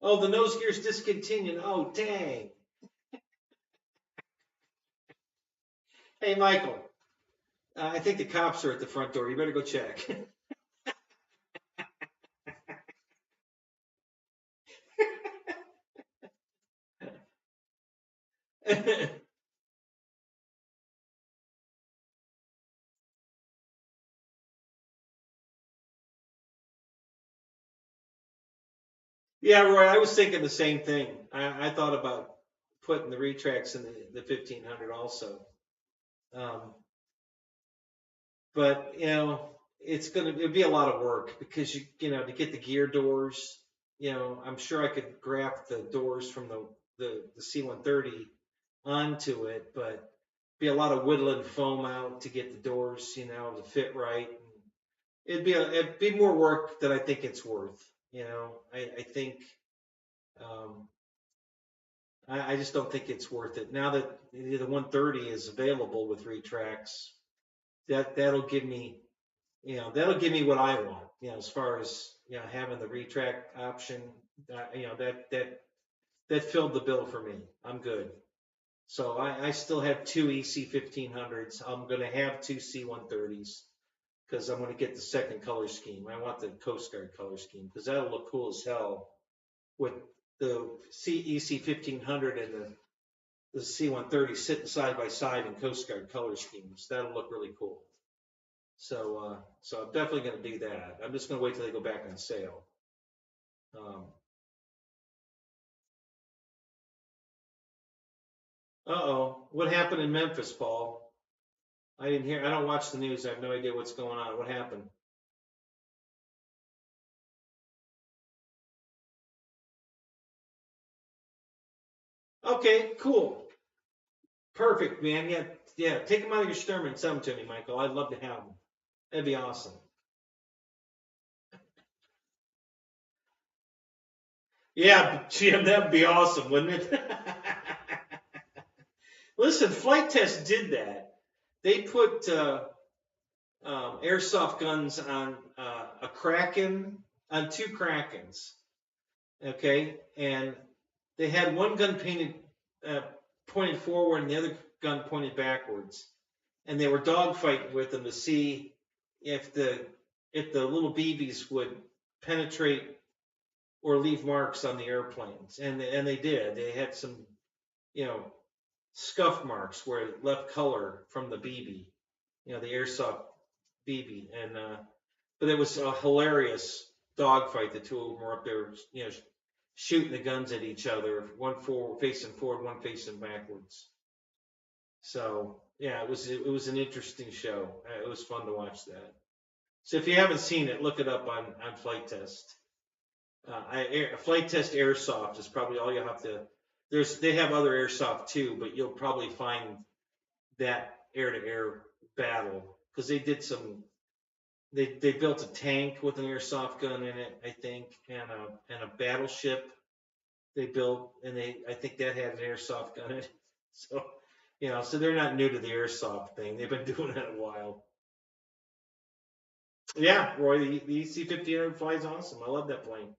Oh, the nose gear's discontinued. Oh, dang. Hey, Michael, I think the cops are at the front door. You better go check. Yeah, Roy, I was thinking the same thing. I thought about putting the retracts in the 1500 also. Um, but it'd be a lot of work because to get the gear doors, I'm sure I could graft the doors from the C-130 onto it, but be a lot of whittling foam out to get the doors, to fit right. It'd be more work than I think it's worth. I think um, I just don't think it's worth it. Now that the 130 is available with retracts, that'll give me what I want. As far as having the retract option, that filled the bill for me. I'm good. So I still have two EC 1500s. I'm going to have two C-130s because I'm going to get the second color scheme. I want the Coast Guard color scheme because that'll look cool as hell with the EC 1500 and the C-130 sitting side by side in Coast Guard color schemes. That'll look really cool. So I'm definitely going to do that. I'm just going to wait till they go back on sale. Um, uh-oh, what happened in Memphis, Paul? I didn't hear. I don't watch the news. I have no idea what's going on. What happened? Okay, cool, perfect, man. Yeah, yeah. Take them out of your sturm and send them to me, Michael. I'd love to have them. That'd be awesome. Yeah, Jim, that'd be awesome, wouldn't it? Listen, Flight Test did that. They put airsoft guns on a Kraken, on two Krakens. Okay, and they had one gun uh, pointed forward and the other gun pointed backwards, and they were dogfighting with them to see if the little BBs would penetrate or leave marks on the airplanes, and they did. They had some you know scuff marks where it left color from the BB, the airsoft BB, and but it was a hilarious dogfight. The two of them were up there, shooting the guns at each other, one facing forward, one facing backwards. So yeah, it was an interesting show. It was fun to watch that. So if you haven't seen it, look it up on Flight Test. Flight Test Airsoft is probably all you have to. They have other airsoft too, but you'll probably find that air-to-air battle because they did some. They built a tank with an airsoft gun in it, I think, and a battleship they built, and I think that had an airsoft gun in it. So so they're not new to the airsoft thing. They've been doing it a while. Yeah, Roy, the EC-50 flies awesome. I love that plane.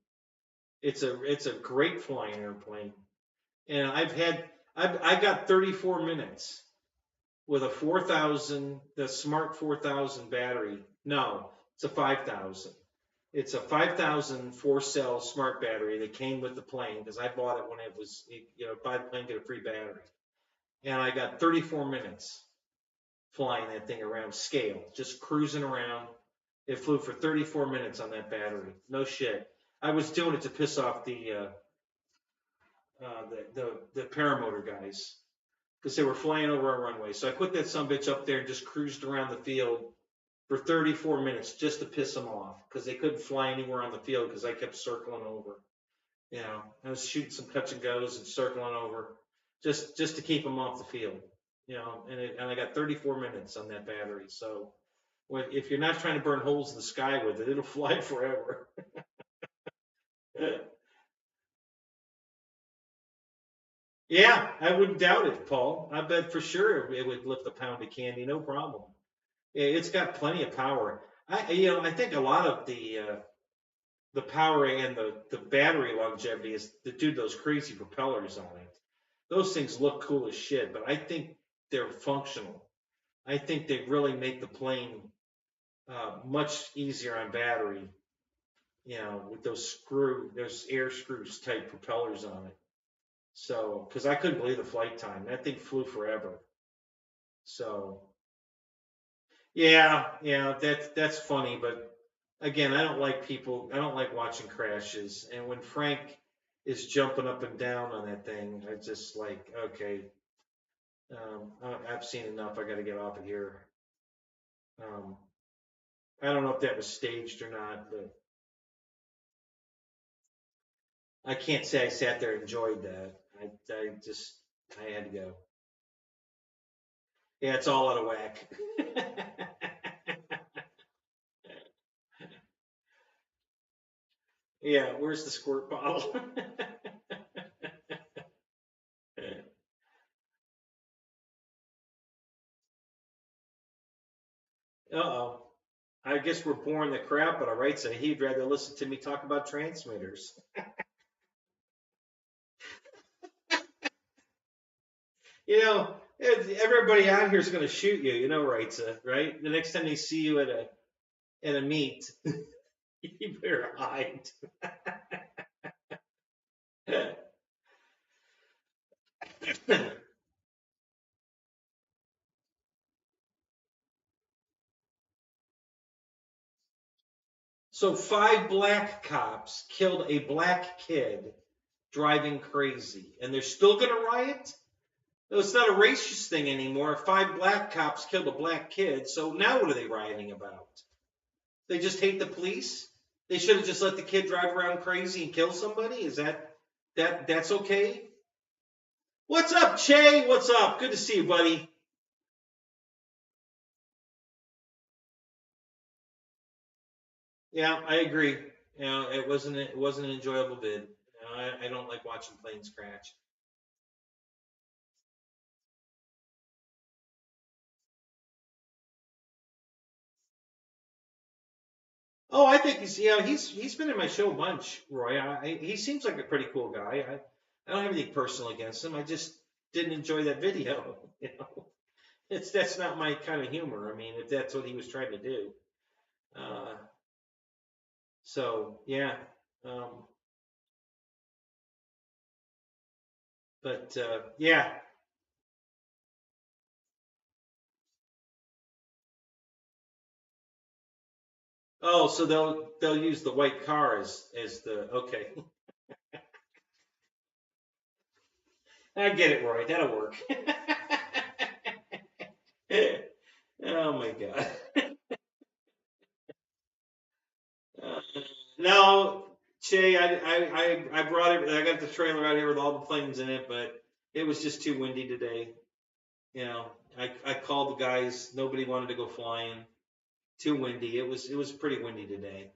It's a great flying airplane, and I got 34 minutes with a 4000, the Smart 4000 battery. No, it's a 5000. It's a 5000 4-cell smart battery that came with the plane because I bought it when it was, buy the plane, get a free battery. And I got 34 minutes flying that thing around scale, just cruising around. It flew for 34 minutes on that battery. No shit. I was doing it to piss off the paramotor guys because they were flying over our runway. So I put that sumbitch up there and just cruised around the field for 34 minutes just to piss them off because they couldn't fly anywhere on the field because I kept circling over. I was shooting some touch and goes and circling over just to keep them off the field. And I got 34 minutes on that battery. So if you're not trying to burn holes in the sky with it, it'll fly forever. Yeah, I wouldn't doubt it, Paul. I bet for sure it would lift a pound of candy, no problem. Yeah, it's got plenty of power. I think a lot of the power and the battery longevity is due to those crazy propellers on it. Those things look cool as shit, but I think they're functional. I think they really make the plane much easier on battery. With those air screws type propellers on it. So, because I couldn't believe the flight time, that thing flew forever. So, yeah, that's funny, but again, I don't like watching crashes. And when Frank is jumping up and down on that thing, I just like, okay, I've seen enough. I got to get off of here. Um, I don't know if that was staged or not, but I can't say I sat there and enjoyed that. I had to go. Yeah, it's all out of whack. Yeah, where's the squirt bottle? Uh-oh. I guess we're boring the crap out of right, so he'd rather listen to me talk about transmitters. Everybody out here is going to shoot you, right? Right? The next time they see you at a meet, you better hide. So 5 black cops killed a black kid driving crazy, and they're still going to riot? No, it's not a racist thing anymore. 5 black cops killed a black kid, so now what are they rioting about? They just hate the police? They should have just let the kid drive around crazy and kill somebody? Is that's okay? What's up, Che? What's up? Good to see you, buddy. Yeah, I agree. It wasn't an enjoyable vid. I don't like watching planes crash. Oh, I think he's been in my show a bunch, Roy. He seems like a pretty cool guy. I don't have anything personal against him. I just didn't enjoy that video. That's not my kind of humor. I mean, if that's what he was trying to do. Uh, so yeah. Um, but yeah. Oh, so they'll use the white car as the okay. I get it, Roy. That'll work. Oh my God. Uh, no, Che, I brought it. I got the trailer out here with all the planes in it, but it was just too windy today. You know, I called the guys. Nobody wanted to go flying. Too windy. It was pretty windy today.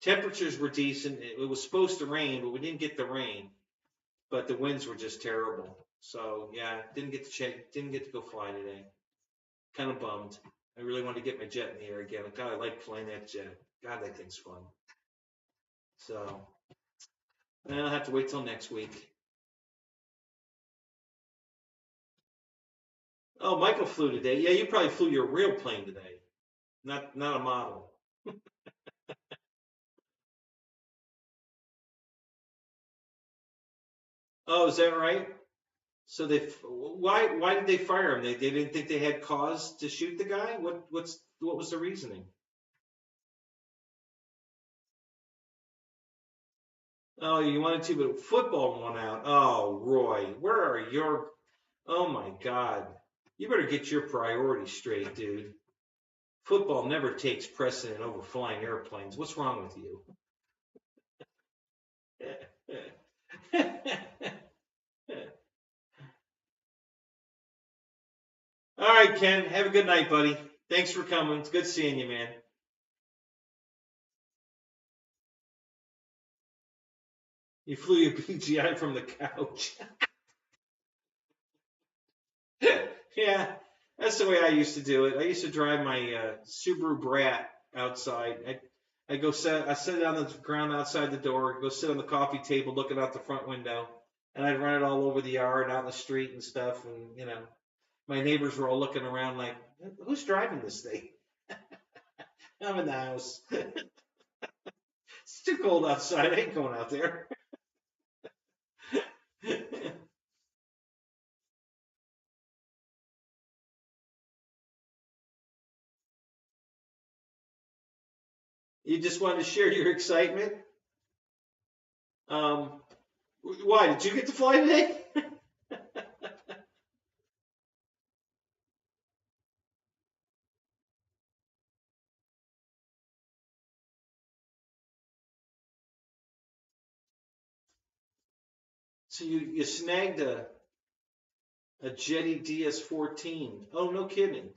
Temperatures were decent. It was supposed to rain, but we didn't get the rain. But the winds were just terrible. So yeah, didn't get to go fly today. Kind of bummed. I really wanted to get my jet in the air again. God, I like flying that jet. God, that thing's fun. So I'll have to wait till next week. Oh, Michael flew today. Yeah, you probably flew your real plane today, not a model. Oh, is that right? So why did they fire him? They didn't think they had cause to shoot the guy. What was the reasoning? Oh, you wanted to, but football won out. Oh, Roy, where are your? Oh my God, you better get your priorities straight, dude. Football never takes precedent over flying airplanes. What's wrong with you? All right, Ken. Have a good night, buddy. Thanks for coming. It's good seeing you, man. You flew your PGI from the couch. Yeah, that's the way I used to do it. I used to drive my Subaru Brat outside. I sit it on the ground outside the door, go sit on the coffee table looking out the front window, and I'd run it all over the yard, out in the street and stuff. And my neighbors were all looking around like, "Who's driving this thing?" I'm in the house. It's too cold outside. I ain't going out there. You just wanted to share your excitement. Um, why did you get to fly today? So you snagged a Jetty DS14. Oh, no kidding.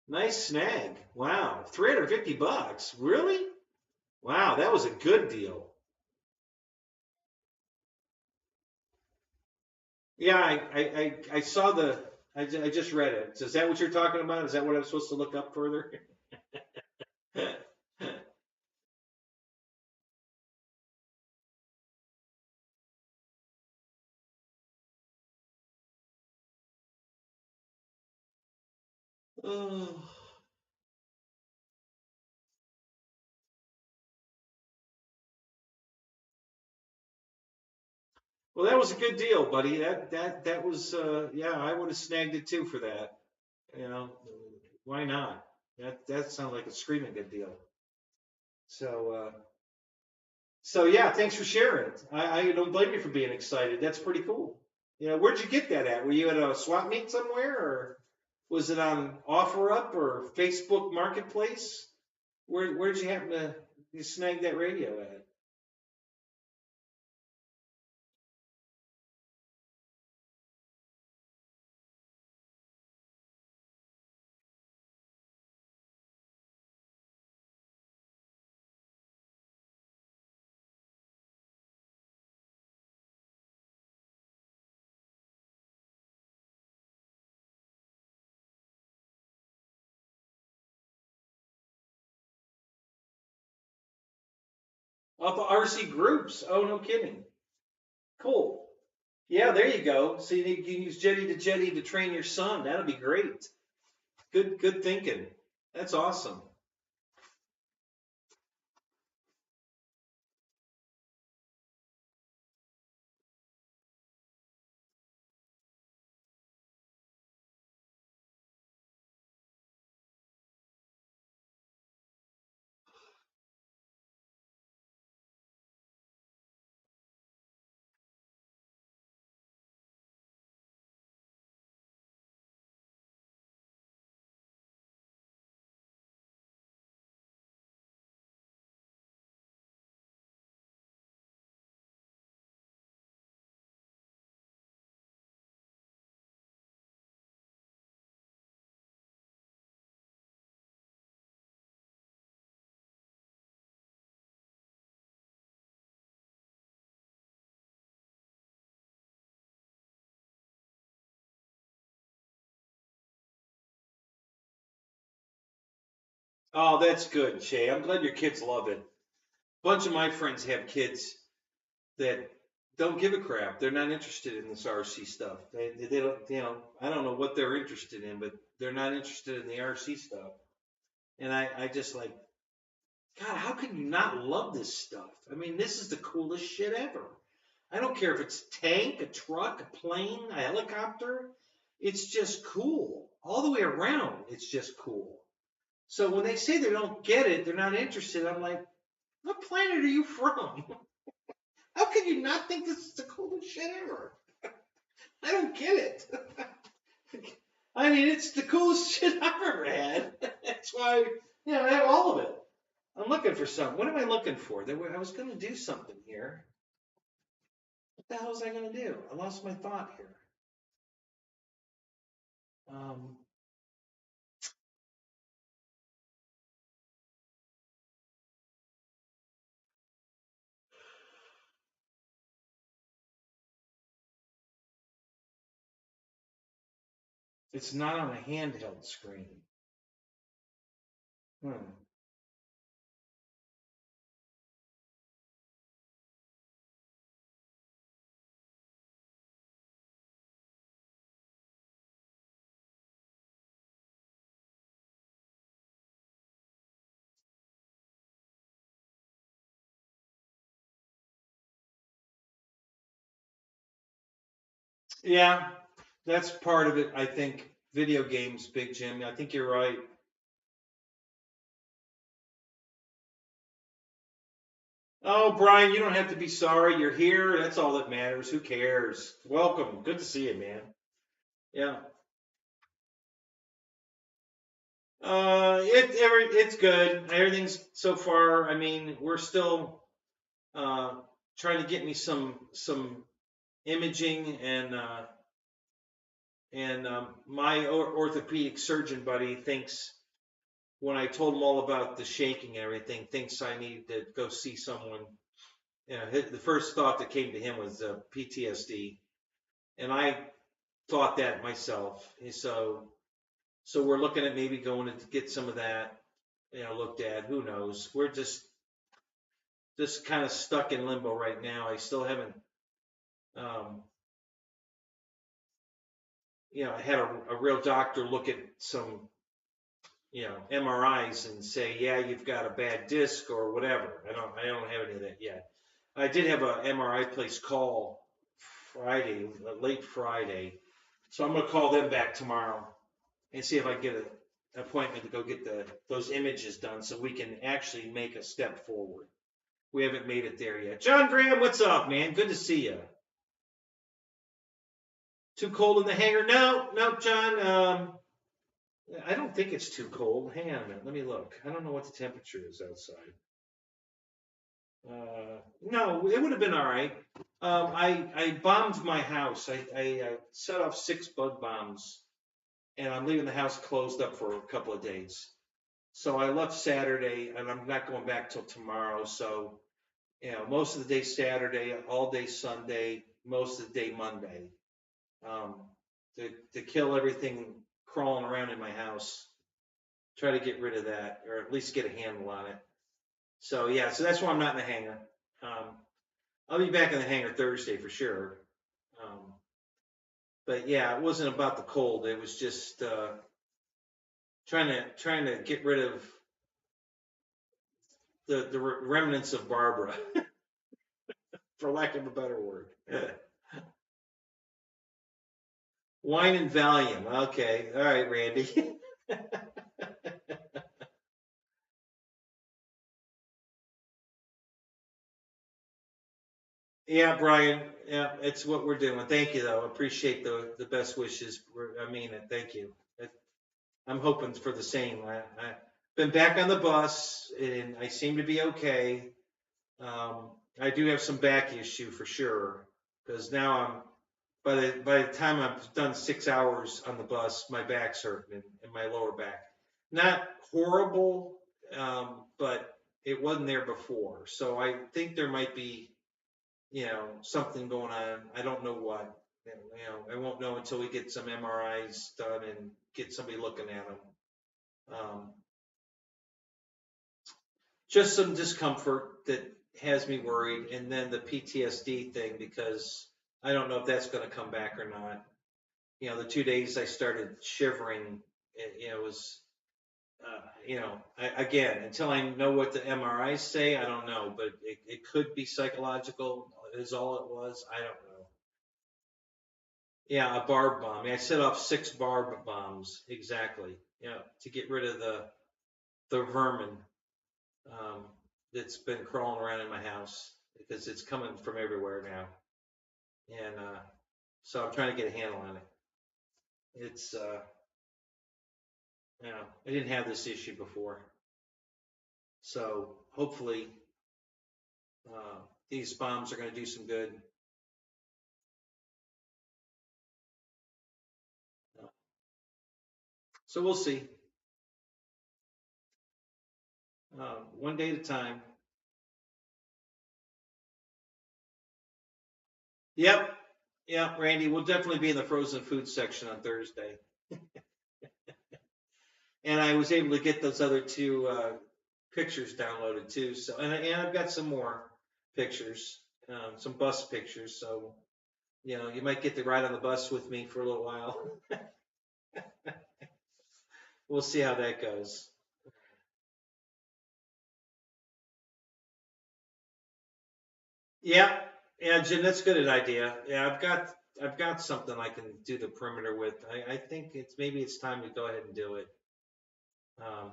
Nice snag. Wow, $350. Really? Wow, that was a good deal. Yeah, I saw I just read it. So is that what you're talking about? Is that what I'm supposed to look up further? Oh. Well, that was a good deal, buddy. That was yeah, I would have snagged it too for that. You know, why not? That sounds like a screaming good deal. So yeah, thanks for sharing. I don't blame you for being excited. That's pretty cool. Where'd you get that at? Were you at a swap meet somewhere, or was it on OfferUp or Facebook Marketplace? Where'd you happen to you snag that radio at? Off of RC Groups. Oh, no kidding. Cool. Yeah, there you go. So you can use Jetty to train your son. That'll be great. Good thinking. That's awesome. Oh, that's good, Shay. I'm glad your kids love it. A bunch of my friends have kids that don't give a crap. They're not interested in this RC stuff. They don't, I don't know what they're interested in, but they're not interested in the RC stuff. And I just like, God, how can you not love this stuff? I mean, this is the coolest shit ever. I don't care if it's a tank, a truck, a plane, a helicopter. It's just cool. All the way around, it's just cool. So when they say they don't get it, they're not interested, I'm like, what planet are you from? How can you not think this is the coolest shit ever? I don't get it. I mean, it's the coolest shit I've ever had. That's why, I have all of it. I'm looking for something. What am I looking for? I was going to do something here. What the hell was I going to do? I lost my thought here. It's not on a handheld screen. Yeah, that's part of it. I think video games, Big Jim. I think you're right. Oh, Brian, you don't have to be sorry. You're here. That's all that matters. Who cares? Welcome. Good to see you, man. Yeah. It's good. Everything's so far. I mean, we're still trying to get me some imaging and my orthopedic surgeon buddy thinks when I told him all about the shaking and everything, thinks I need to go see someone. The first thought that came to him was PTSD, and I thought that myself. And so we're looking at maybe going to get some of that, looked at. Who knows? We're just kind of stuck in limbo right now. I still haven't, um, had a real doctor look at some, MRIs and say, yeah, you've got a bad disc or whatever. I don't have any of that yet. I did have a MRI place call Friday, late Friday. So I'm going to call them back tomorrow and see if I can get an appointment to go get those images done so we can actually make a step forward. We haven't made it there yet. John Graham, what's up, man? Good to see you. Too cold in the hangar? No, John. I don't think it's too cold. Hang on a minute. Let me look. I don't know what the temperature is outside. No, it would have been all right. I bombed my house. I set off 6 bug bombs, and I'm leaving the house closed up for a couple of days. So I left Saturday, and I'm not going back till tomorrow. So, most of the day Saturday, all day Sunday, most of the day Monday, to kill everything crawling around in my house. Try to get rid of that, or at least get a handle on it. So yeah, so that's why I'm not in the hangar. I'll be back in the hangar Thursday for sure. But yeah, it wasn't about the cold. It was just trying to get rid of the remnants of Barbara, for lack of a better word. Wine and Valium. Okay, all right, Randy. Yeah, Brian. Yeah, it's what we're doing. Thank you, though. Appreciate the best wishes. I mean it. Thank you. I'm hoping for the same. I've been back on the bus, and I seem to be okay. I do have some back issue for sure, because now by the time I've done 6 hours on the bus, my back's hurting and my lower back. Not horrible, but it wasn't there before. So I think there might be, something going on. I don't know what. I won't know until we get some MRIs done and get somebody looking at them. just some discomfort that has me worried, and then the PTSD thing because I don't know if that's going to come back or not. The 2 days I started shivering, it was, again, until I know what the MRIs say, I don't know, but it could be psychological, is all it was. I don't know. Yeah, a barb bomb. I set off 6 barb bombs exactly. To get rid of the vermin um, that's been crawling around in my house because it's coming from everywhere now, and so I'm trying to get a handle on it. It's I didn't have this issue before, so hopefully uh, these bombs are going to do some good. So we'll see. One day at a time. Yep. Yep, Randy, we'll definitely be in the frozen food section on Thursday. And I was able to get those other 2 pictures downloaded too. So, and I've got some more pictures, some bus pictures. So, you might get to ride on the bus with me for a little while. We'll see how that goes. Yeah, yeah, Jim, that's a good idea. Yeah, I've got something I can do the perimeter with. I think maybe it's time to go ahead and do it. Um,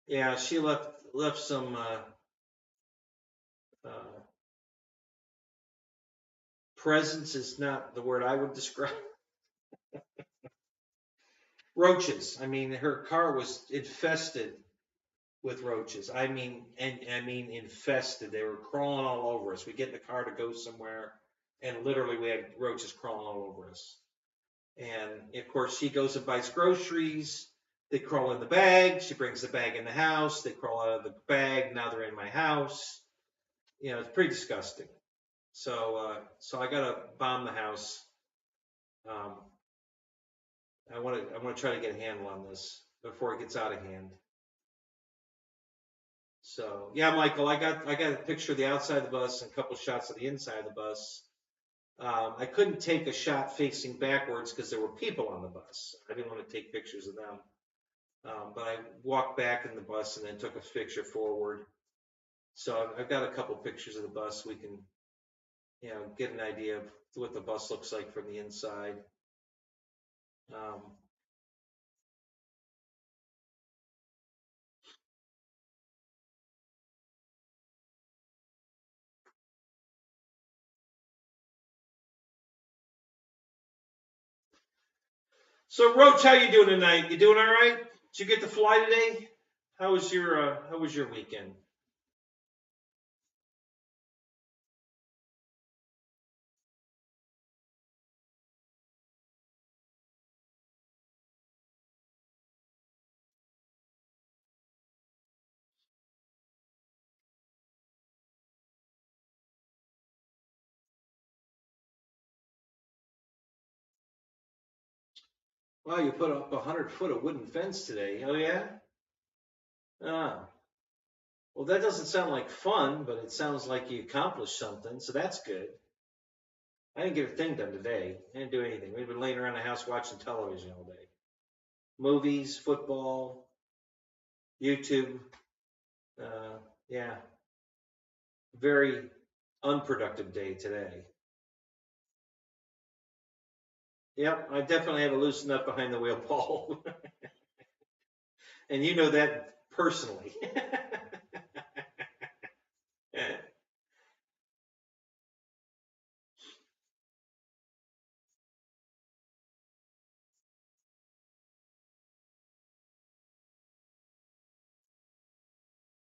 yeah, she left some uh, presents is not the word I would describe. Roaches. I mean, her car was infested with roaches. I mean infested. They were crawling all over us. We get in the car to go somewhere, and literally we had roaches crawling all over us. And of course, she goes and buys groceries. They crawl in the bag. She brings the bag in the house. They crawl out of the bag. Now they're in my house. It's pretty disgusting. So I gotta bomb the house. Um, I want to try to get a handle on this before it gets out of hand. So yeah, Michael, I got a picture of the outside of the bus and a couple shots of the inside of the bus. I couldn't take a shot facing backwards because there were people on the bus. I didn't want to take pictures of them. But I walked back in the bus and then took a picture forward. So I've got a couple pictures of the bus. We can, get an idea of what the bus looks like from the inside. Um, so Roach, how you doing tonight? You doing all right? Did you get to fly today? How was your weekend? Wow, you put up 100 foot of wooden fence today. Oh yeah? Ah, well, that doesn't sound like fun, but it sounds like you accomplished something, so that's good. I didn't get a thing done today. I didn't do anything. We've been laying around the house watching television all day. Movies, football, YouTube. Yeah, very unproductive day today. Yep, I definitely had to loosen up behind the wheel, Paul. And you know that personally.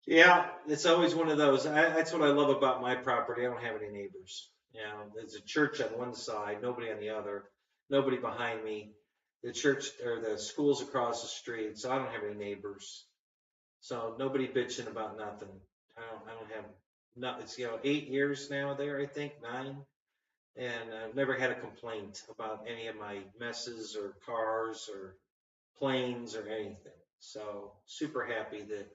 Yeah, it's always one of those. That's what I love about my property. I don't have any neighbors. There's a church on one side, nobody on the other, nobody behind me. The church or the school's across the street, so I don't have any neighbors. So nobody bitching about nothing. I don't have not. It's 8 years now there, I think 9, and I've never had a complaint about any of my messes or cars or planes or anything. So super happy that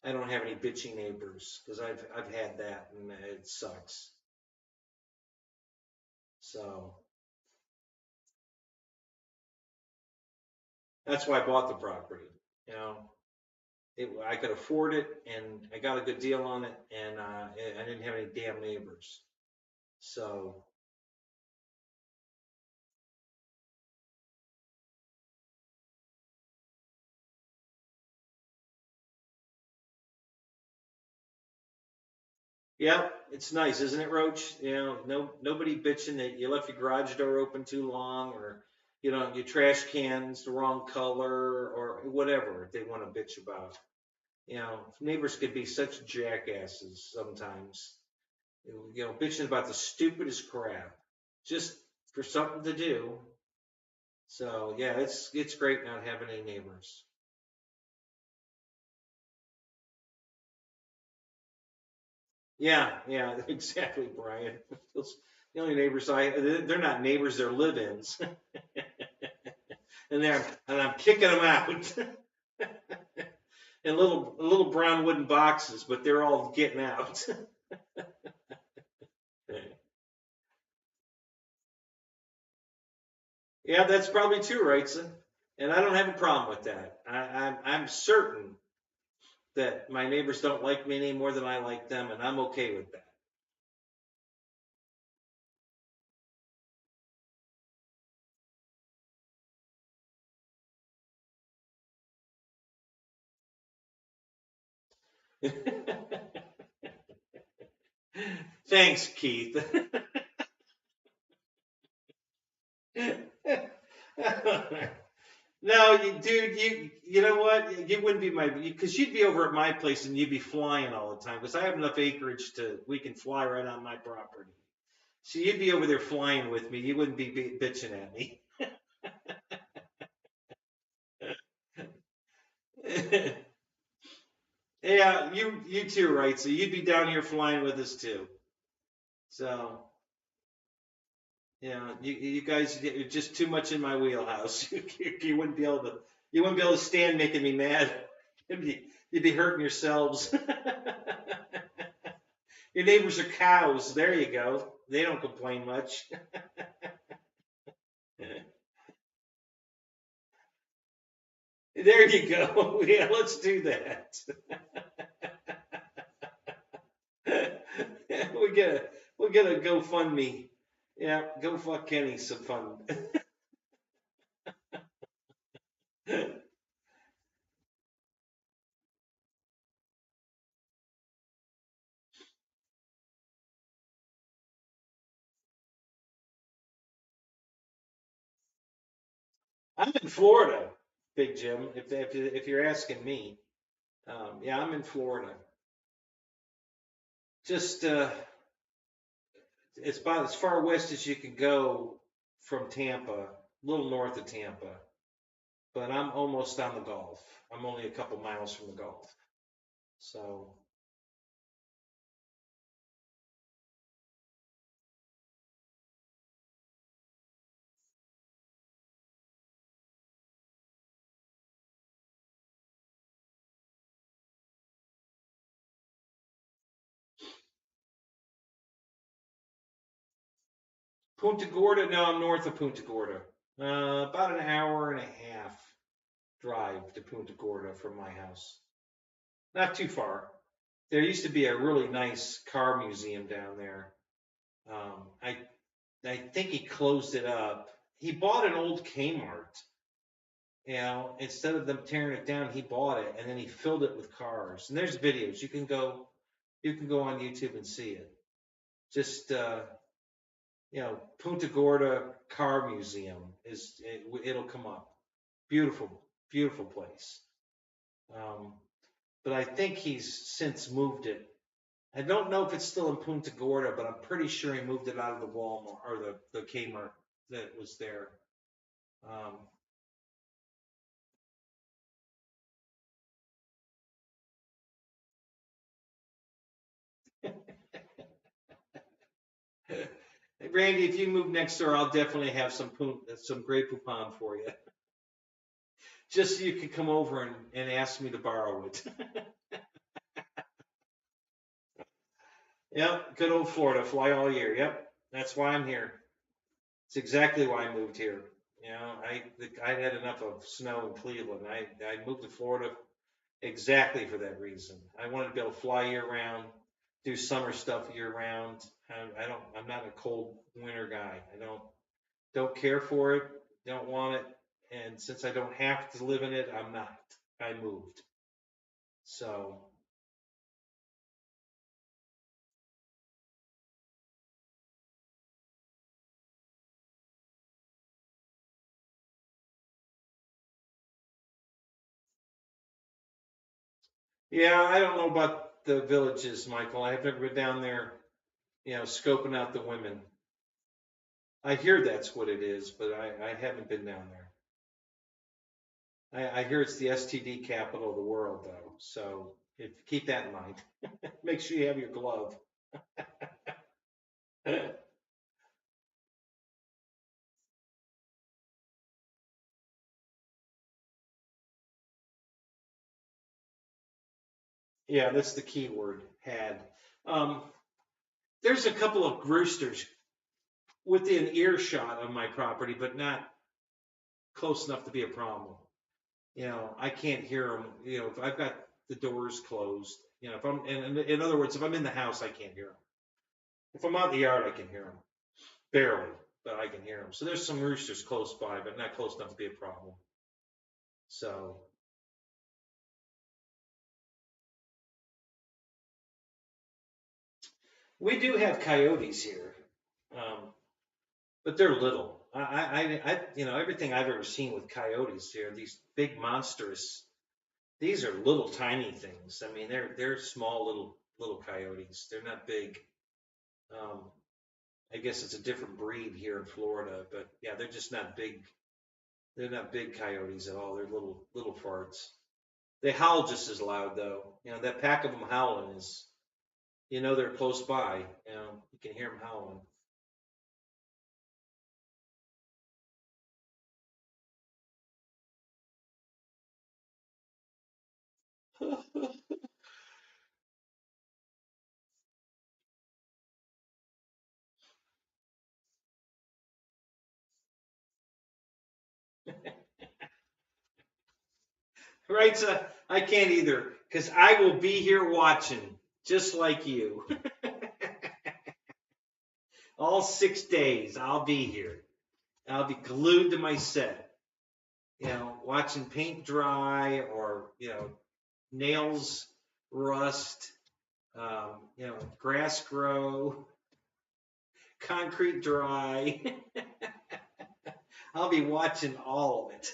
I don't have any bitchy neighbors, because I've had that and it sucks. So that's why I bought the property. You know, I could afford it, and I got a good deal on it, and I didn't have any damn neighbors. So yeah, it's nice, isn't it, Roach? You know, nobody bitching that you left your garage door open too long, or your trash can's the wrong color, or whatever they want to bitch about. Neighbors could be such jackasses sometimes. Bitching about the stupidest crap just for something to do. So yeah, it's great not having any neighbors. Yeah, exactly, Brian. The only neighbors they're not neighbors, they're live-ins. And I'm kicking them out in little brown wooden boxes, but they're all getting out. Yeah, that's probably true, Wrightson. And I don't have a problem with that. I'm certain that my neighbors don't like me any more than I like them, and I'm okay with that. Thanks, Keith. No, dude, you know what? You wouldn't be because you'd be over at my place and you'd be flying all the time, because I have enough acreage we can fly right on my property. So you'd be over there flying with me. You wouldn't be bitching at me. Yeah, you too, right? So you'd be down here flying with us too. So yeah, you guys are just too much in my wheelhouse. You wouldn't be able to stand making me mad. You'd be hurting yourselves. Your neighbors are cows. There you go. They don't complain much. There you go. Yeah, let's do that. we get a we'll get a GoFundMe. Yeah, go fuck Kenny some fun. I'm in Florida, Big Jim. If you're asking me, yeah, I'm in Florida. Just it's about as far west as you can go from Tampa, a little north of Tampa. But I'm almost on the Gulf. I'm only a couple miles from the Gulf. So Punta Gorda, no, I'm north of Punta Gorda. About an hour and a half drive to Punta Gorda from my house. Not too far. There used to be a really nice car museum down there. I think he closed it up. He bought an old Kmart. Instead of them tearing it down, he bought it and then he filled it with cars. And there's videos. You can go on YouTube and see it. Just Punta Gorda Car Museum it'll come up. Beautiful, beautiful place. Um, but I think he's since moved it. I don't know if it's still in Punta Gorda, but I'm pretty sure he moved it out of the Walmart or the Kmart that was there. Um, Randy, if you move next door, I'll definitely have some Grey Poupon for you. just so you could come over and ask me to borrow it. Yep, good old Florida, fly all year. Yep, that's why I'm here. It's exactly why I moved here. You know, I had enough of snow in Cleveland. I moved to Florida exactly for that reason. I wanted to be able to fly year round, do summer stuff year round. I'm not a cold winter guy. I don't care for it, don't want it, and since I don't have to live in it, I'm not. I moved. So yeah, I don't know about the villages, Michael. I've never been down there, scoping out the women. I hear that's what it is, but I haven't been down there. I hear it's the STD capital of the world, though. So keep that in mind. Make sure you have your glove. Yeah, that's the key word, had. Um, there's a couple of roosters within earshot of my property, but not close enough to be a problem. I can't hear them. If I've got the doors closed, if I'm, in other words, if I'm in the house, I can't hear them. If I'm out in the yard, I can hear them. Barely, but I can hear them. So there's some roosters close by, but not close enough to be a problem. So we do have coyotes here, but they're little. Everything I've ever seen with coyotes here, these big monstrous. These are little tiny things. I mean, they're small little coyotes. They're not big. Um, I guess it's a different breed here in Florida, but yeah, they're just not big. They're not big coyotes at all. They're little farts. They howl just as loud though. That pack of them howling is, they're close by. You can hear them howling. Right, so I can't either, because I will be here watching, just like you. All 6 days, I'll be here. I'll be glued to my set, watching paint dry or, nails rust, grass grow, concrete dry. I'll be watching all of it.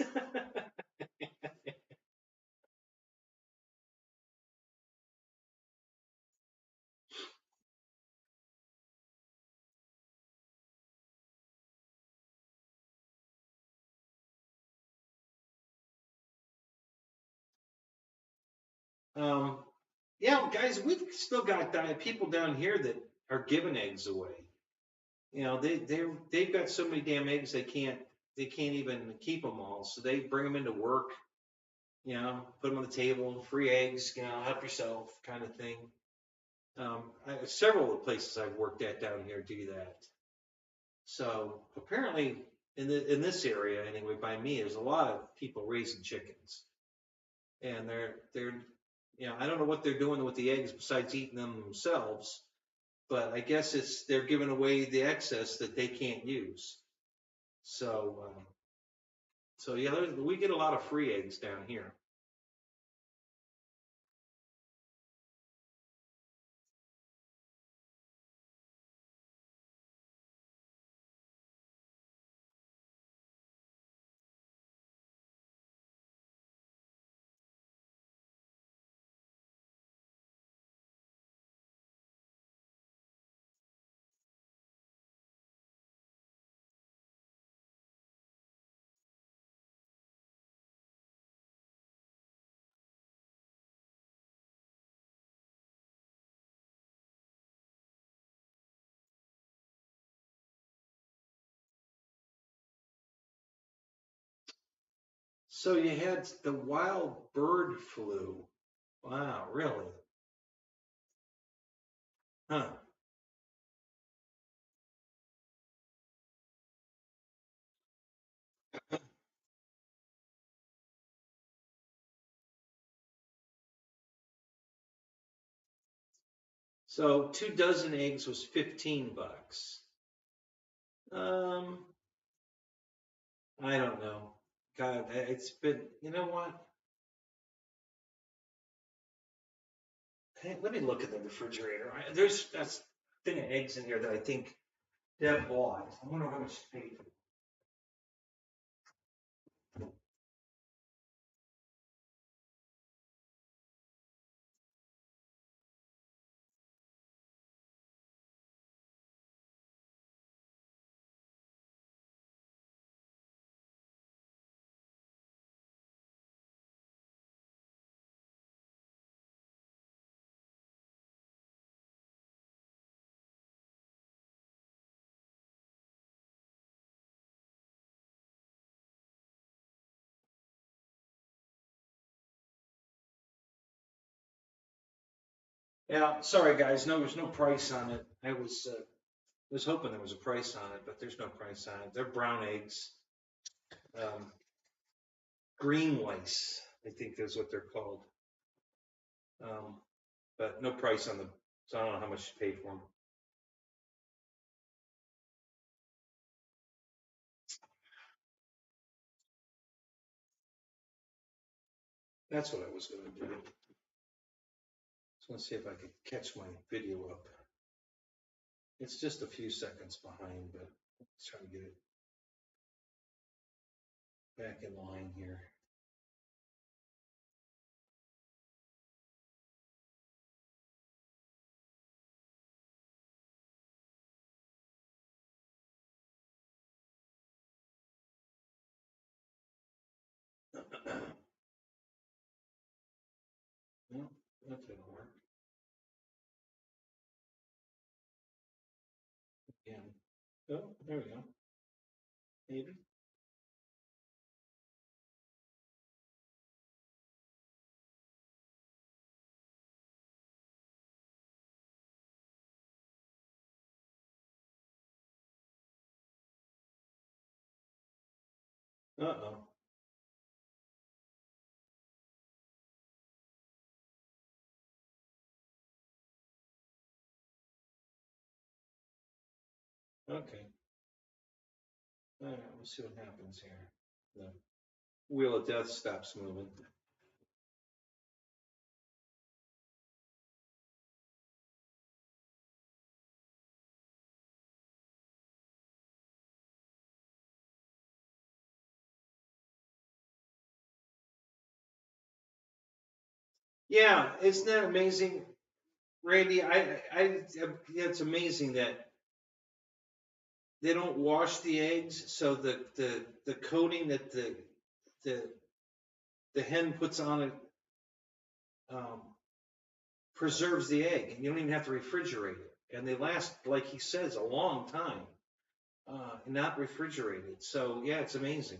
um, yeah, guys, we've still got people down here that are giving eggs away. They've got so many damn eggs they can't even keep them all. So they bring them into work, put them on the table, free eggs, help yourself kind of thing. Several of the places I've worked at down here do that. So apparently in this area anyway, by me, there's a lot of people raising chickens, and they're I don't know what they're doing with the eggs besides eating them themselves, but I guess they're giving away the excess that they can't use. So yeah, we get a lot of free eggs down here. So you had the wild bird flu. Wow, really? Huh. So 2 dozen eggs was $15. Um, I don't know. God, it's been, you know what? Hey, let me look at the refrigerator. There's a thing of eggs in here that I think Deb bought. I wonder how much she paid for. Yeah, sorry guys, no, there's no price on it. I was hoping there was a price on it, but there's no price on it. They're brown eggs, um, green lice, I think is what they're called. But no price on them, so I don't know how much you paid for them. That's what I was going to do. Just want to see if I could catch my video up. It's just a few seconds behind, but let's try to get it back in line here. No, that didn't work. Again. Oh, there we go. Maybe. Uh-oh. Okay. All right, we'll see what happens here. The wheel of death stops moving. Yeah, isn't that amazing, Randy? It's amazing that they don't wash the eggs, so the coating that the the hen puts on it um, preserves the egg, and you don't even have to refrigerate it, and they last, like he says, a long time, not refrigerated. So yeah, it's amazing.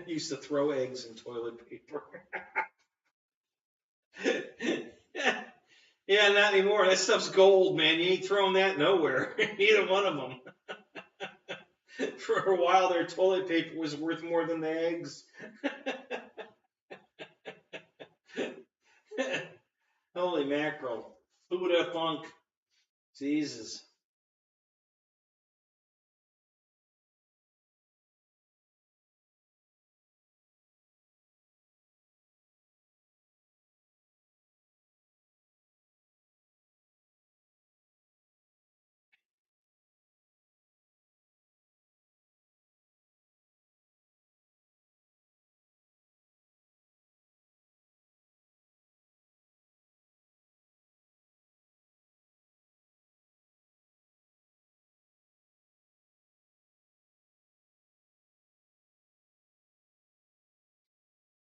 Used to throw eggs in toilet paper. Yeah, not anymore. That stuff's gold, man. You ain't throwing that nowhere. Neither one of them. For a while, their toilet paper was worth more than the eggs. Holy mackerel. Who would have thunk? Jesus.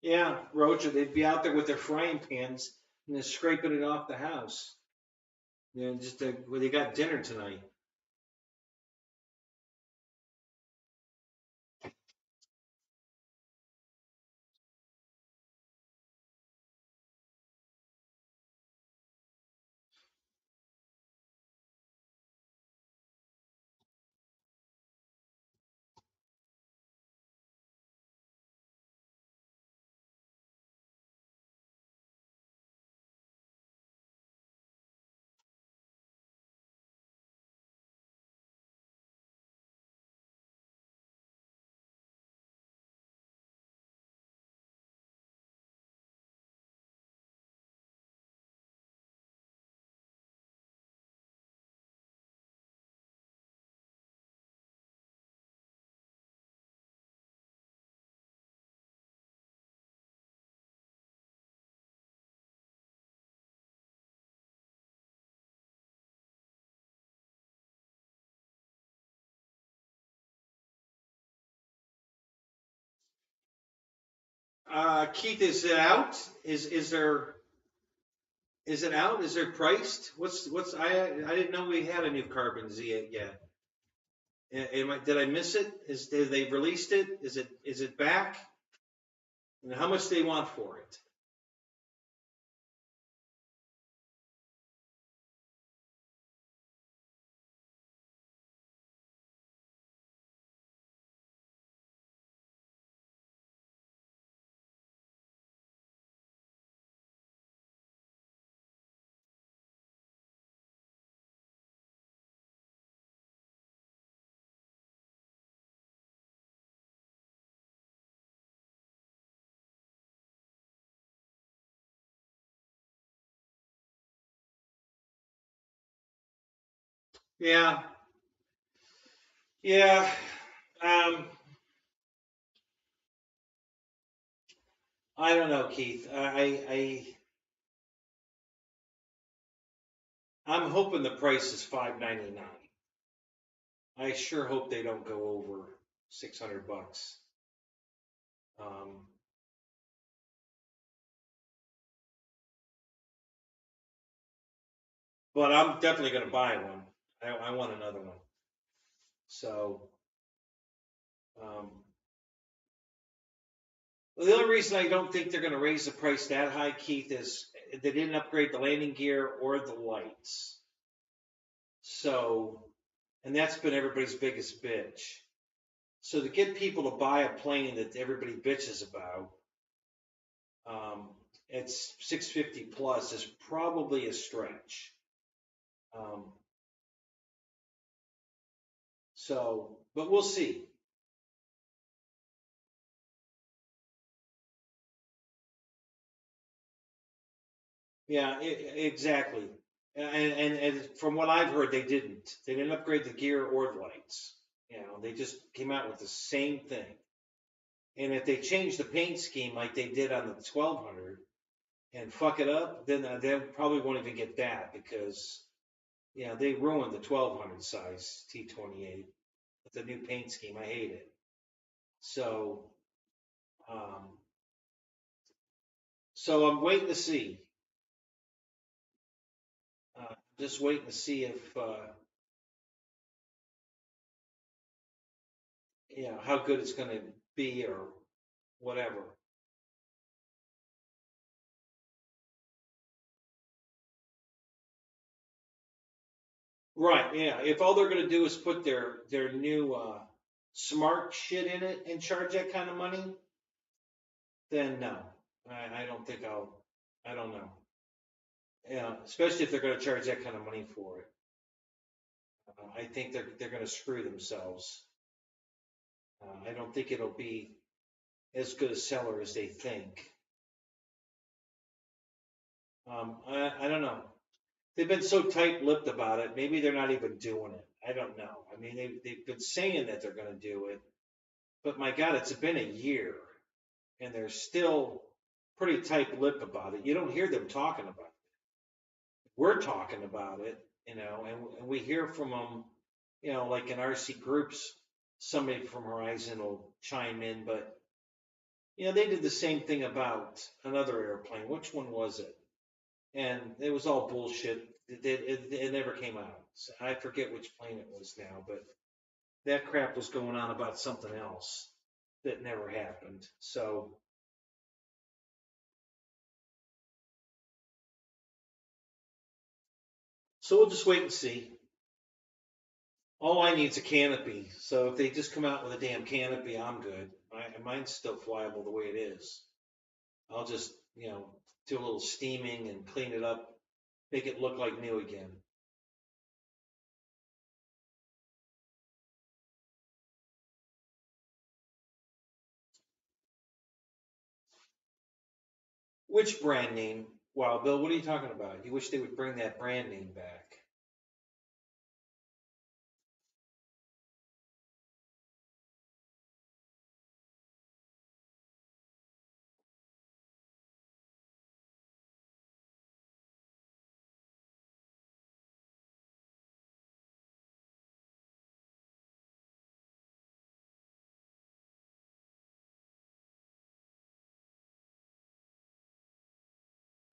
Yeah, Roach, they'd be out there with their frying pans and they're scraping it off the house. You know, just where they got dinner tonight. Keith, is it out? Is there? Is it out? Is it priced? What's I didn't know we had a new Carbon Z yet. Did I miss it? Did they released it? Is it back? And how much do they want for it? Yeah, yeah. Um, I don't know, Keith. I'm hoping the price is $5.99. I sure hope they don't go over $600. Um, but I'm definitely going to buy one. I want another one. So, um, well, the only reason I don't think they're going to raise the price that high, Keith, is they didn't upgrade the landing gear or the lights. So, and that's been everybody's biggest bitch. So to get people to buy a plane that everybody bitches about, um, it's 650 plus is probably a stretch. Um, so, but we'll see. Yeah, exactly. And from what I've heard, they didn't. They didn't upgrade the gear or the lights. You know, they just came out with the same thing. And if they change the paint scheme like they did on the 1200 and fuck it up, then they probably won't even get that because, you know, they ruined the 1200 size T28 with the new paint scheme. I hate it. So, um, so I'm waiting to see. Just waiting to see if, you know, how good it's going to be or whatever. Right, yeah. If all they're gonna do is put their new smart shit in it and charge that kind of money, then no. I don't think I don't know. Yeah, especially if they're gonna charge that kind of money for it. I think they're gonna screw themselves. I don't think it'll be as good a seller as they think. I don't know. They've been so tight-lipped about it. Maybe they're not even doing it. I don't know. I mean, they've been saying that they're gonna do it, but my God, it's been a year. And they're still pretty tight-lipped about it. You don't hear them talking about it. We're talking about it, you know, and we hear from them, you know, like in RC groups, somebody from Horizon will chime in, but You know, they did the same thing about another airplane. Which one was it? And it was all bullshit. It never came out. So I forget which plane it was now, but that crap was going on about something else that never happened. So we'll just wait and see. All I need is a canopy. So if they just come out with a damn canopy, I'm good. Mine's still flyable the way it is. I'll just, do a little steaming and clean it up, make it look like new again. Which brand name? Wow, Bill, what are you talking about? You wish they would bring that brand name back.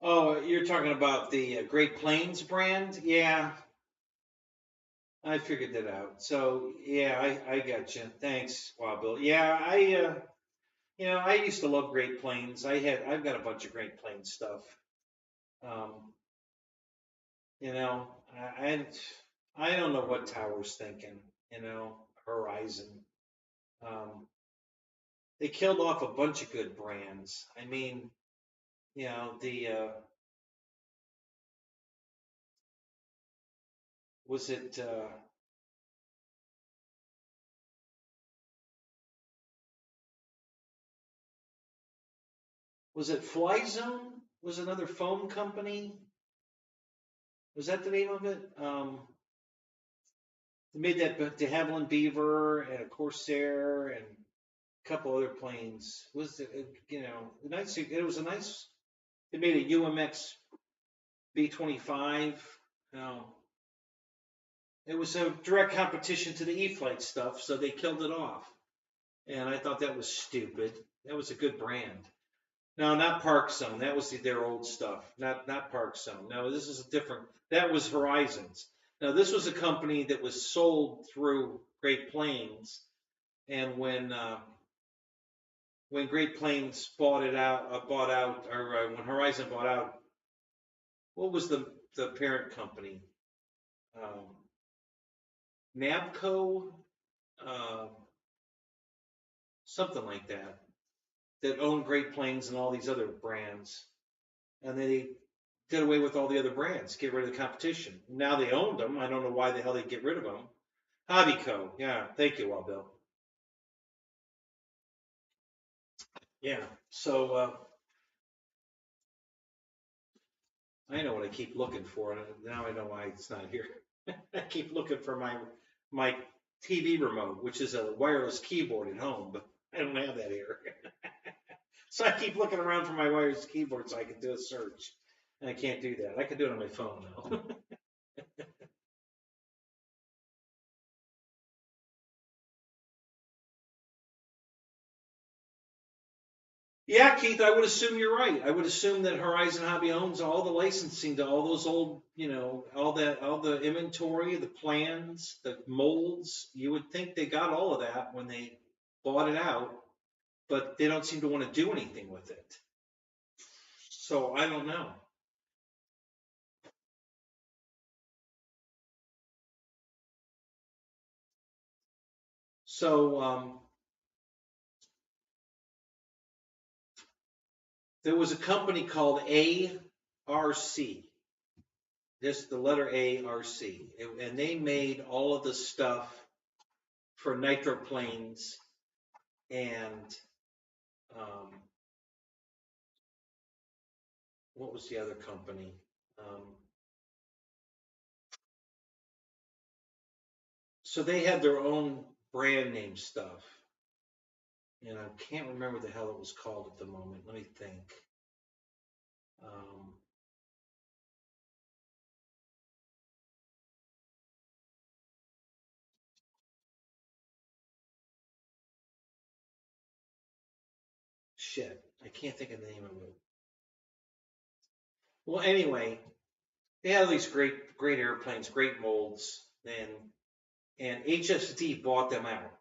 Oh, you're talking about the Great Plains brand? Yeah, I figured that out. So yeah, I got you. Thanks, Wow, Bill. Yeah, I used to love Great Plains. I've got a bunch of Great Plains stuff. Um, you know, I I don't know what Tower's thinking. Horizon. Um, they killed off a bunch of good brands. I mean, the was it Fly Zone? Was another foam company? Was that the name of it? They made that de Havilland Beaver and a Corsair and a couple other planes. Was it, nice? It was a nice. They made a UMX B-25. It was a direct competition to the E-Flight stuff, so they killed it off. And I thought that was stupid. That was a good brand. No, not Park Zone. That was their old stuff. Not Park Zone. No, this is a different. That was Horizons. Now this was a company that was sold through Great Plains, and when Great Plains bought out, or when Horizon bought out, what was the parent company? Um, Nabco, uh, something like that, that owned Great Plains and all these other brands, and they did away with all the other brands, get rid of the competition. Now they owned them. I don't know why the hell they get rid of them. Hobbyco, yeah, thank you, Wild Bill. Yeah, so I know what I keep looking for, and now I know why it's not here. I keep looking for my TV remote, which is a wireless keyboard at home, but I don't have that here. So I keep looking around for my wireless keyboard so I can do a search. And I can't do that. I can do it on my phone though. Yeah, Keith, I would assume you're right. I would assume that Horizon Hobby owns all the licensing to all those old, all the inventory, the plans, the molds. You would think they got all of that when they bought it out, but they don't seem to want to do anything with it. So I don't know. So there was a company called ARC, just the letter ARC, and they made all of the stuff for nitroplanes and um, what was the other company? So they had their own brand name stuff, and I can't remember the hell it was called at the moment. Let me think. Um, shit, I can't think of the name of it. Well, anyway, they have these great airplanes, great molds, and HSD bought them out.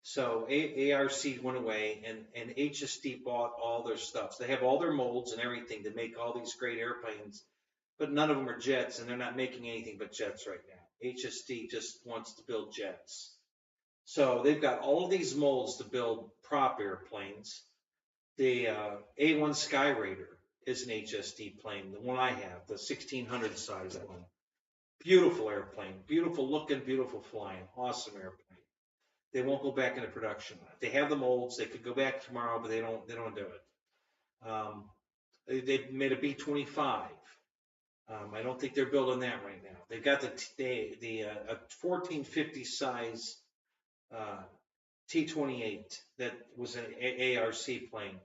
So ARC went away, and HSD bought all their stuff. So they have all their molds and everything to make all these great airplanes, but none of them are jets, and they're not making anything but jets right now. HSD just wants to build jets. So they've got all of these molds to build prop airplanes. The A1 Skyraider is an HSD plane, the one I have, the 1600 size one. Beautiful airplane, beautiful looking, beautiful flying, awesome airplane. They won't go back into production. They have the molds. They could go back tomorrow, but they don't do it. They made a B-25. I don't think they're building that right now. They've got the 1450 size T-28 that was an ARC plane.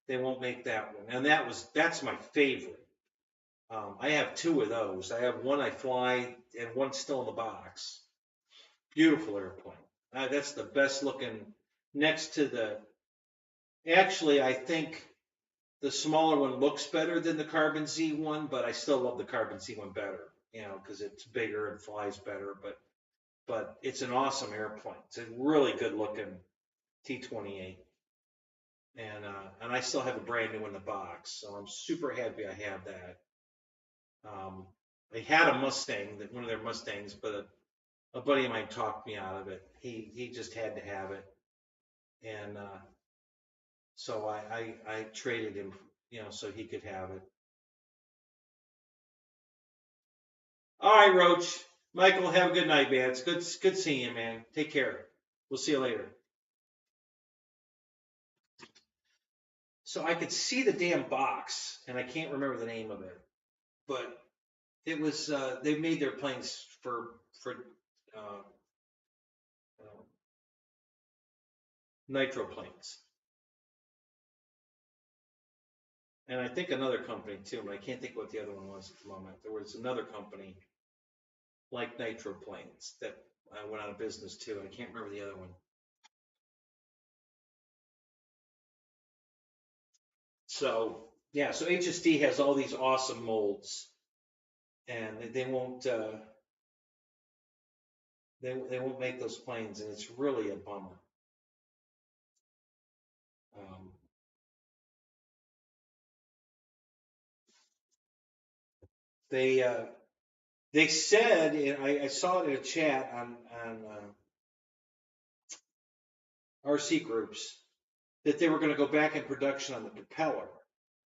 They won't make that one, and that's my favorite. I have two of those. I have one I fly, and one's still in the box. Beautiful airplane. That's the best looking. Next to actually, I think the smaller one looks better than the Carbon Z one, but I still love the Carbon Z one better, because it's bigger and flies better. But it's an awesome airplane. It's a really good looking T-28, and I still have a brand new in the box, so I'm super happy I have that. They had a Mustang, one of their Mustangs, but a buddy of mine talked me out of it. He just had to have it, and so I traded him, so he could have it. All right, Roach. Michael, have a good night, man. It's good seeing you, man. Take care. We'll see you later. So I could see the damn box, and I can't remember the name of it, but it was they made their planes for nitro planes, and I think another company too, but I can't think what the other one was at the moment. There was another company like nitro planes that went out of business too. I can't remember the other one. So yeah, so HSD has all these awesome molds, and they won't they won't make those planes, and it's really a bummer. They said, and I saw it in a chat on RC groups, that they were going to go back in production on the propeller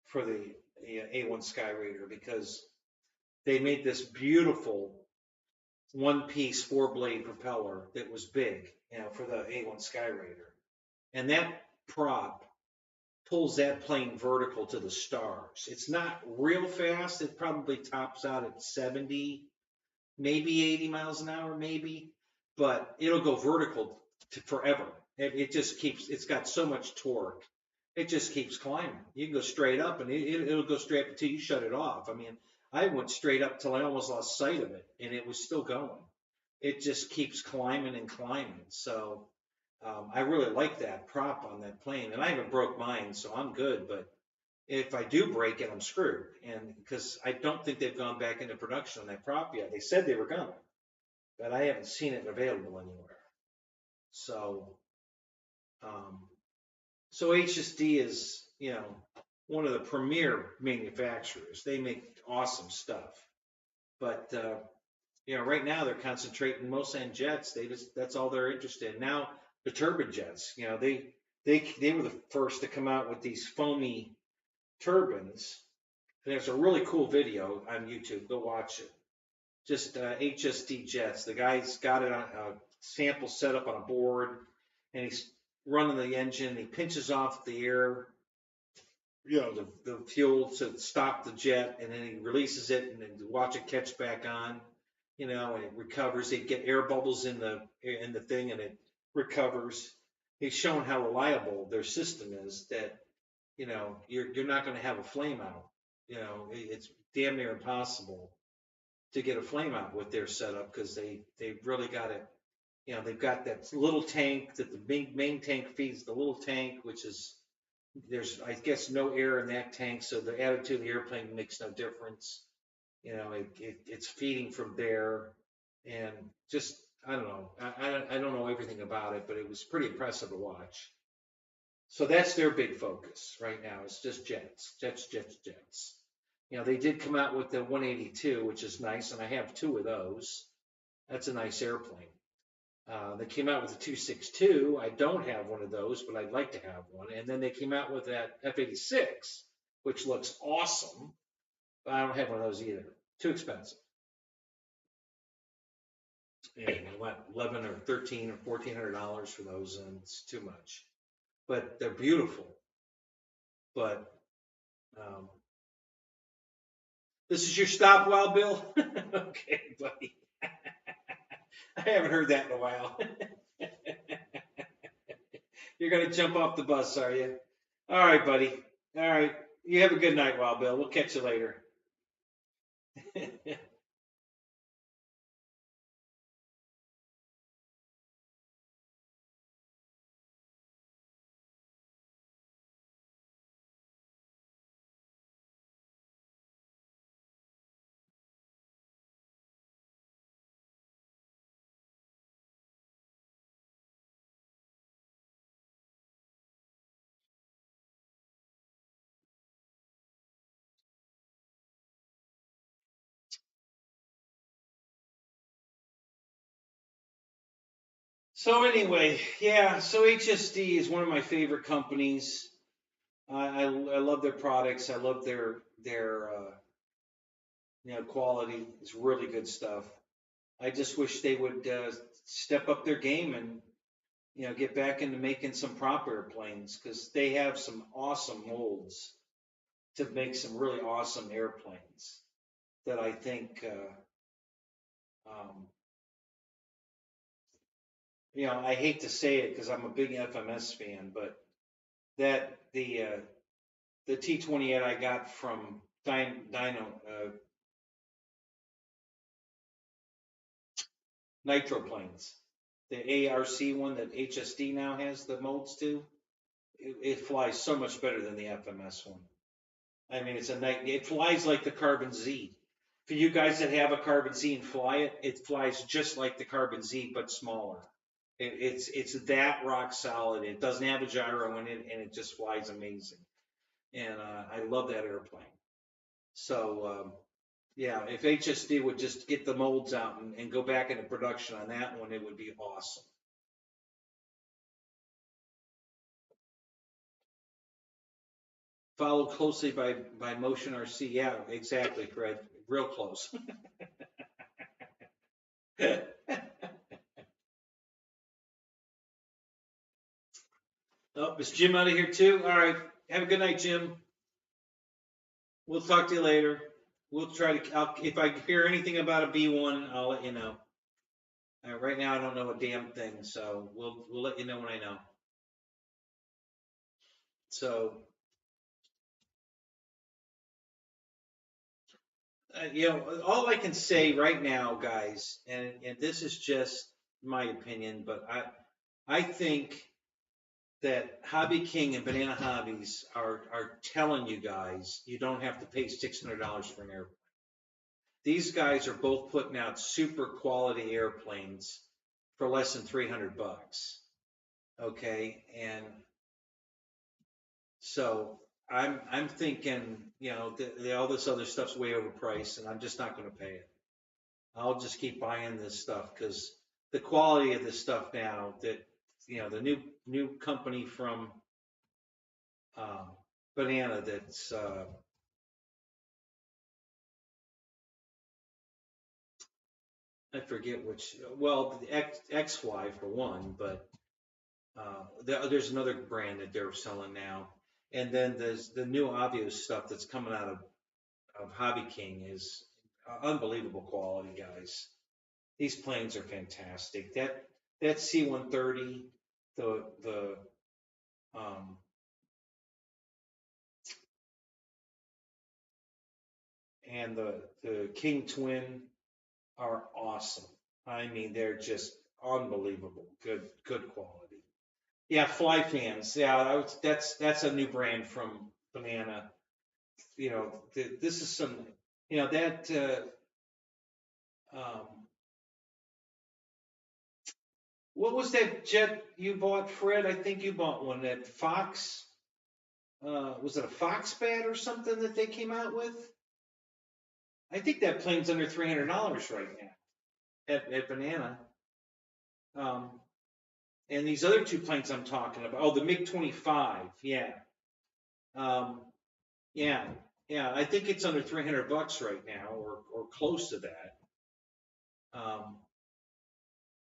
for the A1 Skyraider, because they made this beautiful one-piece four-blade propeller that was big, for the A1 Skyraider, and that prop pulls that plane vertical to the stars. It's not real fast. It probably tops out at 70, maybe 80 miles an hour, maybe, but it'll go vertical forever. It just keeps, it's got so much torque. It just keeps climbing. You can go straight up, and it'll go straight up until you shut it off. I mean, I went straight up till I almost lost sight of it, and it was still going. It just keeps climbing and climbing. So I really like that prop on that plane, and I haven't broke mine, so I'm good. But if I do break it, I'm screwed. And because I don't think they've gone back into production on that prop yet. They said they were going to, but I haven't seen it available anywhere. So, so HSD is, one of the premier manufacturers. They make awesome stuff. But, right now they're concentrating mostly on jets. That's all they're interested in. Now, the turbojets, they were the first to come out with these foamy turbines. There's a really cool video on YouTube. Go watch it. Just HSD jets. The guy's got it on a sample set up on a board, and he's running the engine. He pinches off the air, the fuel to stop the jet, and then he releases it, and then watch it catch back on. And it recovers. They get air bubbles in the thing, and it recovers. He's shown how reliable their system is. That you're not going to have a flame out. It's damn near impossible to get a flame out with their setup, because they've really got it. They've got that little tank that the main tank feeds the little tank, which is There's, I guess, no air in that tank, so the attitude of the airplane makes no difference. You know, it's feeding from there, and just, I don't know. I don't know everything about it, but it was pretty impressive to watch. So that's their big focus right now. It's just jets, jets, jets, jets. You know, they did come out with the 182, which is nice, and I have two of those. That's a nice airplane. They came out with the 262. I don't have one of those, but I'd like to have one. And then they came out with that F-86, which looks awesome, but I don't have one of those either. Too expensive. Yeah, what, 11 or 13 or $1,400 for those, and it's too much. But they're beautiful. But this is your stop, Wild Bill? Okay, buddy. I haven't heard that in a while. You're going to jump off the bus, are you? All right, buddy. All right. You have a good night, Wild Bill. We'll catch you later. So anyway, yeah, so HSD is one of my favorite companies. I love their products. I love their quality. It's really good stuff. I just wish they would step up their game and get back into making some prop airplanes, because they have some awesome molds to make some really awesome airplanes that I think um, I hate to say it because I'm a big FMS fan, but that the T28 I got from Dyno Nitro planes, the ARC one that HSD now has the molds to, it flies so much better than the FMS one. I mean, it flies like the Carbon Z. For you guys that have a Carbon Z and fly it, it flies just like the Carbon Z, but smaller. It's that rock solid. It doesn't have a gyro in it, and it just flies amazing. And I love that airplane. So yeah, if HSD would just get the molds out and go back into production on that one, it would be awesome. Followed closely by Motion RC. Yeah, exactly, Fred. Real close. Oh, is Jim out of here too? All right. Have a good night, Jim. We'll talk to you later. We'll try to. If I hear anything about a B1, I'll let you know. Right now, I don't know a damn thing, so we'll let you know when I know. So, all I can say right now, guys, and this is just my opinion, but I think that Hobby King and Banana Hobbies are telling you guys you don't have to pay $600 for an airplane. These guys are both putting out super quality airplanes for less than $300. Okay, and so I'm thinking, all this other stuff's way overpriced, and I'm just not going to pay it. I'll just keep buying this stuff because the quality of this stuff now, that the new company from Banana, that's I forget which. Well, the XY for one, but there's another brand that they're selling now, and then there's the new Aviation stuff that's coming out of Hobby King is unbelievable quality, guys. These planes are fantastic. That C-130, the um, and the King Twin are awesome. I mean, they're just unbelievable, good quality. Yeah, fly fans. Yeah, that's a new brand from Banana. This is some, that um, what was that jet you bought, Fred? I think you bought one, that Fox. Was it a Fox bat or something that they came out with? I think that plane's under $300 right now at Banana. Um, and these other two planes I'm talking about, oh, the MiG-25, yeah. Yeah, yeah, I think it's under $300 right now, or close to that.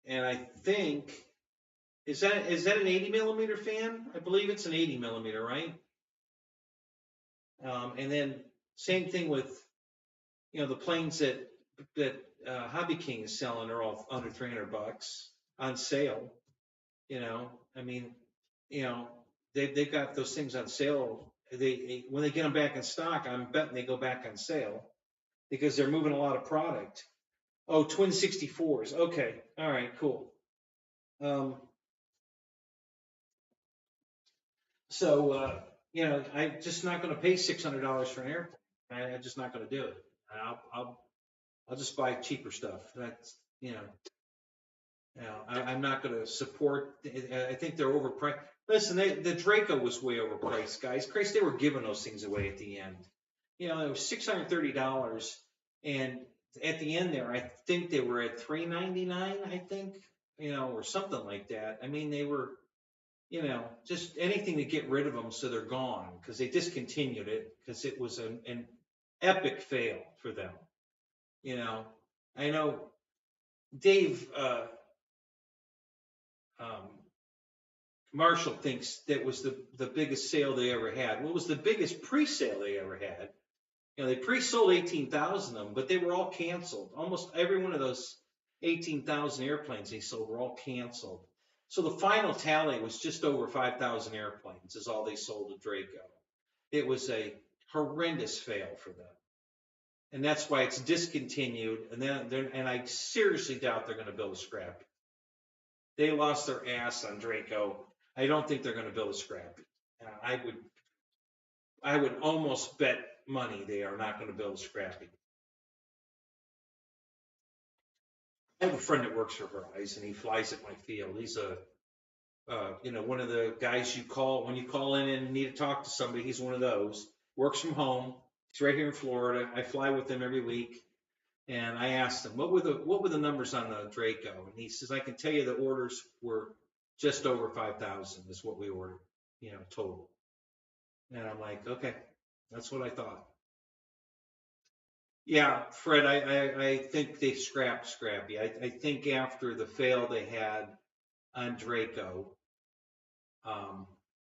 And I think, is that an 80 millimeter fan? I believe it's an 80 millimeter, right? And then same thing with, the planes that Hobby King is selling are all under $300 on sale. I mean, they've got those things on sale. When they get them back in stock, I'm betting they go back on sale because they're moving a lot of product. Oh, twin 64s. Okay. All right, cool. I'm just not going to pay $600 for an airplane. I'm just not going to do it. I'll just buy cheaper stuff. That's, I'm not going to support. I think they're overpriced. Listen, the Draco was way overpriced, guys. Christ, they were giving those things away at the end. It was $630, and at the end there, I think they were at $399. I think, or something like that. I mean, they were, just anything to get rid of them so they're gone, because they discontinued it because it was an epic fail for them. I know Dave Marshall thinks that was the biggest sale they ever had. What was the biggest pre-sale they ever had? They pre-sold 18,000 of them, but they were all canceled. Almost every one of those 18,000 airplanes they sold were all canceled. So the final tally was just over 5,000 airplanes is all they sold to Draco. It was a horrendous fail for them. And that's why it's discontinued. And I seriously doubt they're going to build a Scrappy. They lost their ass on Draco. I don't think they're going to build a Scrappy. I would almost bet money they are not going to build a Scrappy. I have a friend that works for ROES, and he flies at my field. He's one of the guys you call when you call in and need to talk to somebody. He's one of those. Works from home. He's right here in Florida. I fly with him every week. And I asked him, what were the numbers on the Draco? And he says, I can tell you the orders were just over 5,000 is what we ordered, total. And I'm like, okay, that's what I thought. Yeah, Fred, I think they scrapped Scrappy. I think after the fail they had on Draco,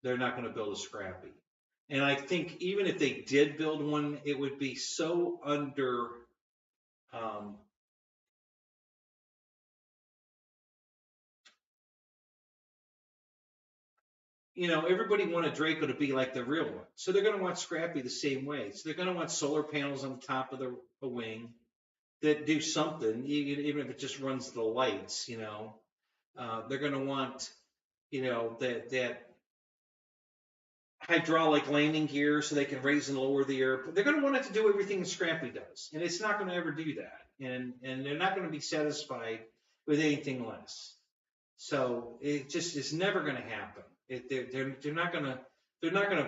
they're not going to build a Scrappy. And I think even if they did build one, it would be so under everybody wanted Draco to be like the real one. So they're going to want Scrappy the same way. So they're going to want solar panels on the top of the wing that do something, even if it just runs the lights, They're going to want, that hydraulic landing gear so they can raise and lower the airplane. They're going to want it to do everything Scrappy does. And it's not going to ever do that. And they're not going to be satisfied with anything less. So it just is never going to happen. They're not gonna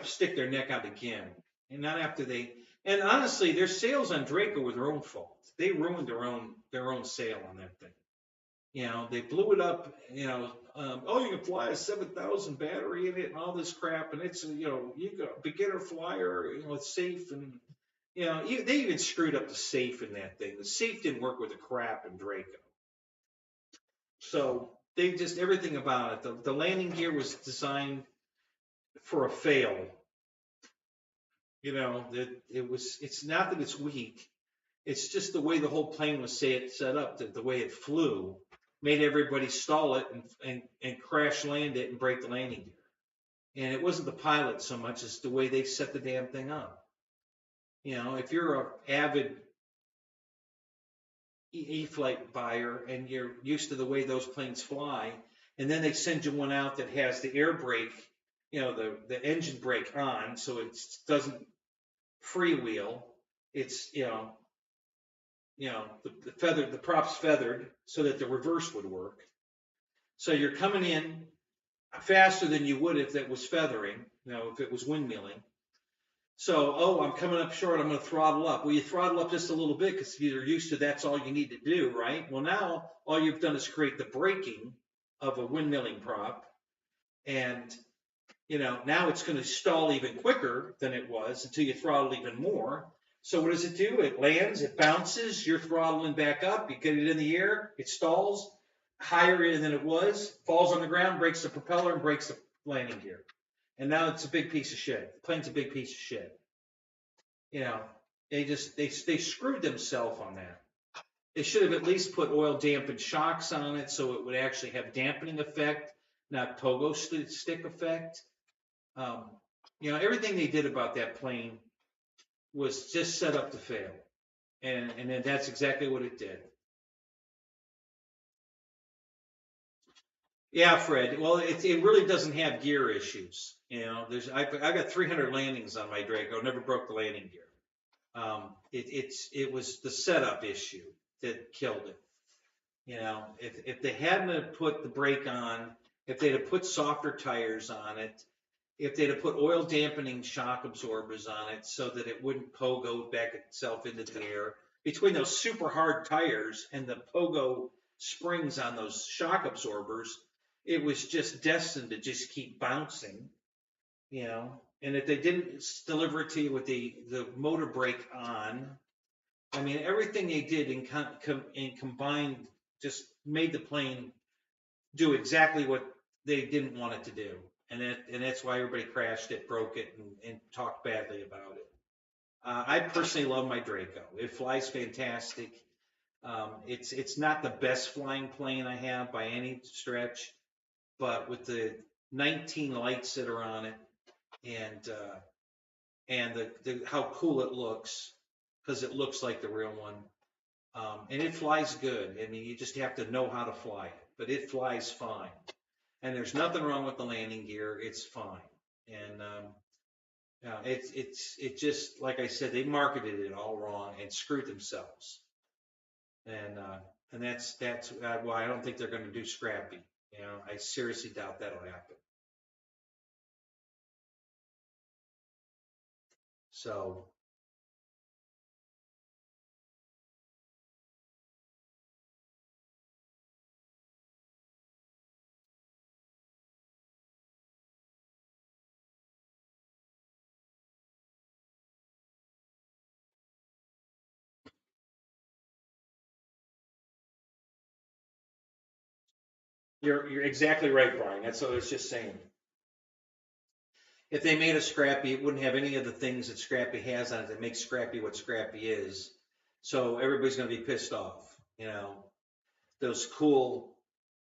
stick their neck out again, and not after they. And honestly, their sales on Draco were their own fault. They ruined their own sale on that thing. They blew it up. Oh, you can fly a 7,000 battery in it and all this crap, and it's you got a beginner flyer. It's safe, and they even screwed up the safe in that thing. The safe didn't work with the crap in Draco. So they just everything about it. The landing gear was designed for a fail. It's not that it's weak. It's just the way the whole plane was set up, the way it flew, made everybody stall it and crash land it and break the landing gear. And it wasn't the pilot so much as the way they set the damn thing up. If you're an avid E-flight buyer and you're used to the way those planes fly, and then they send you one out that has the air brake, the engine brake on, so it doesn't freewheel. It's the prop's feathered so that the reverse would work. So you're coming in faster than you would if that was feathering, if it was windmilling. So, I'm coming up short, I'm going to throttle up. Well, you throttle up just a little bit because you're used to that's all you need to do, right? Well, now all you've done is create the braking of a windmilling prop. And, now it's going to stall even quicker than it was until you throttle even more. So what does it do? It lands, it bounces, you're throttling back up, you get it in the air, it stalls higher than it was, falls on the ground, breaks the propeller, and breaks the landing gear. And now it's a big piece of shit. The plane's a big piece of shit. They screwed themselves on that. They should have at least put oil dampened shocks on it so it would actually have dampening effect, not pogo stick effect. Everything they did about that plane was just set up to fail. And then that's exactly what it did. Yeah, Fred. Well, it really doesn't have gear issues. I got 300 landings on my Draco. Never broke the landing gear. It was the setup issue that killed it. If they hadn't have put the brake on, if they'd have put softer tires on it, if they'd have put oil dampening shock absorbers on it so that it wouldn't pogo back itself into the air, between those super hard tires and the pogo springs on those shock absorbers, it was just destined to just keep bouncing, and if they didn't deliver it to you with the motor brake on, I mean, everything they did in combined just made the plane do exactly what they didn't want it to do. And that's why everybody crashed it, broke it, and talked badly about it. I personally love my Draco. It flies fantastic. It's not the best flying plane I have by any stretch, but with the 19 lights that are on it and the how cool it looks, because it looks like the real one, and it flies good. I mean, you just have to know how to fly it, but it flies fine. And there's nothing wrong with the landing gear. It's fine. And it's just, like I said, they marketed it all wrong and screwed themselves. And that's why I don't think they're going to do Scrappy. I seriously doubt that'll happen. So. You're exactly right, Brian. That's what I was just saying. If they made a Scrappy, it wouldn't have any of the things that Scrappy has on it that makes Scrappy what Scrappy is. So everybody's going to be pissed off. Those cool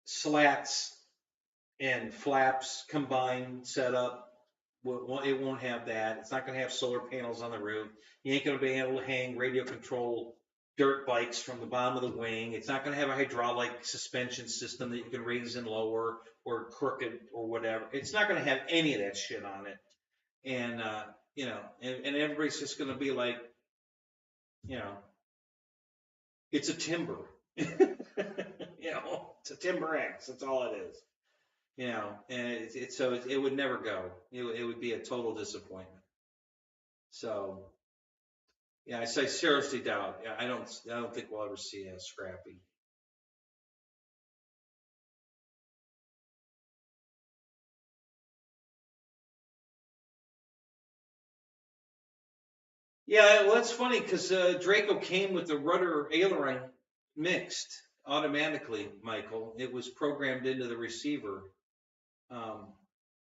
slats and flaps combined setup, it won't have that. It's not going to have solar panels on the roof. You ain't going to be able to hang radio control dirt bikes from the bottom of the wing. It's not going to have a hydraulic suspension system that you can raise and lower or crooked or whatever. It's not going to have any of that shit on it. And, and everybody's just going to be like, it's a timber. It's a Timber X. That's all it is. And so it would never go. It would be a total disappointment. So, yeah, I seriously doubt. I don't think we'll ever see a Scrappy. Yeah, well, that's funny because Draco came with the rudder aileron mixed automatically, Michael. It was programmed into the receiver.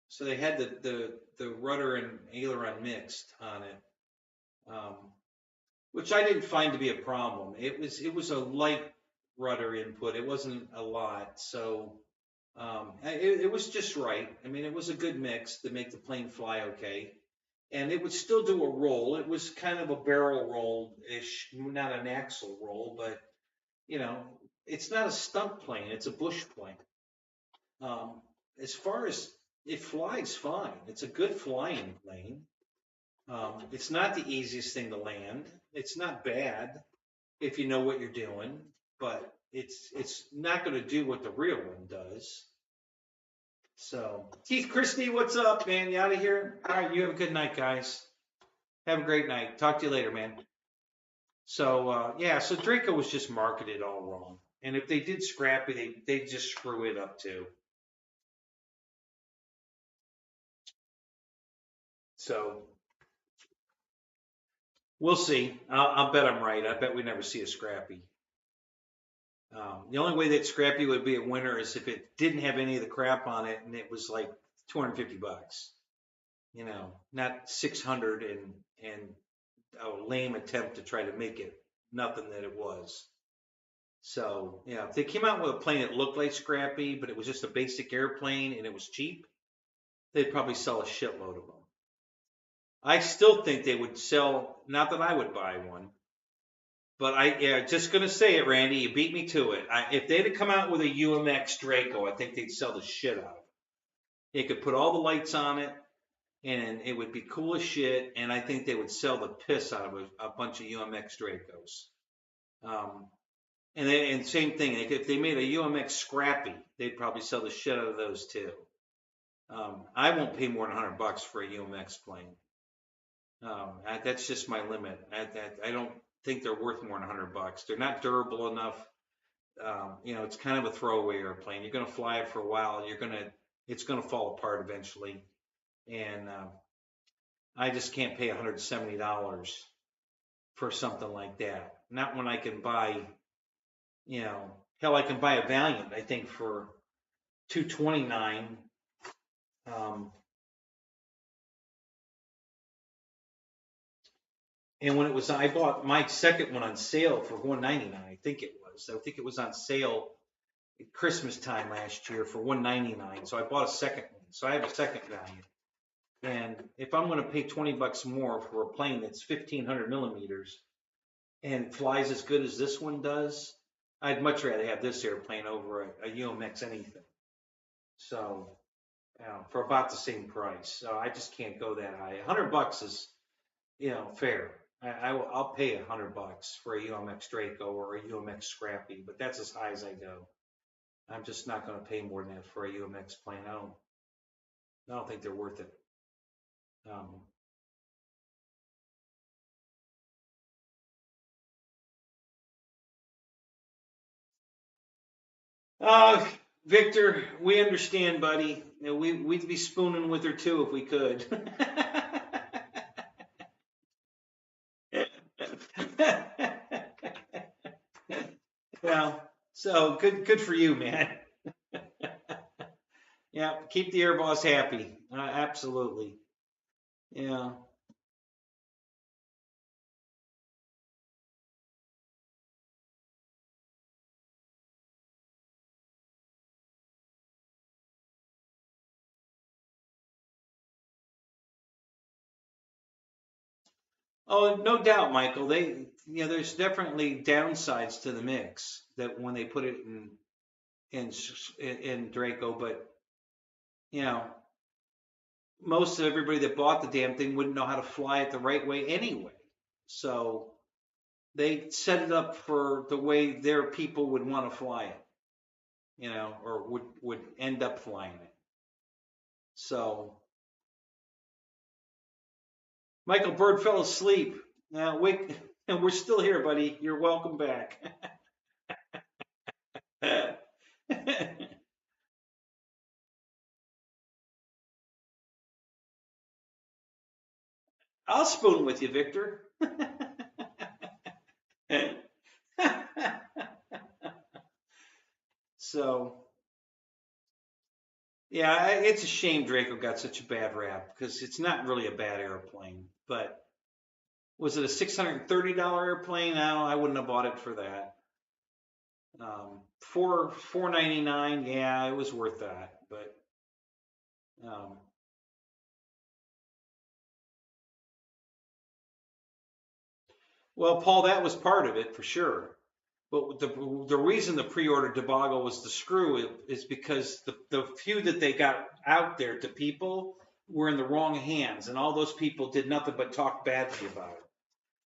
So they had the rudder and aileron mixed on it, which I didn't find to be a problem. It was a light rudder input. It wasn't a lot, so it was just right. I mean, it was a good mix to make the plane fly okay. And it would still do a roll. It was kind of a barrel roll-ish, not an axle roll, but, it's not a stunt plane. It's a bush plane. As far as it flies fine, it's a good flying plane. It's not the easiest thing to land. It's not bad if you know what you're doing, but it's not going to do what the real one does. So, Keith Christie, what's up, man? You out of here? All right, you have a good night, guys. Have a great night. Talk to you later, man. So, yeah, so Draco was just marketed all wrong. And if they did Scrappy, they just screw it up too. So, we'll see. I'll bet I'm right. I bet we never see a Scrappy. The only way that Scrappy would be a winner is if it didn't have any of the crap on it and it was like $250. You know, not 600 and a lame attempt to try to make it nothing that it was. So, yeah, if they came out with a plane that looked like Scrappy, but it was just a basic airplane and it was cheap, they'd probably sell a shitload of them. I still think they would sell, not that I would buy one, but just going to say it, Randy, you beat me to it. If they'd have come out with a UMX Draco, I think they'd sell the shit out of it. They could put all the lights on it, and it would be cool as shit, and I think they would sell the piss out of a bunch of UMX Dracos. And same thing, if they made a UMX Scrappy, they'd probably sell the shit out of those too. I won't pay more than $100 for a UMX plane. That's just my limit. I don't think they're worth more than $100. They're not durable enough. You know, it's kind of a throwaway airplane. You're going to fly it for a while. It's going to fall apart eventually. And I just can't pay $170 for something like that. Not when I can buy, you know, hell, I can buy a Valiant, I think, for $229. And when it was, I bought my second one on sale for $199. I think it was. I think it was on sale at Christmas time last year for $199. So I bought a second one. So I have a second Valiant. And if I'm going to pay $20 more for a plane that's 1,500 millimeters and flies as good as this one does, I'd much rather have this airplane over a UMX anything. So, you know, for about the same price. So I just can't go that high. $100 is, you know, fair. I'll pay $100 for a UMX Draco or a UMX Scrappy, but that's as high as I go. I'm just not going to pay more than that for a UMX plane. I don't think they're worth it. Victor, we understand, buddy. You know, we'd be spooning with her too if we could. Well, so good for you, man. Yeah, keep the air boss happy. Absolutely. Yeah. Oh, no doubt, Michael. There's definitely downsides to the mix that when they put it in Draco, but you know, most of everybody that bought the damn thing wouldn't know how to fly it the right way anyway. So they set it up for the way their people would want to fly it, you know, or would end up flying it. So Michael Bird fell asleep. Now wake, and we're still here, buddy. You're welcome back. I'll spoon with you, Victor. So, yeah, it's a shame Draco got such a bad rap because it's not really a bad airplane. But was it a $630 airplane? No, I wouldn't have bought it for that. $499, yeah, it was worth that. But well, Paul, that was part of it for sure. But the reason the pre-order debacle was the screw is because the few that they got out there to people were in the wrong hands, and all those people did nothing but talk badly about it.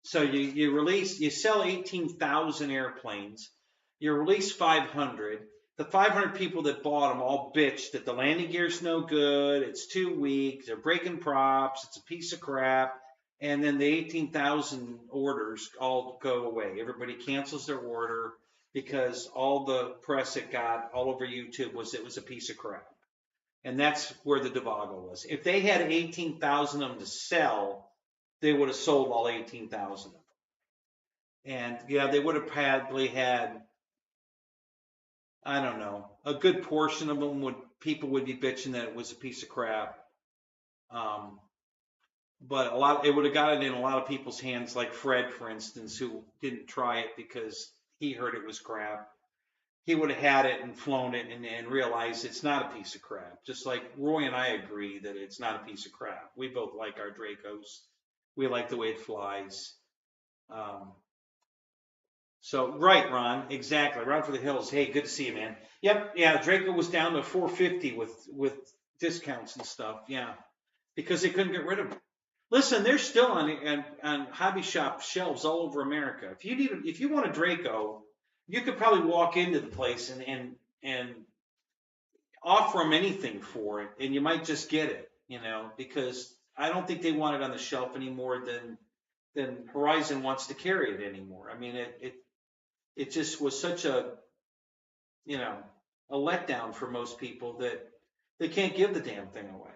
So you sell 18,000 airplanes, you release 500. The 500 people that bought them all bitched that the landing gear's no good, it's too weak, they're breaking props, it's a piece of crap. And then the 18,000 orders all go away. Everybody cancels their order because all the press it got all over YouTube was it was a piece of crap. And that's where the debacle was. If they had 18,000 of them to sell, they would have sold all 18,000 of them. And yeah, they would have probably had, I don't know, a good portion of them people would be bitching that it was a piece of crap. But it would have gotten in a lot of people's hands, like Fred, for instance, who didn't try it because he heard it was crap. He would have had it and flown it and realized it's not a piece of crap. Just like Roy and I agree that it's not a piece of crap. We both like our Dracos. We like the way it flies. So right, Ron, exactly. Ron for the hills. Hey, good to see you, man. Yep, yeah. Draco was down to 450 with discounts and stuff. Yeah, because they couldn't get rid of them. Listen, they're still on hobby shop shelves all over America. If you want a Draco, you could probably walk into the place and offer them anything for it, and you might just get it. Because I don't think they want it on the shelf any more than Horizon wants to carry it anymore. I mean, it just was such a letdown for most people that they can't give the damn thing away.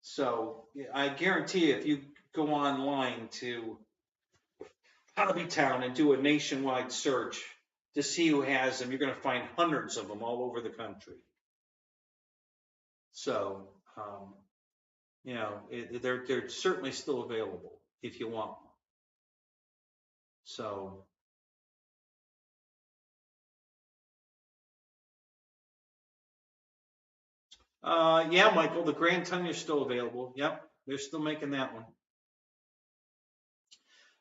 So I guarantee you, if you go online to Hobbytown and do a nationwide search to see who has them, you're going to find hundreds of them all over the country. So, they're certainly still available if you want them. So, yeah, Michael, the Grand Tundra is still available. Yep, they're still making that one.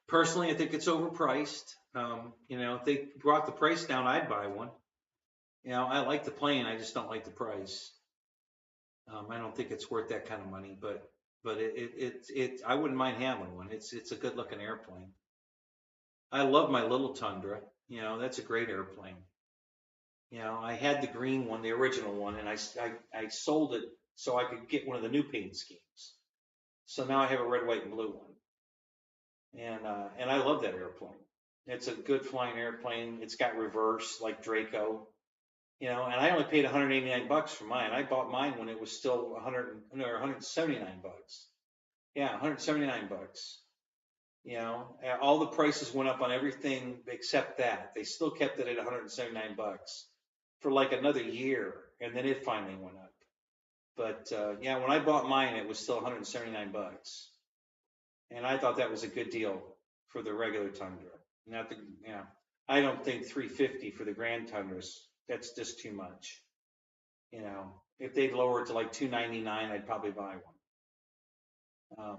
Personally, I think it's overpriced. If they brought the price down, I'd buy one. I like the plane, I just don't like the price. I don't think it's worth that kind of money, but I wouldn't mind having one. It's a good looking airplane. I love my little Tundra. That's a great airplane. I had the green one, the original one, and I sold it so I could get one of the new paint schemes. So now I have a red, white, and blue one. And I love that airplane. It's a good flying airplane. It's got reverse like Draco. And I only paid $189 for mine. I bought mine when it was still $179. Yeah, $179. All the prices went up on everything except that. They still kept it at $179 for like another year, and then it finally went up. But yeah, when I bought mine, it was still $179, and I thought that was a good deal for the regular Tundra. I don't think $350 for the Grand Tundras. That's just too much. If they'd lower it to like $299, I'd probably buy one.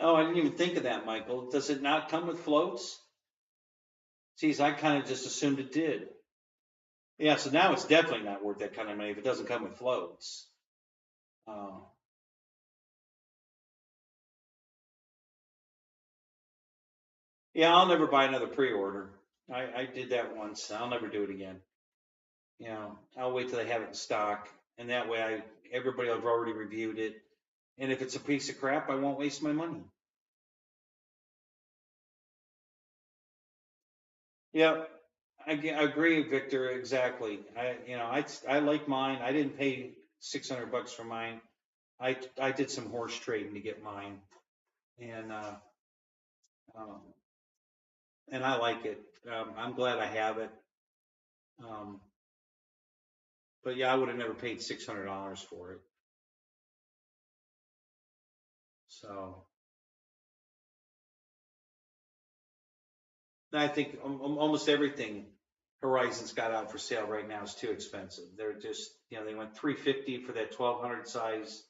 Oh, I didn't even think of that, Michael. Does it not come with floats? Geez, I kind of just assumed it did. Yeah, so now it's definitely not worth that kind of money if it doesn't come with floats. Yeah, I'll never buy another pre-order. I did that once. I'll never do it again. I'll wait till they have it in stock, and that way everybody will have already reviewed it. And if it's a piece of crap, I won't waste my money. Yeah, I agree, Victor. Exactly. I like mine. I didn't pay $600 for mine. I did some horse trading to get mine, and I like it. I'm glad I have it. But yeah, I would have never paid $600 for it. So I think almost everything Horizon's got out for sale right now is too expensive. They're just, they went $350 for that 1200 size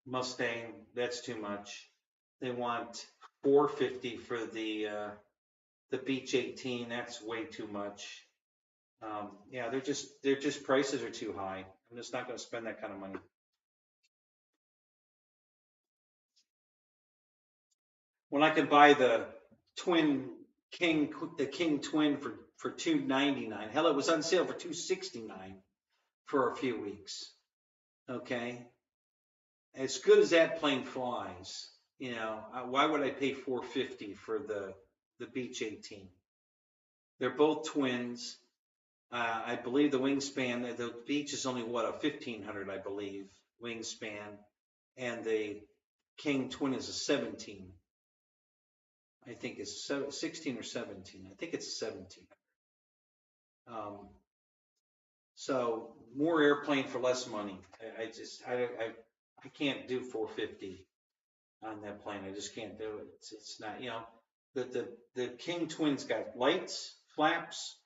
Mustang. That's too much. They want $450 for the Beach 18. That's way too much. Yeah, they're just prices are too high. I'm just not going to spend that kind of money. When I can buy the King Twin for $299. Hell, it was on sale for $269 for a few weeks. Okay, as good as that plane flies, why would I pay $450 for the Beach 18? They're both twins. I believe the wingspan, the Beach is only a 1500, I believe, wingspan, and the King Twin is a 17. I think it's 16 or 17. I think it's 17. So more airplane for less money. I can't do $450 on that plane. I just can't do it. It's not, the King Twin's got lights, flaps,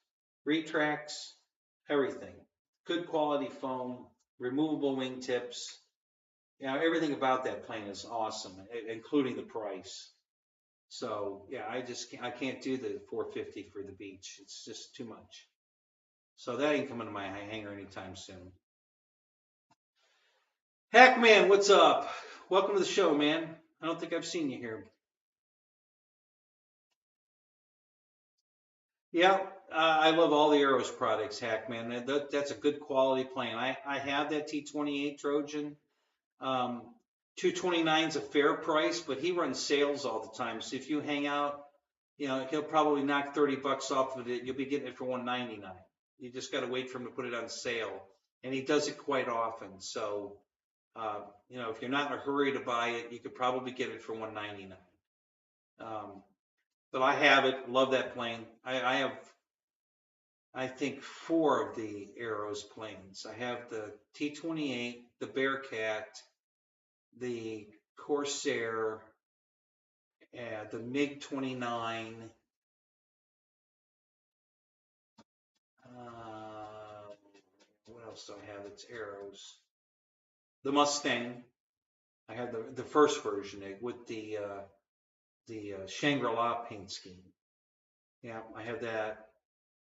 retracts, everything. Good quality foam, removable wingtips. Everything about that plane is awesome, including the price. So yeah, I can't do the $450 for the Beach. It's just too much. So that ain't coming to my hangar anytime soon. Hackman, what's up? Welcome to the show, man. I don't think I've seen you here. Yeah, I love all the ROES products, Hackman. That's a good quality plane. I have that T-28 Trojan. 229 is a fair price, but he runs sales all the time. So if you hang out, he'll probably knock $30 off of it. You'll be getting it for $199. You just got to wait for him to put it on sale, and he does it quite often. So, if you're not in a hurry to buy it, you could probably get it for $199. But I have it. Love that plane. I have, I think, 4 of the ROES planes. I have the T-28, the Bearcat, the Corsair, the MiG-29. What else do I have? It's ROES. The Mustang. I had the first version with the Shangri-La paint scheme. Yeah, I have that.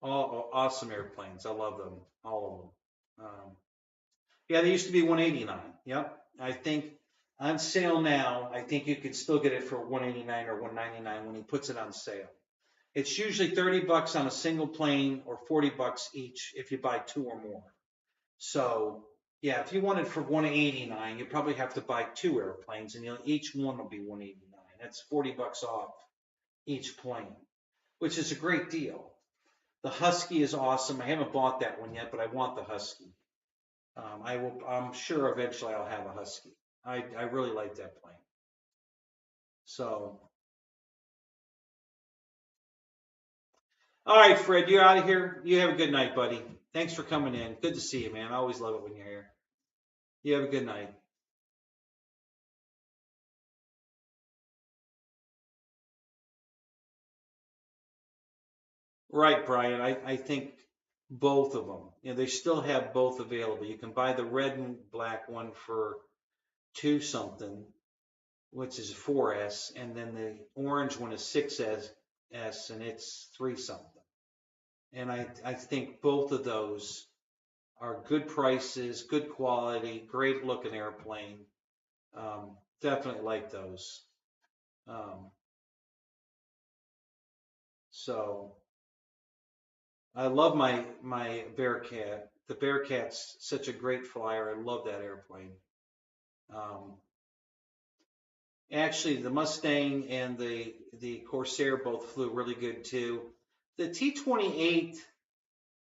All awesome airplanes. I love them, all of them. Yeah, they used to be $189. Yep, I think on sale now. I think you could still get it for $189 or $199 when he puts it on sale. It's usually $30 on a single plane or $40 each if you buy 2 or more. So yeah, if you want it for $189, you probably have to buy 2 airplanes, and each one will be $189. That's $40 off each plane, which is a great deal. The Husky is awesome. I haven't bought that one yet, but I want the Husky. I'm sure eventually I'll have a Husky. I really like that plane. So, all right, Fred, you're out of here. You have a good night, buddy. Thanks for coming in. Good to see you, man. I always love it when you're here. You have a good night. Right, Brian. I think both of them. They still have both available. You can buy the red and black one for $2 something, which is 4S, and then the orange one is 6S, and it's 3 something. And I think both of those are good prices, good quality, great looking airplane. Definitely like those. So I love my Bearcat. The Bearcat's such a great flyer. I love that airplane. Actually, the Mustang and the Corsair both flew really good too. The T-28,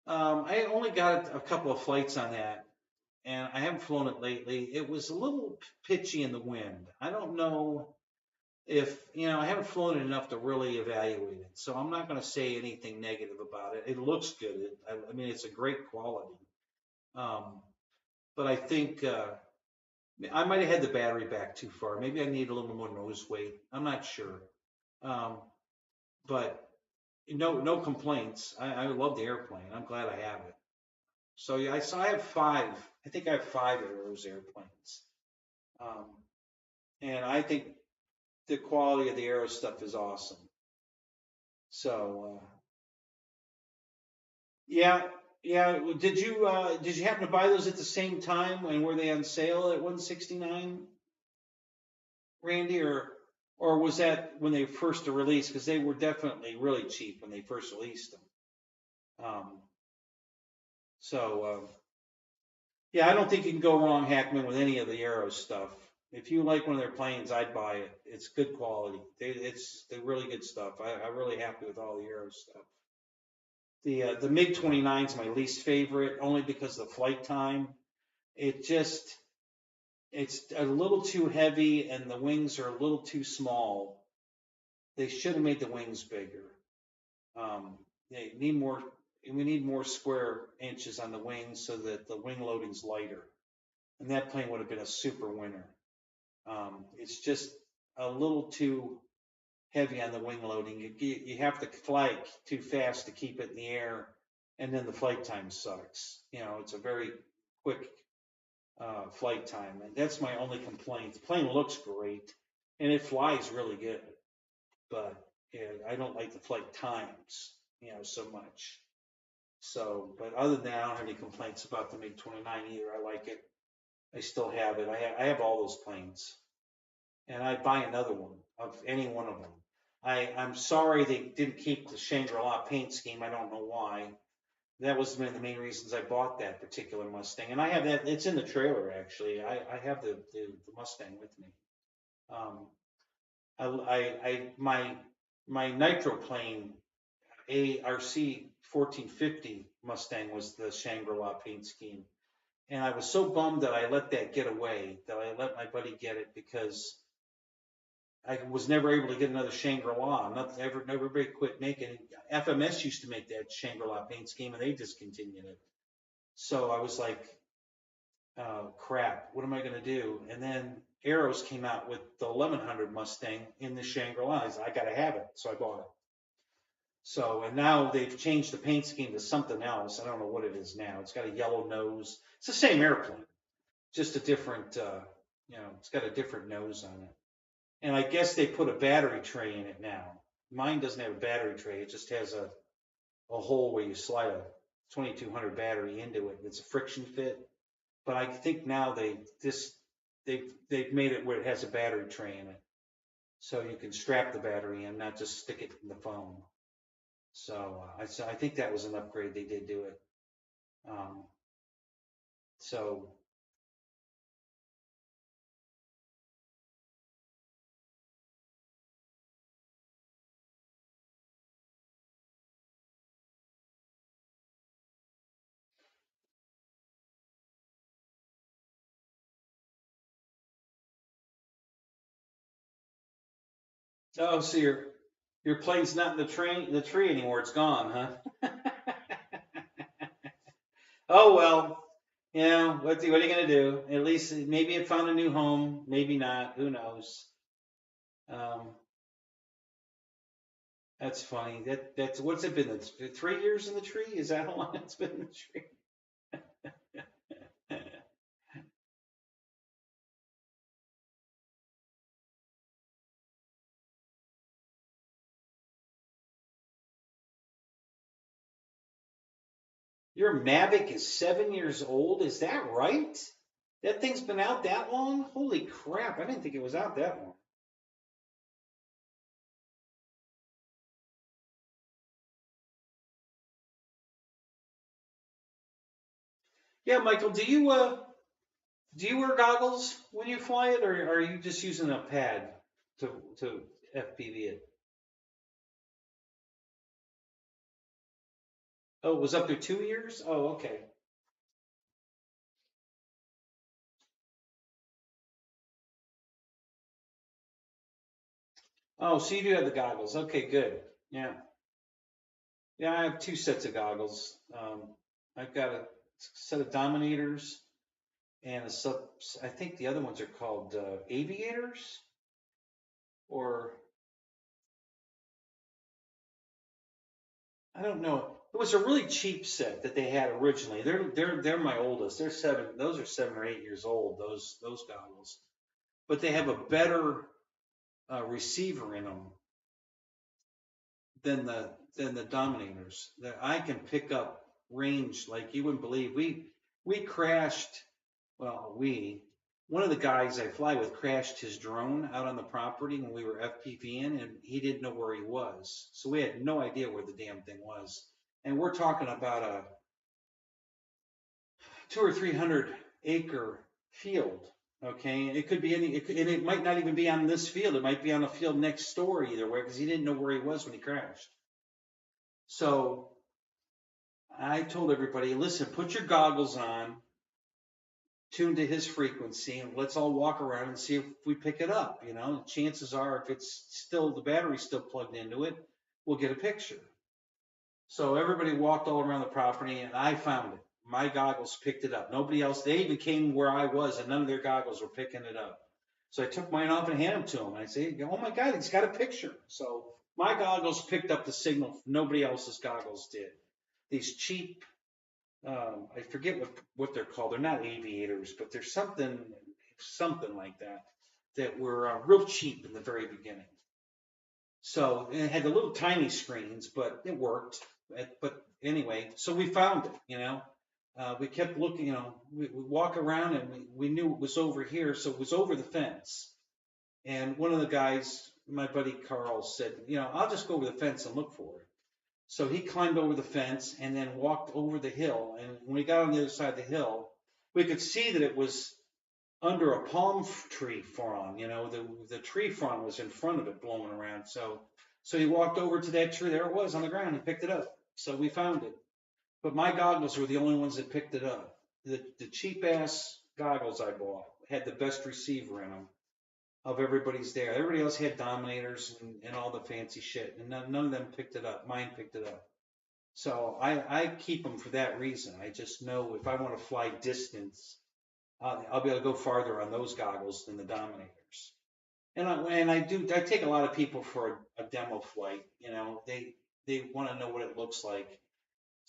I only got a couple of flights on that, and I haven't flown it lately. It was a little pitchy in the wind. I don't know if, I haven't flown it enough to really evaluate it. So I'm not going to say anything negative about it. It looks good. I mean, it's a great quality. But I think I might have had the battery back too far. Maybe I need a little more nose weight. I'm not sure. But no complaints. I love the airplane. I'm glad I have it. So yeah, I have five. I think I have five Arrows airplanes. Um, and I think the quality of the Arrow stuff is awesome. So yeah, yeah. Did you happen to buy those at the same time, and were they on sale at 169, Randy, or was that when they first released? Because they were definitely really cheap when they first released them. Um, so yeah, I don't think you can go wrong, Hackman, with any of the Arrow stuff. If you like one of their planes, I'd buy it. It's good quality. They're really good stuff. I'm really happy with all the Arrow stuff. The MiG 29 is my least favorite, only because of the flight time. It's a little too heavy, and the wings are a little too small. They should have made the wings bigger. They need more. We need more square inches on the wings so that the wing loading's lighter. And that plane would have been a super winner. It's just a little too heavy on the wing loading. You have to fly too fast to keep it in the air, and then the flight time sucks. It's a very quick flight time, and that's my only complaint. The plane looks great, and it flies really good, but I don't like the flight times, so much. So, but other than that, I don't have any complaints about the MiG 29 either. I like it. I still have it. I have all those planes, and I'd buy another one of any one of them. I'm sorry they didn't keep the Shangri-La paint scheme. I don't know why. That was one of the main reasons I bought that particular Mustang, and I have that. It's in the trailer actually. I have the Mustang with me. My nitro plane ARC 1450 Mustang was the Shangri-La paint scheme. And I was so bummed that I let that get away, that I let my buddy get it, because I was never able to get another Shangri-La. Everybody quit making it. FMS used to make that Shangri-La paint scheme, and they discontinued it. So I was like, oh, crap, what am I going to do? And then Arrows came out with the 1100 Mustang in the Shangri-La. I got to have it, so I bought it. So, and now they've changed the paint scheme to something else. I don't know what it is now. It's got a yellow nose. It's the same airplane, just a different, it's got a different nose on it. And I guess they put a battery tray in it now. Mine doesn't have a battery tray. It just has a hole where you slide a 2200 battery into it. It's a friction fit. But I think now they've made it where it has a battery tray in it. So you can strap the battery in, not just stick it in the phone. So I think that was an upgrade. They did do it. So so your plane's not in the tree anymore. It's gone, huh? Oh well, what are you gonna do? At least maybe it found a new home, maybe not. Who knows? Um, that's funny. That's what's it been? 3 years in the tree? Is that how long it's been in the tree? Your Mavic is 7 years old. Is that right? That thing's been out that long? Holy crap! I didn't think it was out that long. Yeah, Michael, do you wear goggles when you fly it, or are you just using a pad to FPV it? Oh, it was up to 2 years? Oh, okay. Oh, so you do have the goggles. Okay, good. Yeah. Yeah, I have two sets of goggles. I've got a set of Dominators and I think the other ones are called Aviators, or I don't know. It was a really cheap set that they had originally. They're my oldest. Those are 7 or 8 years old. Those goggles, but they have a better receiver in them than the Dominators. That I can pick up range like you wouldn't believe. We crashed. Well, one of the guys I fly with crashed his drone out on the property when we were FPVing, and he didn't know where he was. So we had no idea where the damn thing was. And we're talking about a 200 or 300 acre field. Okay, it could be and it might not even be on this field. It might be on a field next door either way, because he didn't know where he was when he crashed. So I told everybody, listen, put your goggles on, tune to his frequency, and let's all walk around and see if we pick it up. You know, chances are, if it's still the battery's still plugged into it, we'll get a picture. So everybody walked all around the property, and I found it. My goggles picked it up. Nobody else. They even came where I was, and none of their goggles were picking it up. So I took mine off and handed them to him. And I say, oh my God, he's got a picture. So my goggles picked up the signal. Nobody else's goggles did. These cheap, I forget what they're called. They're not aviators, but they're something like that were real cheap in the very beginning. So it had the little tiny screens, but it worked. But anyway, so we found it, you know. We kept looking, you know, we walk around and we knew it was over here. So it was over the fence. And one of the guys, my buddy Carl, said, you know, I'll just go over the fence and look for it. So he climbed over the fence and then walked over the hill. And when we got on the other side of the hill, we could see that it was under a palm tree frond. You know, the tree frond was in front of it blowing around. So he walked over to that tree. There it was on the ground. He picked it up. So we found it. But my goggles were the only ones that picked it up. The cheap ass goggles I bought had the best receiver in them of everybody's there. Everybody else had Dominators and all the fancy shit, and none of them picked it up. Mine picked it up. So I keep them for that reason. I just know if I want to fly distance, I'll be able to go farther on those goggles than the Dominators. And I take a lot of people for a demo flight. You know, they want to know what it looks like.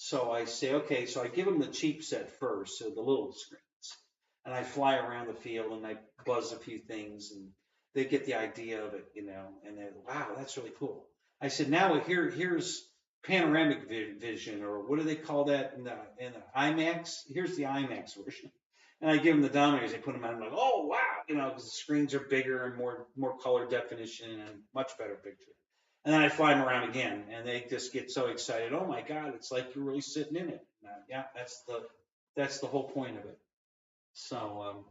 So I say, okay, so I give them the cheap set first, so the little screens, and I fly around the field and I buzz a few things, and they get the idea of it, you know, and they're, wow, that's really cool. I said, now here's panoramic vision, or what do they call that in the IMAX? Here's the IMAX version. And I give them the Dominators, they put them on, I'm like, oh, wow, you know, because the screens are bigger and more color definition and much better picture. And then I fly them around again, and they just get so excited. Oh my God, it's like you're really sitting in it. Yeah, that's the whole point of it. So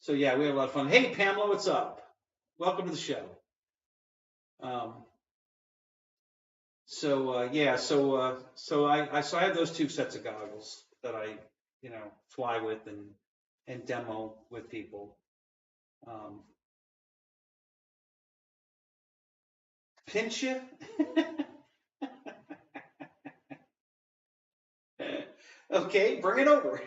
yeah, we have a lot of fun. Hey Pamela, what's up? Welcome to the show. Yeah, so I have those two sets of goggles that I, you know, fly with and demo with people. Pinch you? Okay, bring it over.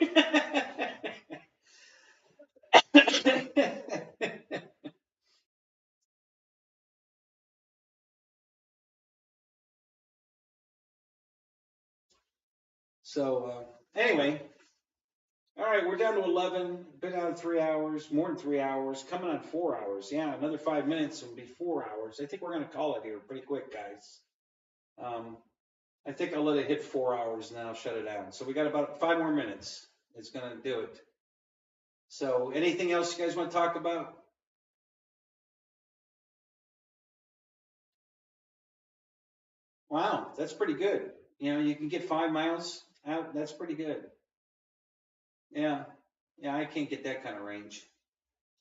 So anyway, all right, we're down to 11. Been out of 3 hours, more than 3 hours, coming on 4 hours. Yeah, another 5 minutes and it'll be 4 hours. I think we're going to call it here pretty quick, guys. I think I'll let it hit 4 hours and then I'll shut it down. So we got about 5 more minutes. It's going to do it. So anything else you guys want to talk about? Wow, that's pretty good. You know, you can get 5 miles out. That's pretty good. Yeah, I can't get that kind of range.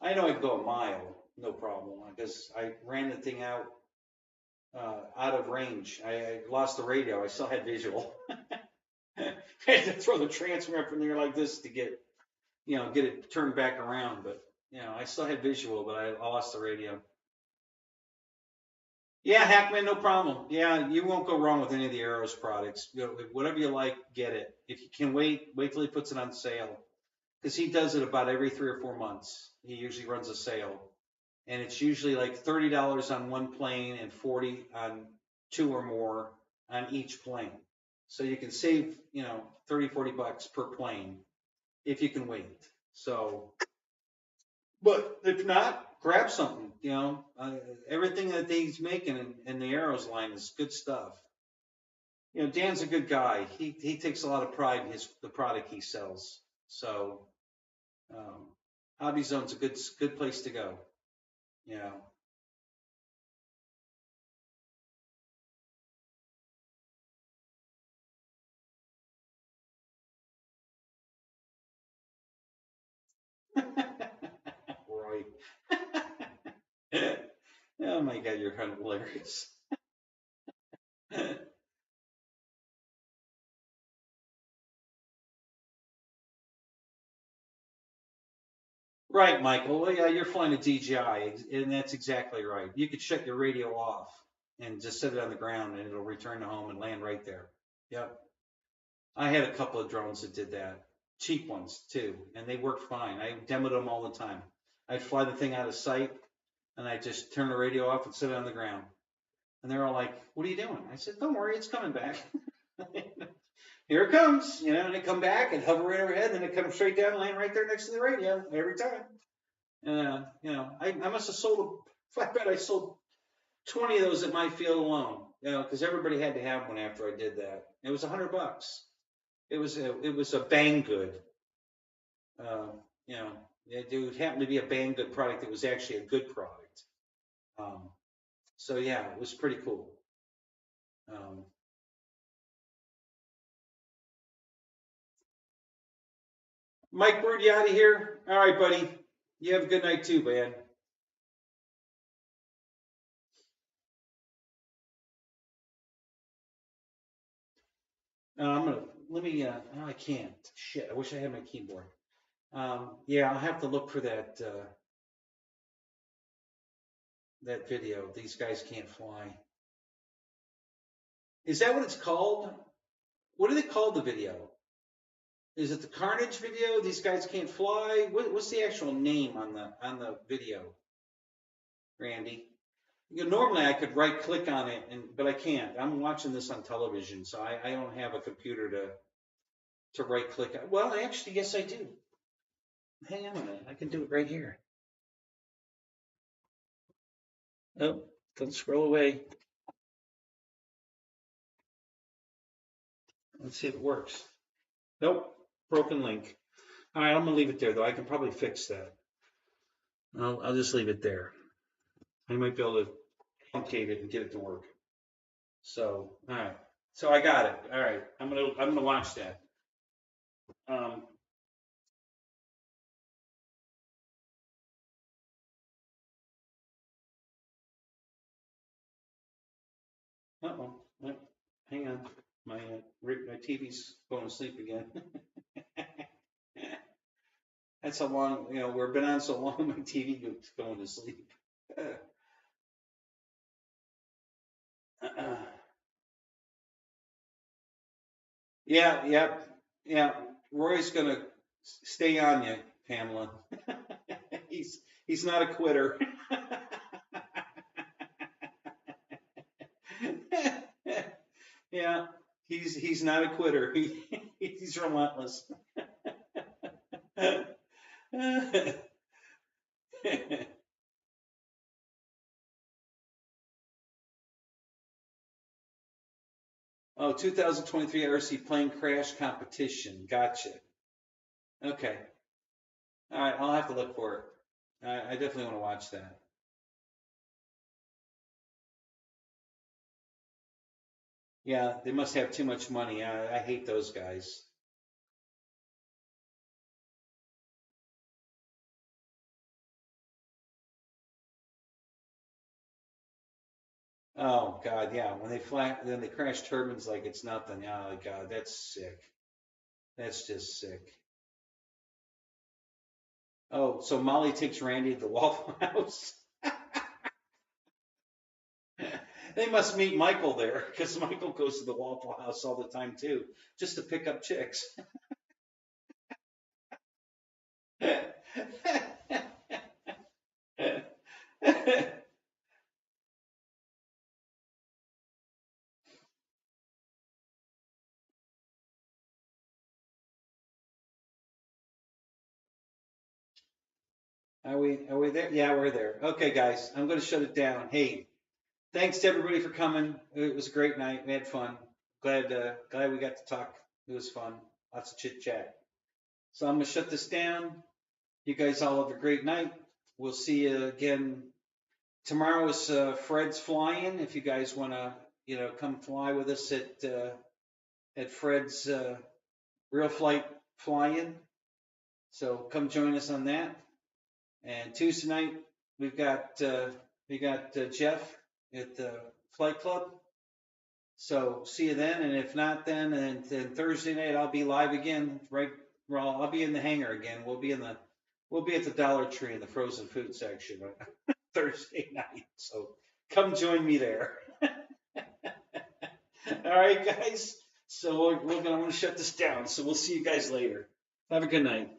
I know I can go a mile, no problem, because I ran the thing out of range. I lost the radio. I still had visual. I had to throw the transmitter up in there like this to get it turned back around. But I still had visual, but I lost the radio. Yeah, Hackman, no problem. Yeah, you won't go wrong with any of the ROES products. Whatever you like, get it. If you can wait till he puts it on sale, because he does it about every 3 or 4 months. He usually runs a sale, and it's usually like $30 on one plane and $40 on 2 or more on each plane. So you can save, 30, 40 bucks per plane if you can wait. So, but if not, grab something, everything that he's making in the Arrows line is good stuff. Dan's a good guy. He takes a lot of pride in the product he sells. So, Hobby Zone's a good place to go. Roy. Oh my God, you're kind of hilarious. Right, Michael. Well, yeah, you're flying a DJI, and that's exactly right. You could shut your radio off and just set it on the ground, and it'll return to home and land right there. Yep. I had a couple of drones that did that, cheap ones too, and they worked fine. I demoed them all the time. I'd fly the thing out of sight, and I'd just turn the radio off and set it on the ground. And they're all like, "What are you doing?" I said, "Don't worry, it's coming back." Here it comes, and they come back and hover right overhead, and then it comes straight down and land right there next to the radio every time. I must have sold I bet I sold 20 of those at my field alone, because everybody had to have one after I did that. It was $100. It was a Banggood. It happened to be a Banggood product that was actually a good product. So yeah, it was pretty cool. Mike Bird, you out of here? All right, buddy. You have a good night too, man. I can't. Shit, I wish I had my keyboard. Yeah, I'll have to look for that video. These guys can't fly. Is that what it's called? What do they call the video? Is it the Carnage video? These guys can't fly. What's the actual name on the video, Randy? Normally I could right click on it, but I can't. I'm watching this on television, so I don't have a computer to right click. Well, actually, yes, I do. Hang on a minute. I can do it right here. Oh, don't scroll away. Let's see if it works. Nope, broken link. All right, I'm gonna leave it there though. I can probably fix that. I'll just leave it there. I might be able to truncate it and get it to work. So, all right. So I got it. All right. I'm gonna watch that. Uh-oh. Hang on. My TV's going to sleep again. That's how long, we've been on so long, my TV is going to sleep. Yeah. Roy's gonna stay on you, Pamela. He's not a quitter. Yeah, he's not a quitter. He's relentless. Oh, 2023 RC plane crash competition. Gotcha. Okay. All right, I'll have to look for it. I definitely want to watch that. Yeah, they must have too much money. I hate those guys. Oh God, yeah. When then they crash turbines like it's nothing. Oh God, that's sick. That's just sick. Oh, so Molly takes Randy to the Waffle House. They must meet Michael there because Michael goes to the Waffle House all the time too, just to pick up chicks. Are we there? Yeah, we're there. Okay, guys, I'm going to shut it down. Hey, thanks to everybody for coming. It was a great night. We had fun. Glad we got to talk. It was fun. Lots of chit chat. So I'm going to shut this down. You guys all have a great night. We'll see you again. Tomorrow is Fred's flying. If you guys want to, come fly with us at Fred's real flight flying. So come join us on that. And Tuesday night we got Jeff at the Flight Club. So see you then, and if not, then Thursday night I'll be live again. Right, well, I'll be in the hangar again. We'll be at the Dollar Tree in the frozen food section Thursday night. So come join me there. All right, guys. So I'm going to shut this down. So we'll see you guys later. Have a good night.